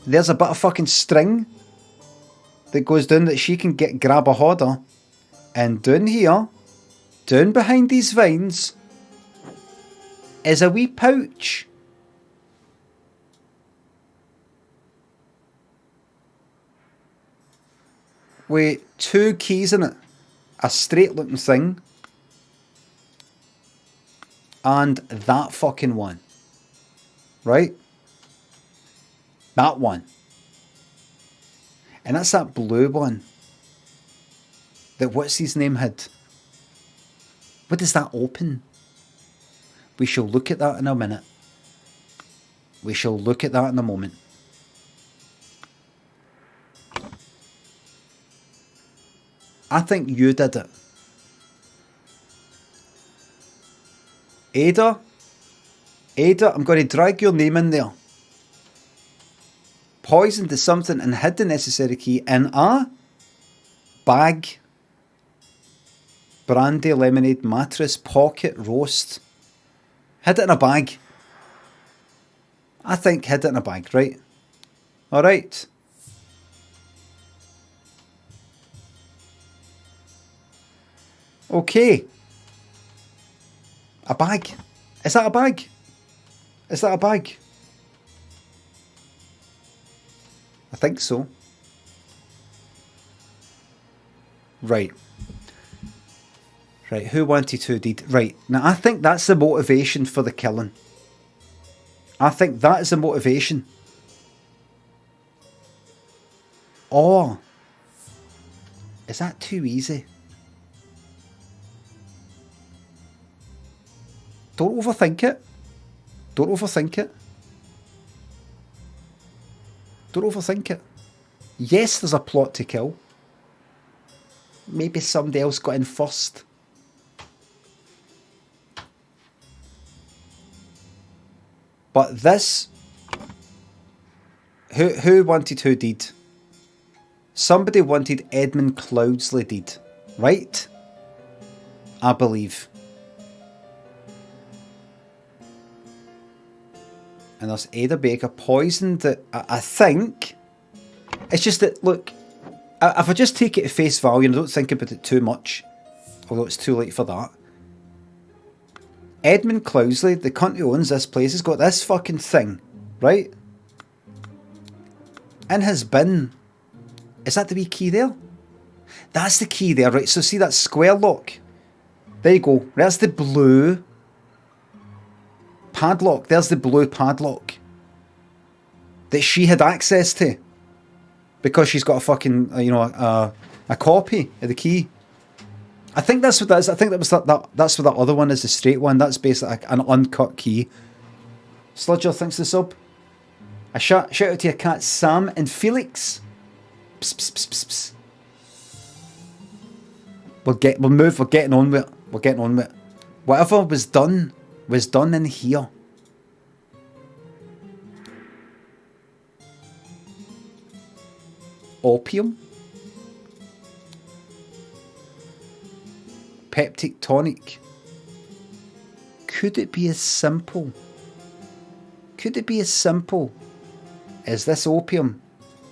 There's a bit of fucking string that goes down that she can grab a hold of. And down here, down behind these vines, is a wee pouch. With 2 keys in it. A straight looking thing. And that fucking one. Right? That one. And that's that blue one. That what's his name had. What does that open? We shall look at that in a minute. We shall look at that in a moment. I think you did it. Ada, I'm going to drag your name in there. Poisoned is something and hid the necessary key in a bag. Brandy, lemonade, mattress, pocket, roast. Hid it in a bag. I think hid it in a bag, right? Alright. Okay. A bag. Is that a bag? Is that a bag? I think so. Right. Right, who wanted who did? Right, now I think that's the motivation for the killing. I think that is the motivation. Or is that too easy? Don't overthink it. Don't overthink it. Don't overthink it. Yes, there's a plot to kill. Maybe somebody else got in first. But this... Who wanted who did? Somebody wanted Edmund Cloudsley did. Right? I believe. And there's Ada Baker poisoned that I think. It's just that, look, if I just take it at face value and I don't think about it too much, although it's too late for that, Edmund Cloudsley, the cunt who owns this place, has got this fucking thing, right? In his bin. Is that the wee key there? That's the key there, right? So see that square lock? There you go. That's the blue padlock. There's the blue padlock that she had access to because she's got a fucking, a copy of the key. I think that's what that is. I think that's what that other one is, the straight one. That's basically an uncut key. Sludger, thanks for the sub. A shout out to your cats Sam and Felix. Psst, psst, psst, psst, psst. We'll move. We're getting on with it. We're getting on with it. Whatever was done in here. Opium? Peptic tonic. Could it be as simple? Could it be as simple as this opium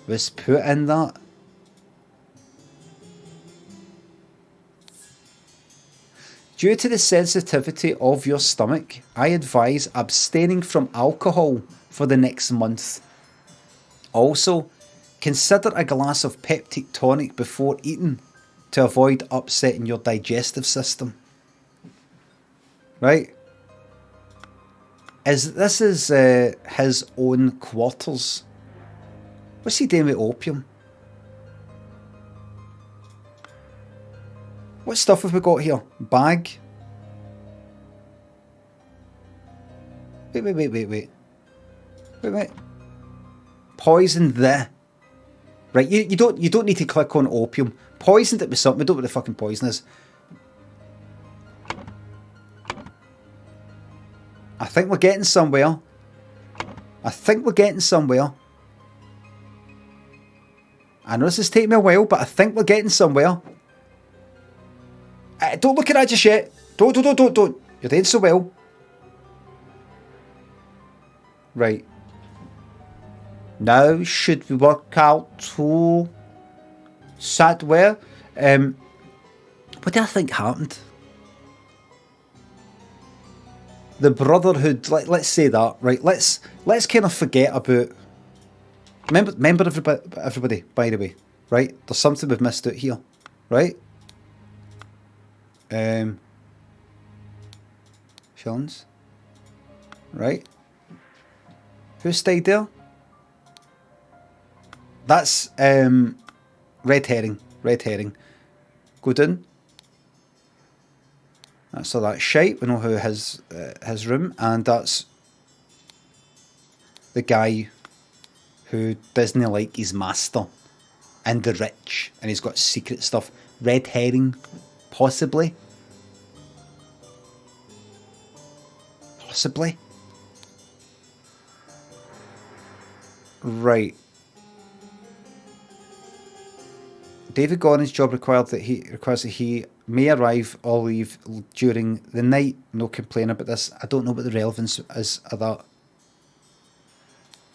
was put in that? Due to the sensitivity of your stomach, I advise abstaining from alcohol for the next month. Also, consider a glass of peptic tonic before eating to avoid upsetting your digestive system. Right? This is his own quarters. What's he doing with opium? What stuff have we got here? Bag. Wait. Poison the. Right, you don't need to click on opium. Poisoned it with something. We don't know what the fucking poison is. I think we're getting somewhere. I know this is taking me a while, but I think we're getting somewhere. Don't look at that just yet. Don't. You're doing so well. Right. Now should we work out who sat where? What do I think happened? The Brotherhood, let's say that, right? Let's kind of forget about. Remember everybody, by the way, right? There's something we've missed out here, right? Shillings, right? Who stayed there? That's red herring. Go down. So that's shite. We know who his room, and that's the guy who doesn't like his master, and the rich, and he's got secret stuff. Red herring, possibly. Possibly. Right. David Gordon's job requires that he may arrive or leave during the night. No complaint about this. I don't know what the relevance is of that.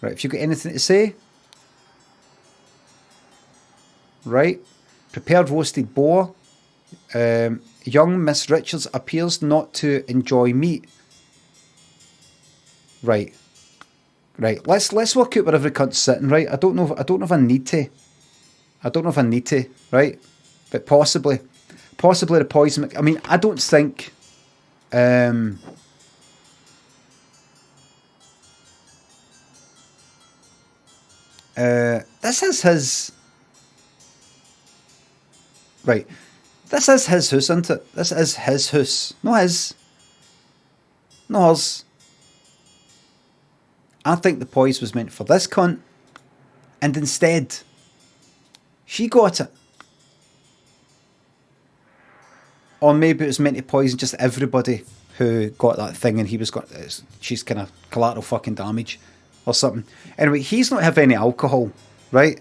Right, if you've got anything to say. Right. Prepared roasted boar. Young Miss Richards appears not to enjoy meat. Right. Right. Let's work out where every cunt's sitting, right? I don't know if I need to. Right? But possibly the poison. I mean, I don't think this is his. Right. This is his house, isn't it? This is his house. Not his. Not hers. I think the poison was meant for this cunt. And instead, she got it. Or maybe it was meant to poison just everybody who got that thing and he was got. She's kind of collateral fucking damage or something. Anyway, he's not having any alcohol, right?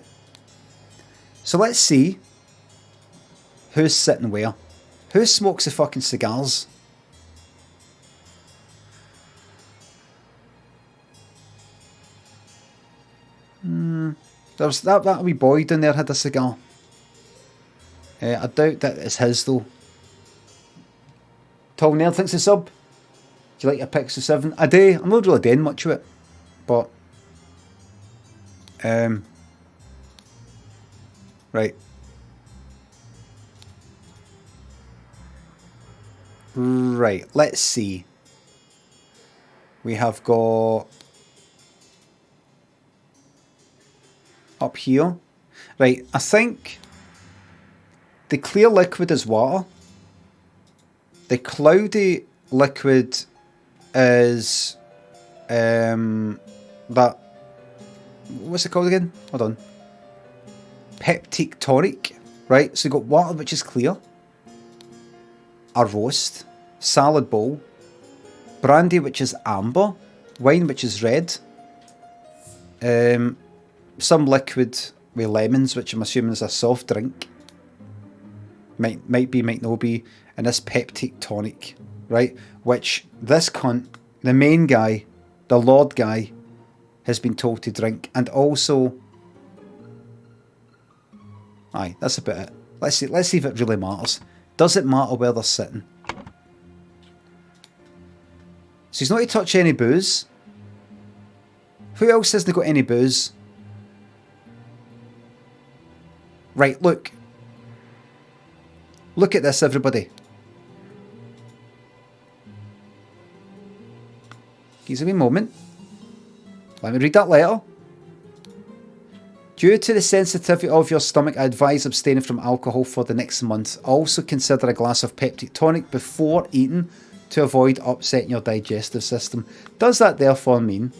So let's see who's sitting where. Who smokes the fucking cigars? There was that wee boy down there had a cigar. I doubt that it's his though. Tall Nail thinks a sub. Do you like your Pixel 7? I do. I'm not really doing much of it. But right. Right, let's see. We have got up here. Right, I think the clear liquid is water. The cloudy liquid is that, what's it called again? Hold on. Peptic tonic. Right, so you've got water which is clear, a roast, salad bowl, brandy which is amber, wine which is red, some liquid with lemons, which I'm assuming is a soft drink. Might be, might not be. And this peptic tonic, right? Which this cunt, the main guy, the Lord guy, has been told to drink. And also, aye, that's about it. Let's see if it really matters. Does it matter where they're sitting? So he's not to touch any booze. Who else hasn't got any booze? Right, look. Look at this, everybody. Give me a moment. Let me read that letter. Due to the sensitivity of your stomach, I advise abstaining from alcohol for the next month. Also consider a glass of peptic tonic before eating to avoid upsetting your digestive system. Does that therefore mean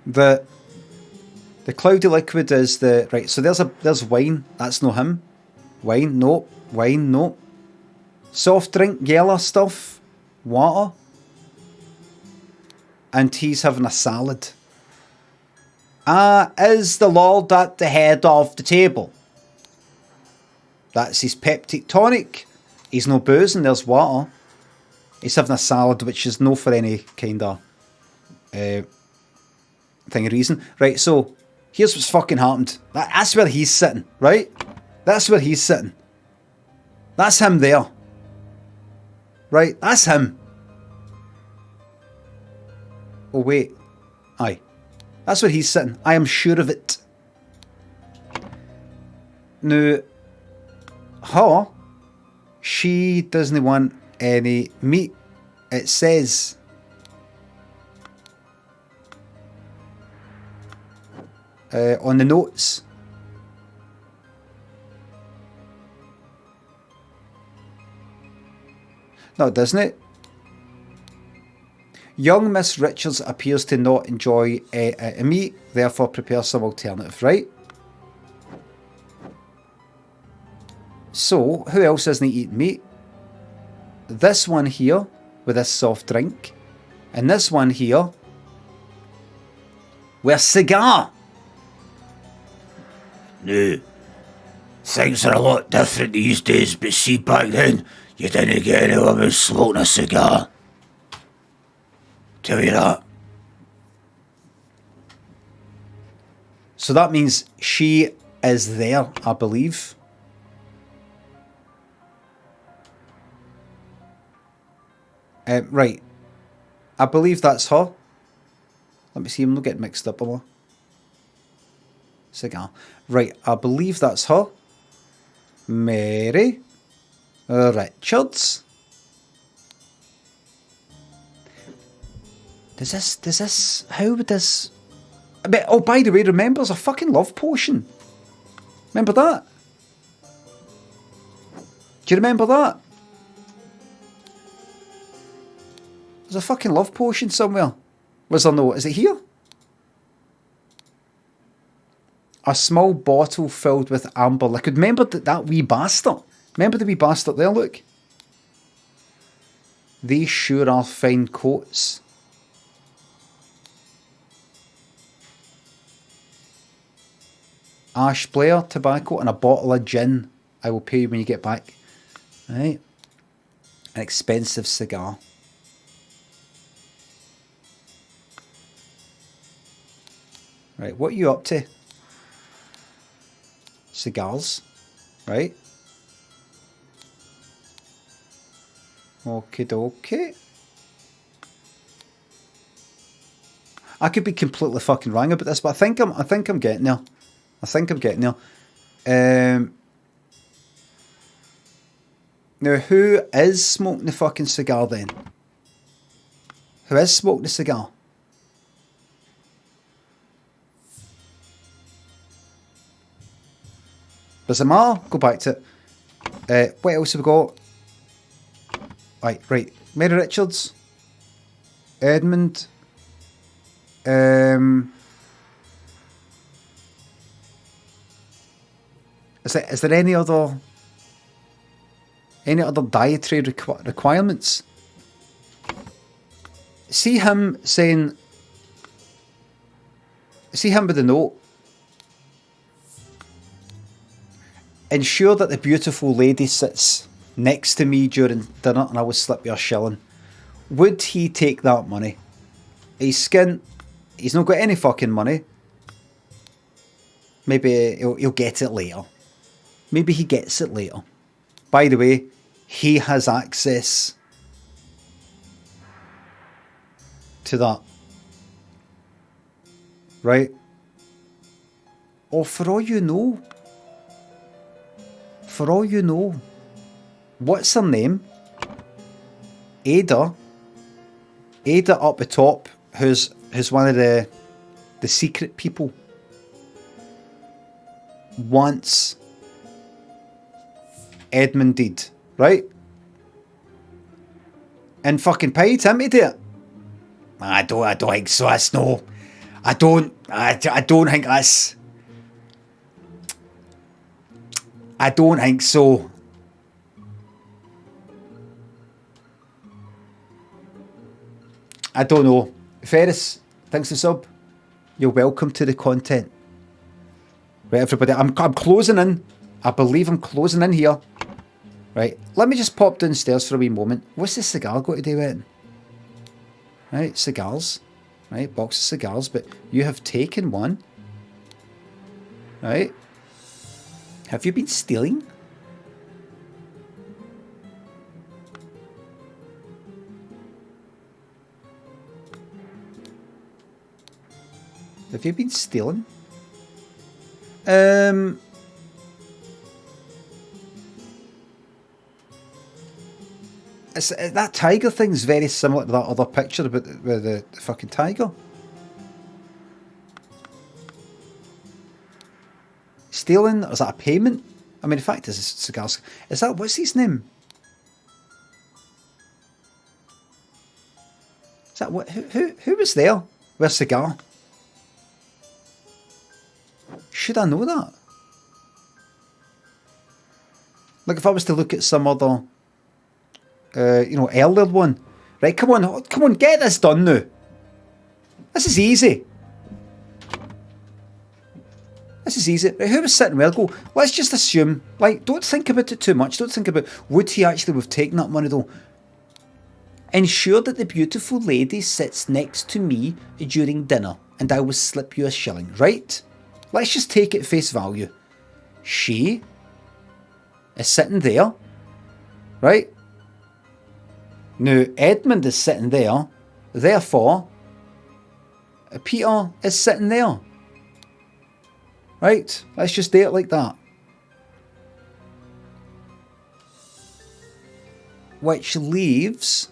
that the cloudy liquid is the right? So there's wine. That's no him. Wine, no. Wine, no. Soft drink, yellow stuff, water, and he's having a salad. Is the Lord at the head of the table? That's his peptic tonic. He's no booze and there's water. He's having a salad, which is no for any kind of thing of reason. Right, so here's what's fucking happened. That's where he's sitting, right? That's where he's sitting. That's him there. Right, that's him. Oh, wait. Aye. That's where he's sitting. I am sure of it. Now, her, she doesn't want any meat. It says on the notes. No, doesn't it? Young Miss Richards appears to not enjoy meat, therefore prepare some alternative, right? So, who else isn't eating meat? This one here with this soft drink. And this one here, with a cigar. No. Things are a lot different these days, but see, back then, you didn't get any women smoking a cigar. Tell you that. So that means she is there, I believe. Right. I believe that's her. Let me see, I'm not getting mixed up, am I? Cigar. Right, I believe that's her. Mary Richards. How would this... Oh, by the way, remember, there's a fucking love potion. Remember that? Do you remember that? There's a fucking love potion somewhere. Was there no? Is it here? A small bottle filled with amber liquid. Remember that wee bastard? Remember the wee bastard there, look? These sure are fine coats. Ash Blair, tobacco, and a bottle of gin. I will pay you when you get back. Right. An expensive cigar. Right, what are you up to? Cigars, right? Okie dokie. I could be completely fucking wrong about this, but I think I'm getting there. I think I'm getting there. Now, who is smoking the fucking cigar then? Who is smoking the cigar? Does it matter? Go back to it. What else have we got? Right. Mary Richards. Edmund. Is there any other dietary requirements? See him saying. See him with the note. Ensure that the beautiful lady sits next to me during dinner and I will slip you a shilling. Would he take that money? He's skint. He's not got any fucking money. Maybe he'll get it later. Maybe he gets it later. By the way, he has access to that. Right? Or for all you know, what's her name? Ada up the top, who's one of the secret people, wants Edmund dead, right? And fucking paid him to do it. I don't think so. That's no. I don't think that's. I don't think so. I don't know. Ferris, thanks for sub. You're welcome to the content. Right, everybody. I'm closing in. I believe I'm closing in here. Right. Let me just pop downstairs for a wee moment. What's this cigar got to do with it? Right, cigars. Right, box of cigars, but you have taken one. Right. Have you been stealing? Have you been stealing? That tiger thing's very similar to that other picture about the fucking tiger. Stealing? Or is that a payment? I mean, the fact is, cigars. Is that, what's his name? Is that what? Who was there with a cigar? Should I know that? Like if I was to look at some other, earlier one, Right, come on, get this done now. This is easy. This is easy. Right, who was sitting where? Go, let's just assume, like, don't think about it too much. Don't think about, would he actually have taken that money though? Ensure that the beautiful lady sits next to me during dinner and I will slip you a shilling, right? Let's just take it face value. She is sitting there, right? Now, Edmund is sitting there, therefore, Peter is sitting there. Right? Let's just do it like that. Which leaves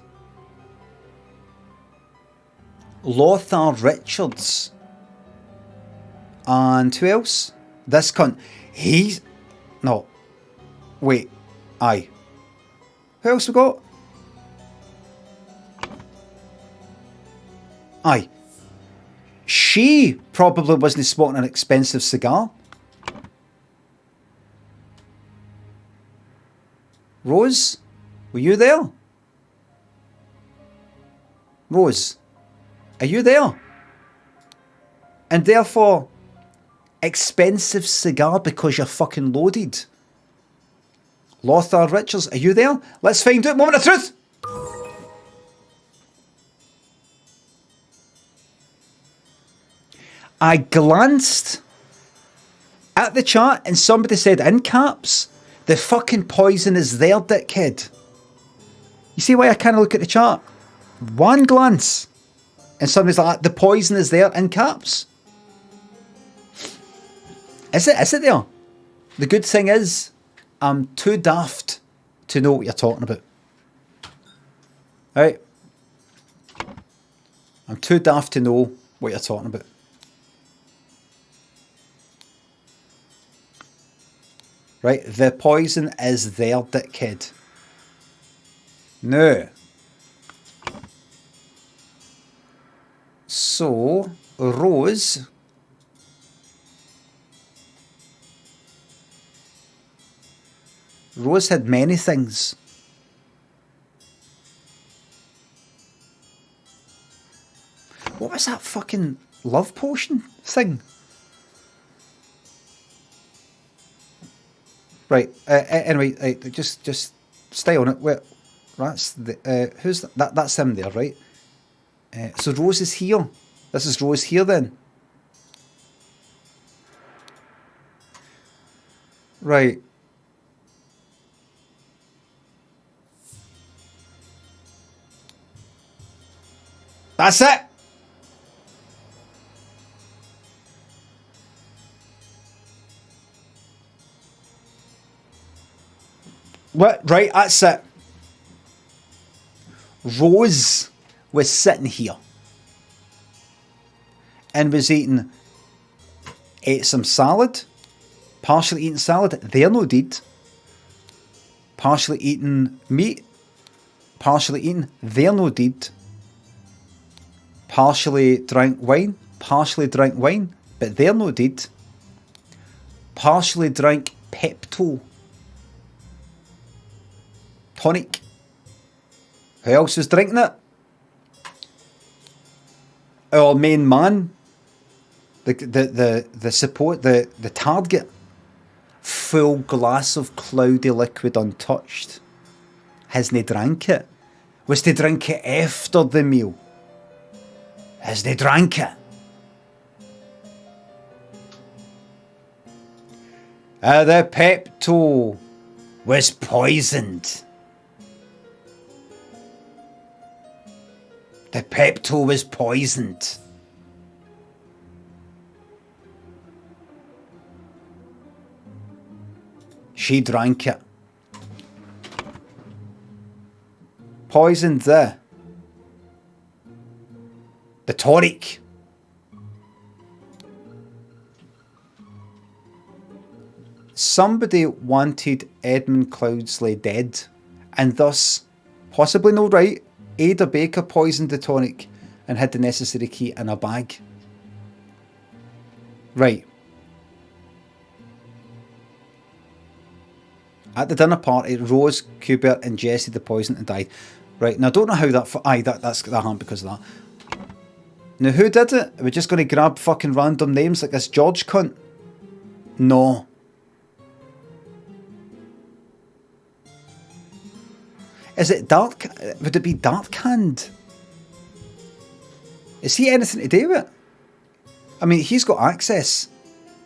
Lothar Richards. And who else? This cunt. He's... No. Wait. Aye. Who else we got? Aye. She probably wasn't smoking an expensive cigar. Rose, were you there? Rose, are you there? And therefore, expensive cigar because you're fucking loaded. Lothar Richards, are you there? Let's find out. Moment of truth. I glanced at the chat and somebody said in caps, the fucking poison is there, dickhead. You see why I can't look at the chat? One glance and somebody's like, the poison is there in caps. Is it there? The good thing is, I'm too daft to know what you're talking about. Right? I'm too daft to know what you're talking about. Right, the poison is there, dickhead. No. So, Rose... Rose had many things. What was that fucking love potion thing? Right. Anyway, just stay on it. Wait, that's the who's that? That's him there, right? So Rose is here. This is Rose here then. Right. That's it. What? Right, that's it. Rose was sitting here and was ate some salad, partially eating salad, they're no deed. Partially eating meat, partially eating, they're no deed. Partially drank wine, but they're no deed. Partially drank Pepto tonic. Who else was drinking it? Our main man, the support, the target. Full glass of cloudy liquid untouched. Hasn't drank it. Was to drink it after the meal. Has they drank it? The Pepto was poisoned. The Pepto was poisoned. She drank it. Poisoned the tonic. Somebody wanted Edmund Cloudsley dead, and thus, possibly no right, Ada Baker poisoned the tonic and had the necessary key in a bag. Right. At the dinner party, Rose, Kubert ingested the poison and died. Right, now I don't know how that... that happened because of that. Now, who did it? Are we just going to grab fucking random names like this George cunt? No. Is it Dark... Would it be Dark Hand? Is he anything to do with it? I mean, he's got access.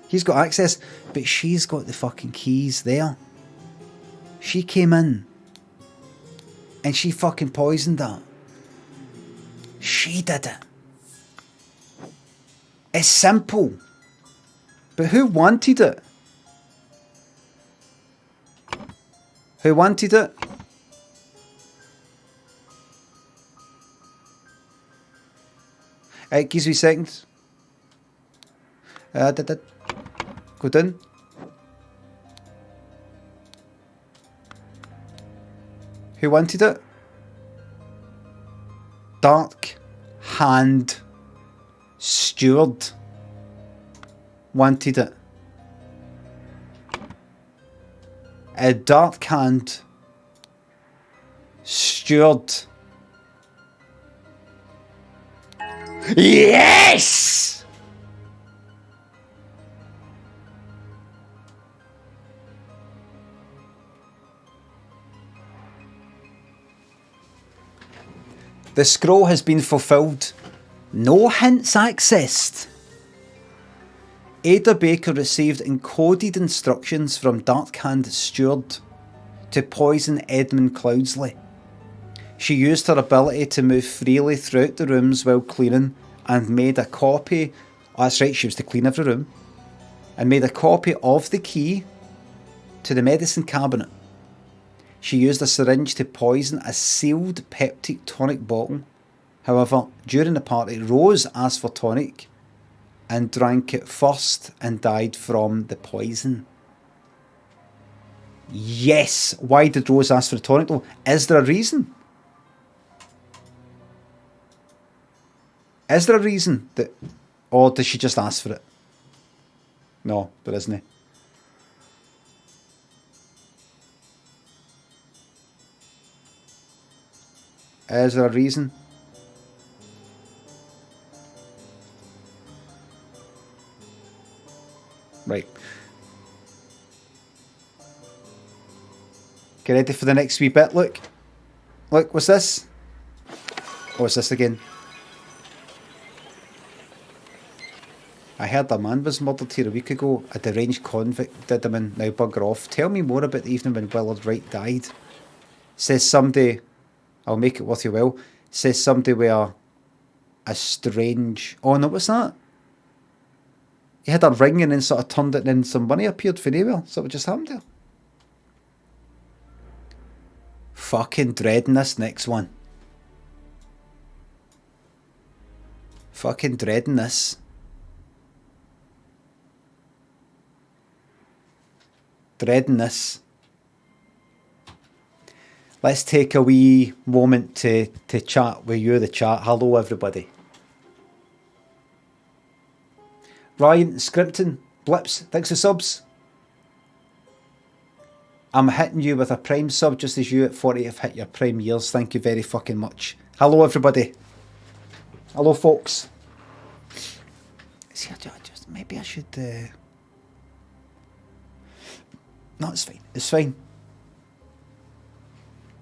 He's got access, but she's got the fucking keys there. She came in. And she fucking poisoned her. She did it. It's simple. But who wanted it? Who wanted it? Gives me a second. Go down. Who wanted it? Dark Hand Steward wanted it. A Dark Hand Steward. Yes! The scroll has been fulfilled. No hints accessed. Ada Baker received encoded instructions from Darkhand Steward to poison Edmund Cloudsley. She used her ability to move freely throughout the rooms while cleaning and made a copy... Oh, that's right, she was to clean every room. And made a copy of the key to the medicine cabinet. She used a syringe to poison a sealed peptic tonic bottle. However, during the party, Rose asked for tonic and drank it first and died from the poison. Yes! Why did Rose ask for the tonic though? Is there a reason? Is there a reason that... Or does she just ask for it? No, there isn't. Is there a reason? Right. Get ready for the next wee bit. Look. Look, what's this? Oh, what's this again? I heard a man was murdered here a week ago. A deranged convict did him in. Now bugger off. Tell me more about the evening when Willard Wright died. Says somebody... I'll make it worth your while. Says somebody with a strange... Oh no, what's that? He had a ring and then sort of turned it and then some money appeared for nowhere. So what just happened there? Fucking dreading this next one. Fucking dreading this. Dreading this. Let's take a wee moment to chat with you, the chat. Hello, everybody. Ryan, Scrimpton, Blips, thanks for subs. I'm hitting you with a Prime sub just as you at 40 have hit your Prime years. Thank you very fucking much. Hello, everybody. Hello, folks. See, maybe I should... No, it's fine. It's fine.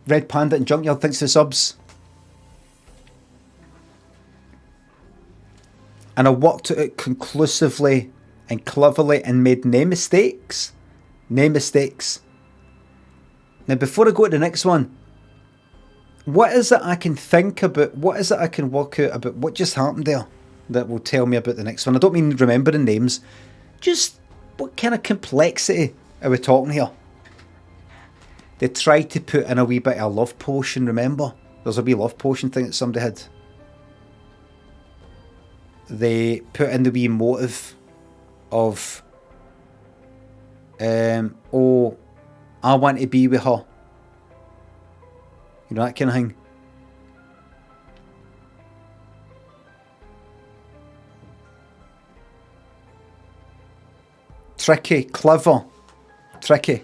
Red Panda and Junkyard, thanks for the subs. And I worked it out conclusively and cleverly and made no mistakes. No mistakes. Now, before I go to the next one, what is it I can think about? What is it I can work out about what just happened there that will tell me about the next one? I don't mean remembering names. Just what kind of complexity are we talking here? They tried to put in a wee bit of a love potion, remember? There's a wee love potion thing that somebody had. They put in the wee motive of, oh, I want to be with her. You know, that kind of thing. Tricky, clever, tricky.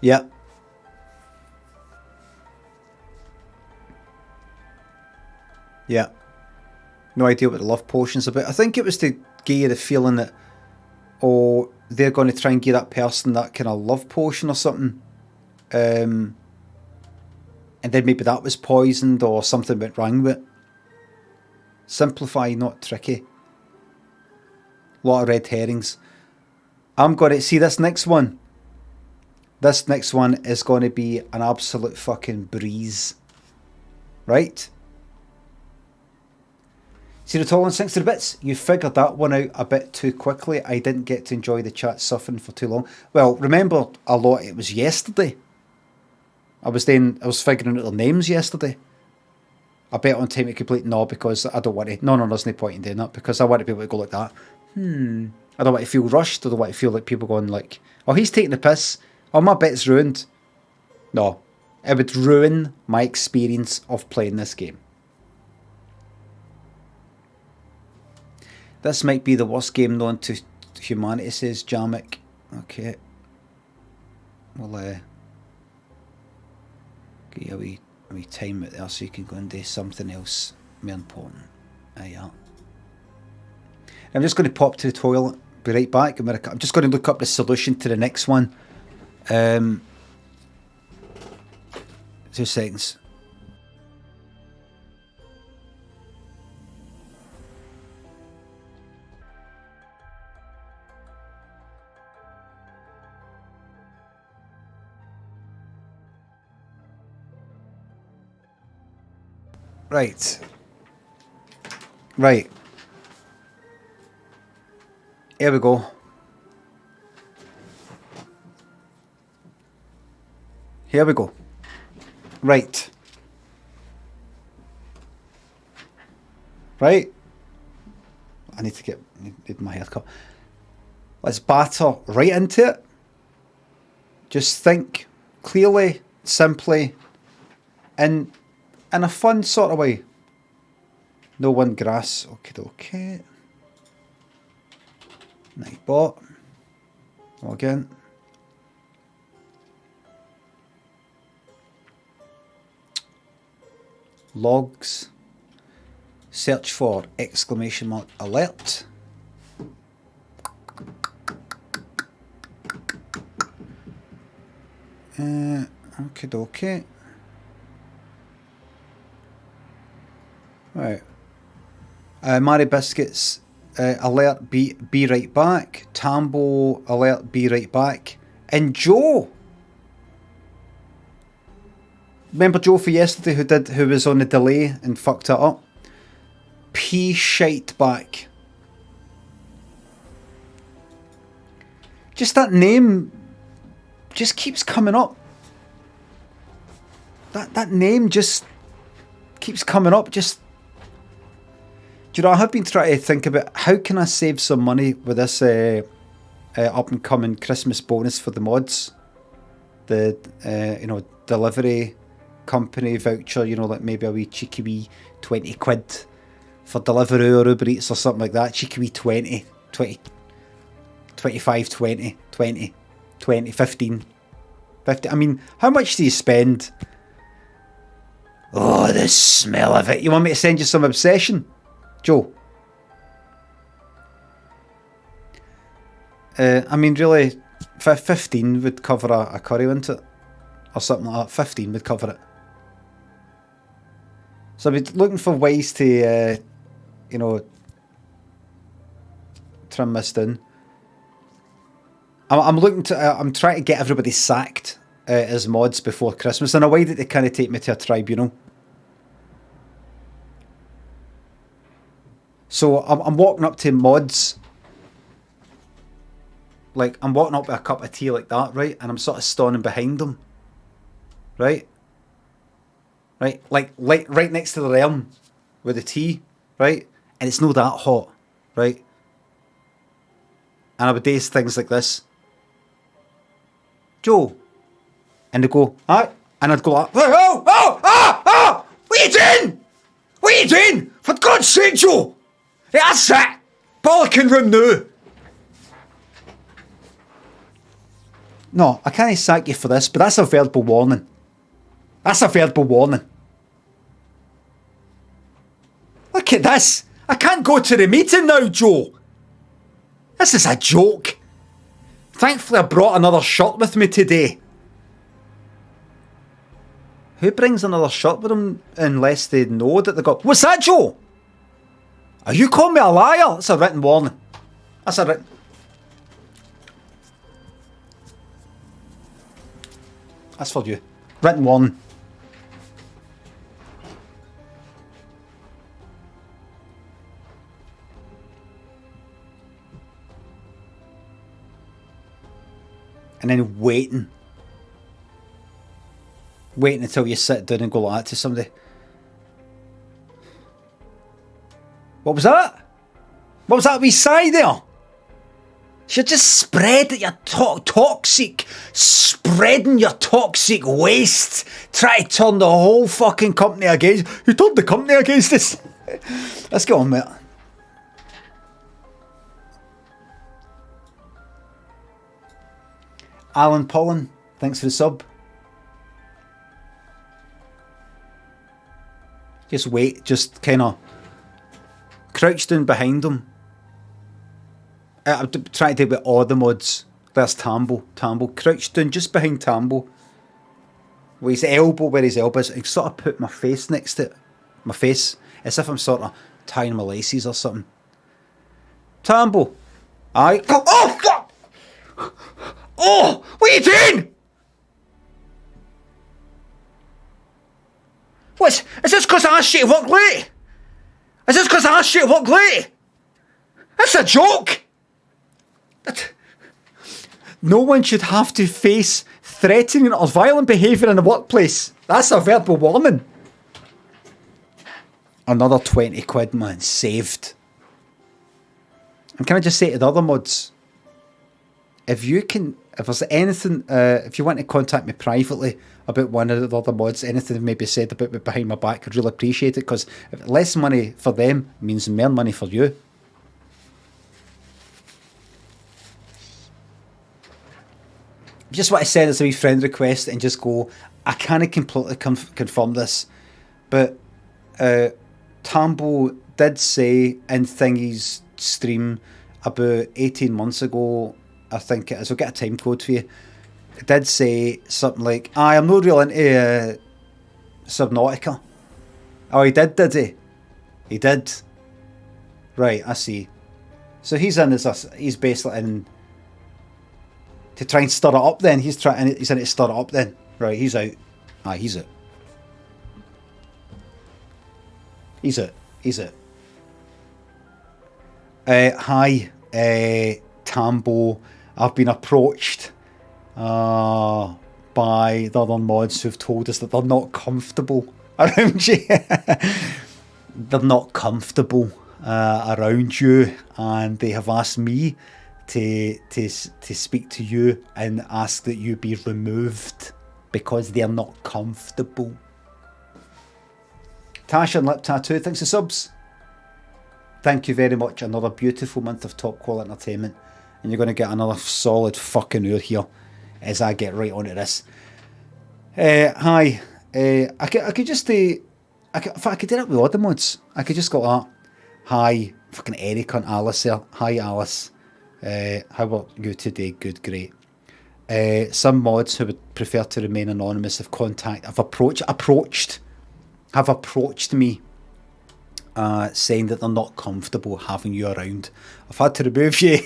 Yeah. Yeah. No idea what the love potion's about. I think it was to give you the feeling that, oh, they're going to try and give that person that kind of love potion or something. And then maybe that was poisoned or something went wrong with it. Simplify, not tricky. A lot of red herrings. I'm going to see this next one. This next one is going to be an absolute fucking breeze. Right? See the tall and 60 bits? You figured that one out a bit too quickly. I didn't get to enjoy the chat suffering for too long. Well, remember a lot, it was yesterday. I was figuring out their names yesterday. I bet on time to complete no, because I don't want to. No, there's no point in doing that, because I want to be able to go like that. I don't want to feel rushed. I don't want to feel like people going like, oh, he's taking the piss. Oh, my bet's ruined. No. It would ruin my experience of playing this game. This might be the worst game known to humanity, says Jamek. Okay. We'll give you a wee time out there so you can go and do something else more important. Yeah. I'm just going to pop to the toilet, be right back. I'm just going to look up the solution to the next one. 2 seconds. Right. Here we go. Right. I need my haircut. Let's batter right into it. Just think clearly, simply, in a fun sort of way. No one grass. Okay. Nightbot. Login. Logs. Search for !alert. Okay. Right. Mary Biscuits, alert, be right back. Tambo, alert, be right back. And Joe. Remember Joe for yesterday who was on the delay and fucked it up? P shite back. Just that name just keeps coming up. That name just keeps coming up. Just, do you know, I have been trying to think about how can I save some money with this up and coming Christmas bonus for the mods. The delivery company voucher, like maybe a wee cheeky wee 20 quid for Deliveroo or Uber Eats or something like that. Cheeky wee 20, 25, 20, 15. I mean, how much do you spend? Oh, the smell of it. You want me to send you some Obsession, Joe? I mean, really, 15 would cover a curry, wouldn't it? Or something like that. 15 would cover it. So I'd be looking for ways to, trim this down. I'm trying to get everybody sacked as mods before Christmas in a way that they kind of take me to a tribunal. So I'm walking up to mods, like I'm walking up with a cup of tea like that, right? And I'm sort of standing behind them, right, like right next to the realm with the tea, right? And it's not that hot, right? And I would do things like this. Joe. And they go, aye. And I'd go like, oh! What are you doing? What are you doing? For God's sake, Joe! Yeah, that's it! Bollicking room now! No, I can't sack you for this, but that's a verbal warning. That's a verbal warning. Look at this. I can't go to the meeting now, Joe. This is a joke. Thankfully, I brought another shirt with me today. Who brings another shirt with them unless they know that they got... What's that, Joe? Are you calling me a liar? That's a written warning. That's a written... That's for you. Written warning. And then waiting until you sit down and go like that to somebody. What was that? What was that wee sigh there? You're just spreading your toxic, spreading your toxic waste. Try to turn the whole fucking company against... Who turned the company against us? Let's get on with it. Alan Pollen, thanks for the sub. Just wait, just kind of crouch down behind him. I'm trying to do it with all the mods. There's Tambo. Crouch down just behind Tambo. With his elbow where his elbow is. I sort of put my face next to it. My face. As if I'm sort of tying my laces or something. Tambo. Aye. Oh, fuck! Oh, what are you doing? What? Is this because I asked you to work late? Is this because I asked you to work late? That's a joke. No one should have to face threatening or violent behaviour in the workplace. That's a verbal warning. Another 20 quid, man. Saved. And can I just say to the other mods, if there's anything, if you want to contact me privately about one of the other mods, anything maybe said about me behind my back, I'd really appreciate it, because less money for them means more money for you. Just what I said as a wee friend request and just go, I can't completely confirm this, but Tambo did say in Thingy's stream about 18 months ago, I think it is, I'll get a time code for you, it did say something like, I'm not real into Subnautica. Oh, he did he? He did. Right, I see. So he's basically in to try and stir it up then. He's in it to stir it up then. Right, he's out. He's out. He's out. Hi, Tambo. I've been approached by the other mods who've told us that they're not comfortable around you. They're not comfortable around you, and they have asked me to speak to you and ask that you be removed because they're not comfortable. Tasha and Lip Tattoo, thanks for subs. Thank you very much. Another beautiful month of top quality entertainment, and you're going to get another solid fucking hour here as I get right onto this. Hi. I could just in fact, I could do it with all the mods. I could just go like that. Hi, fucking Eric and Alice here. Hi, Alice. How are you today? Good, great. Some mods who would prefer to remain anonymous have approached me saying that they're not comfortable having you around. I've had to remove you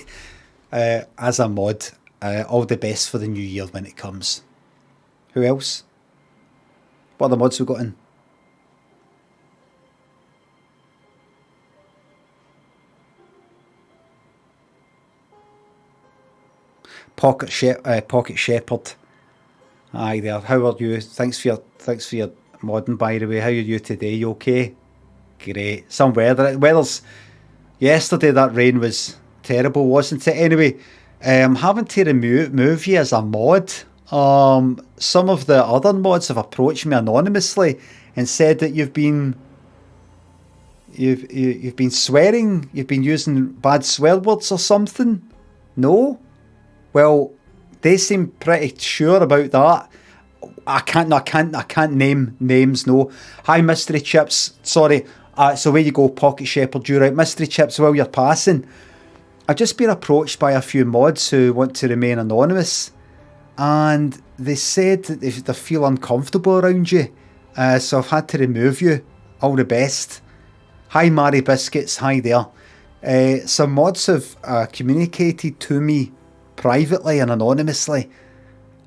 as a mod. All the best for the new year when it comes. Who else? What other mods we got in? Pocket Shepherd. Hi there. How are you? Thanks for your modding, by the way. How are you today? You okay? Great. Some weather's yesterday. That rain was terrible, wasn't it? Anyway, I'm having to remove you as a mod. Some of the other mods have approached me anonymously and said that you've been swearing, you've been using bad swear words or something. No? Well, They seem pretty sure about that. I can't name names, no. Hi, Mystery Chips. Sorry. So where you go, Pocket Shepherd, you right. Mystery Chips, while you're passing, I've just been approached by a few mods who want to remain anonymous. And they said that they feel uncomfortable around you. So I've had to remove you. All the best. Hi, Mary Biscuits. Hi there. Some mods have communicated to me privately and anonymously,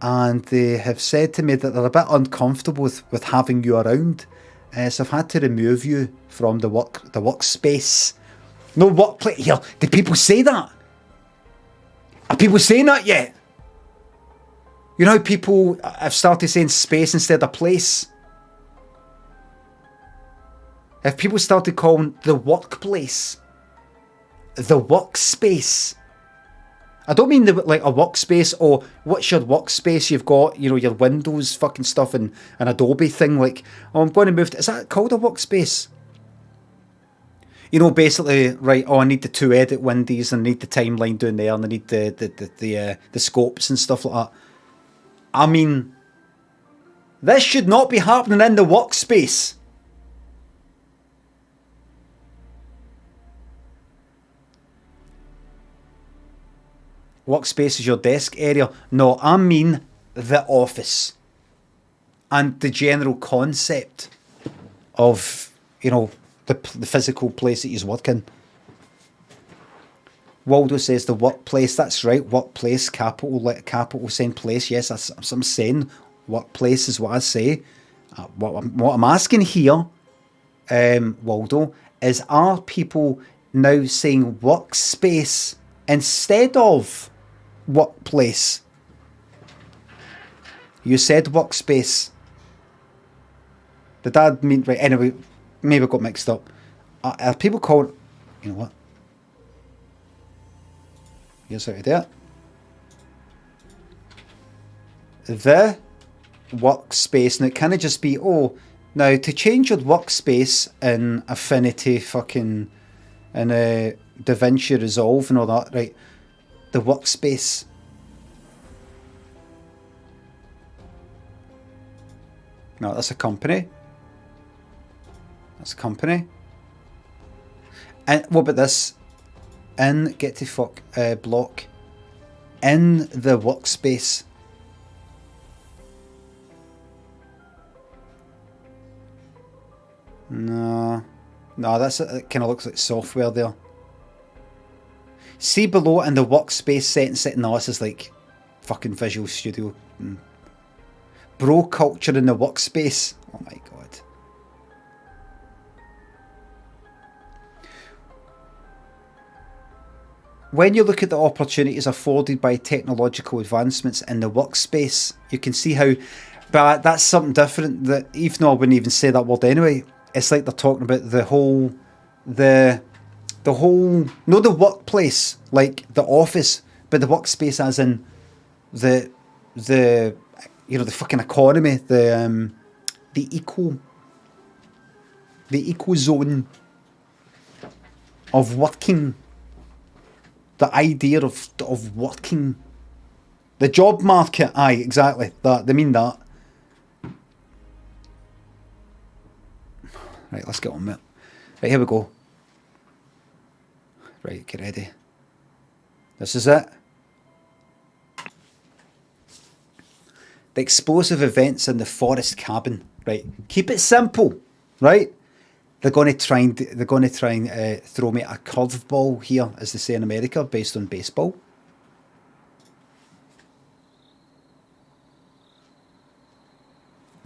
and they have said to me that they're a bit uncomfortable with having you around. So I've had to remove you from the workspace. No workplace here. Did people say that? Are people saying that yet? You know how people have started saying space instead of place? Have people started calling the workplace the workspace? I don't mean like a workspace or what's your workspace you've got, you know, your Windows fucking stuff and an Adobe thing, like, oh, I'm going to move to, is that called a workspace? You know, basically, right, oh, I need the 2 edit windows and I need the timeline down there and I need the scopes and stuff like that. I mean, this should not be happening in the workspace. Workspace is your desk area. No, I mean the office. And the general concept of, you know, the physical place that you work in. Waldo says the workplace. That's right. Workplace, capital saying place. Yes, I'm saying workplace is what I say. What I'm asking here, Waldo, is are people now saying workspace instead of workplace? You said workspace. Did I mean right? Anyway, maybe I got mixed up. Are people called? You know what? Here's how to do it. The workspace, and it can just be now to change your workspace in Affinity, fucking, in DaVinci Resolve and all that, right? The workspace. No, that's a company. That's a company. And what about this? In get to fuck block. In the workspace. No, that's it. Kind of looks like software there. See below in the workspace sentence. No, this is like fucking Visual Studio. Bro culture in the workspace. Oh my god. When you look at the opportunities afforded by technological advancements in the workspace, you can see how, but that's something different. That even though I wouldn't even say that word anyway, it's like they're talking about the whole, the workplace, like the office, but the workspace as in the you know, the fucking economy, the eco zone of working. The idea of working. The job market, aye, exactly. That they mean that. Right, let's get on with it. Right, here we go. Right, get ready. This is it. The explosive events in the forest cabin. Right, keep it simple. Right. They're going to try and throw me a curveball here, as they say in America, based on baseball.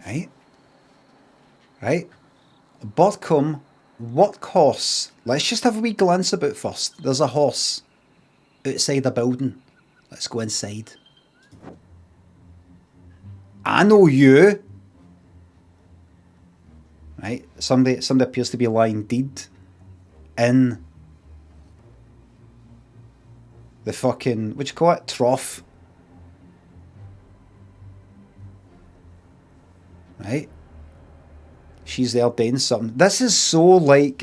Right. Burcombe workhorse. Let's just have a wee glance about first. There's a horse outside a building. Let's go inside. I know you. Right, somebody appears to be lying dead in the fucking, what do you call it, trough. Right, she's there doing something. This is so like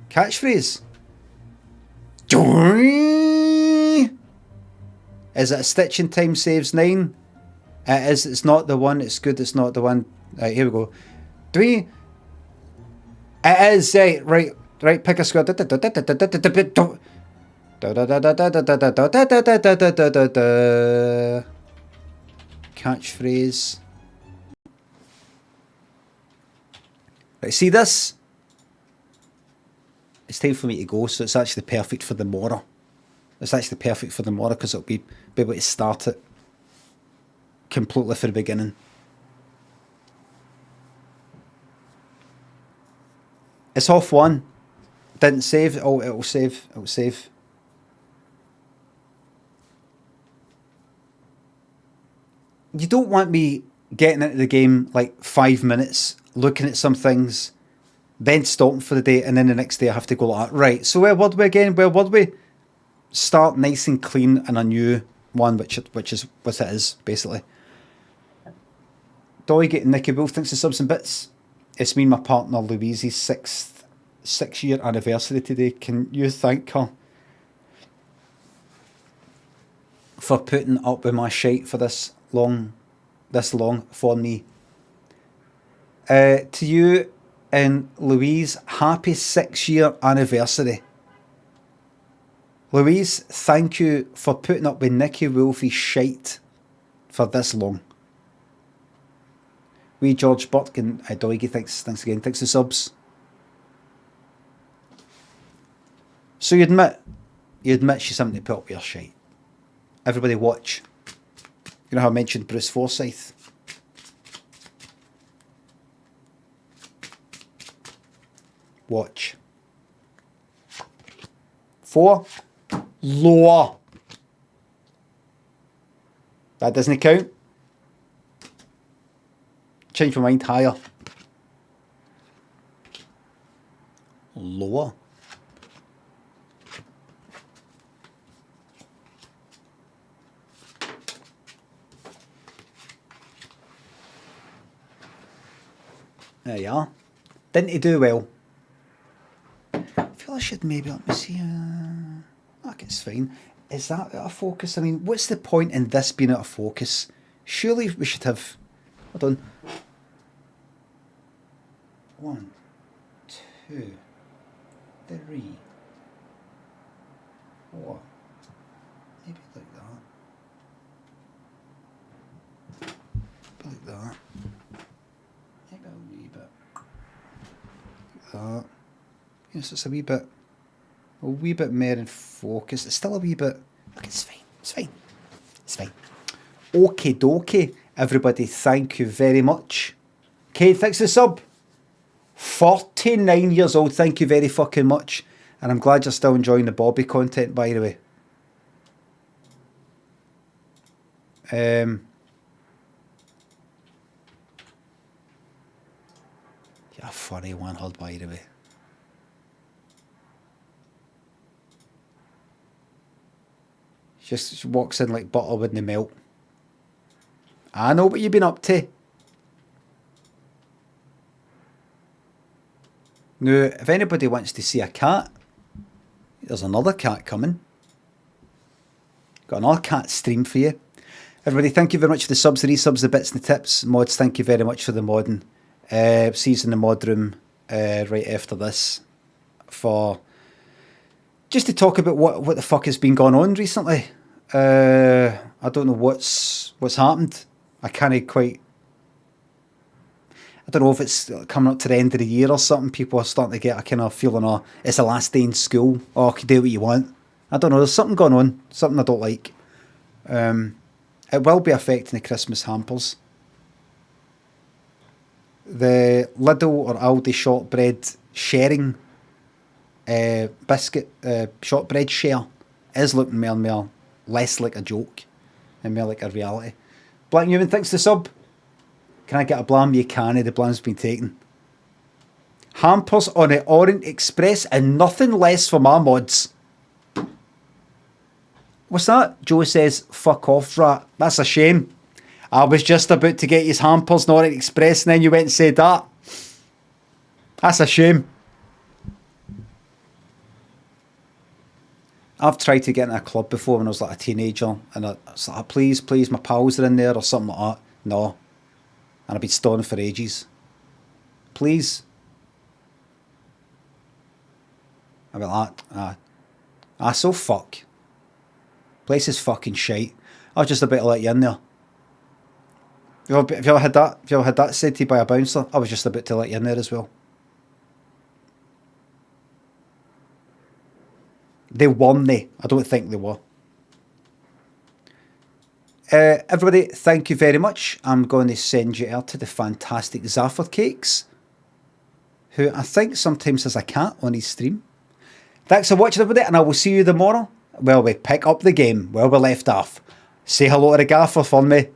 catchphrase. Is it a Stitching Time saves 9? It is. It's not the one. It's good. It's not the one. Right, here we go. Do we... It is. Right. Pick a score. Catchphrase. Right, see this? It's time for me to go, so it's actually perfect for the morrow. It's actually perfect for the morrow because it'll be able to start it completely from the beginning. It's off one. Didn't save. Oh, it'll save. It'll save. You don't want me getting into the game like 5 minutes, looking at some things, then stopping for the day, and then the next day I have to go like that. Right, so where would we again? Where would we? Start nice and clean and a new one, which is what it is, basically. Doig and Nicky Wolf, thanks for subs and bits. It's me and my partner Louise's 6-year anniversary today. Can you thank her for putting up with my shite for this long for me? To you and Louise, happy 6-year anniversary. Louise, thank you for putting up with Nicky Wolfie's shite for this long. We George Burke and Doigy, thanks again. Thanks for subs. So you admit she's something to put up with your shite. Everybody watch. You know how I mentioned Bruce Forsyth? Watch. 4. Lower. That doesn't count. Change my mind. Higher. Lower. There you are. Didn't he do well? I feel I should maybe, let me see. Look, it's fine. Is that out of focus? I mean, what's the point in this being out of focus? Surely we should have... Hold on. 1, 2, 3, 4. Maybe like that. Like that. Maybe a wee bit. Like that. Yes, it's a wee bit more in focus. It's still a wee bit. Look, it's fine. It's fine. It's fine. Okie dokie, everybody. Thank you very much. Okay, thanks for the sub. 49 years old. Thank you very fucking much. And I'm glad you're still enjoying the Bobby content, by the way. You're a funny one, hold by the way. She walks in like butter wouldn't melt. I know what you've been up to. Now, if anybody wants to see a cat, there's another cat coming. Got another cat stream for you. Everybody, thank you very much for the subs, the resubs, the bits and the tips. Mods, thank you very much for the modding. See you in the mod room right after this for just to talk about what the fuck has been going on recently. I don't know what's happened. I can't quite... I don't know if it's coming up to the end of the year or something. People are starting to get a kind of feeling, it's the last day in school. Oh, I can do what you want. I don't know. There's something going on. Something I don't like. It will be affecting the Christmas hampers. The Lidl or Aldi shortbread sharing biscuit shortbread share is looking more and more less like a joke and more like a reality. Black Newman, thanks for the sub. Can I get a blam? You can. The blam's been taken. Hampers on the Orient Express and nothing less for my mods. What's that? Joe says, fuck off, rat. That's a shame. I was just about to get his hampers on Orient Express and then you went and said that. That's a shame. I've tried to get in a club before when I was like a teenager, and I was like, please, my pals are in there or something like that. No. And I've been stoned for ages. Please. I'd be like, so fuck. Place is fucking shite. I was just about to let you in there. Have you ever had that? Have you ever had that said to you by a bouncer? I was just about to let you in there as well. They weren't they? I don't think they were. Everybody, thank you very much. I'm going to send you out to the fantastic Zafford Cakes, who I think sometimes has a cat on his stream. Thanks for watching, everybody, and I will see you tomorrow where we pick up the game where we left off. Say hello to the gaffer for me.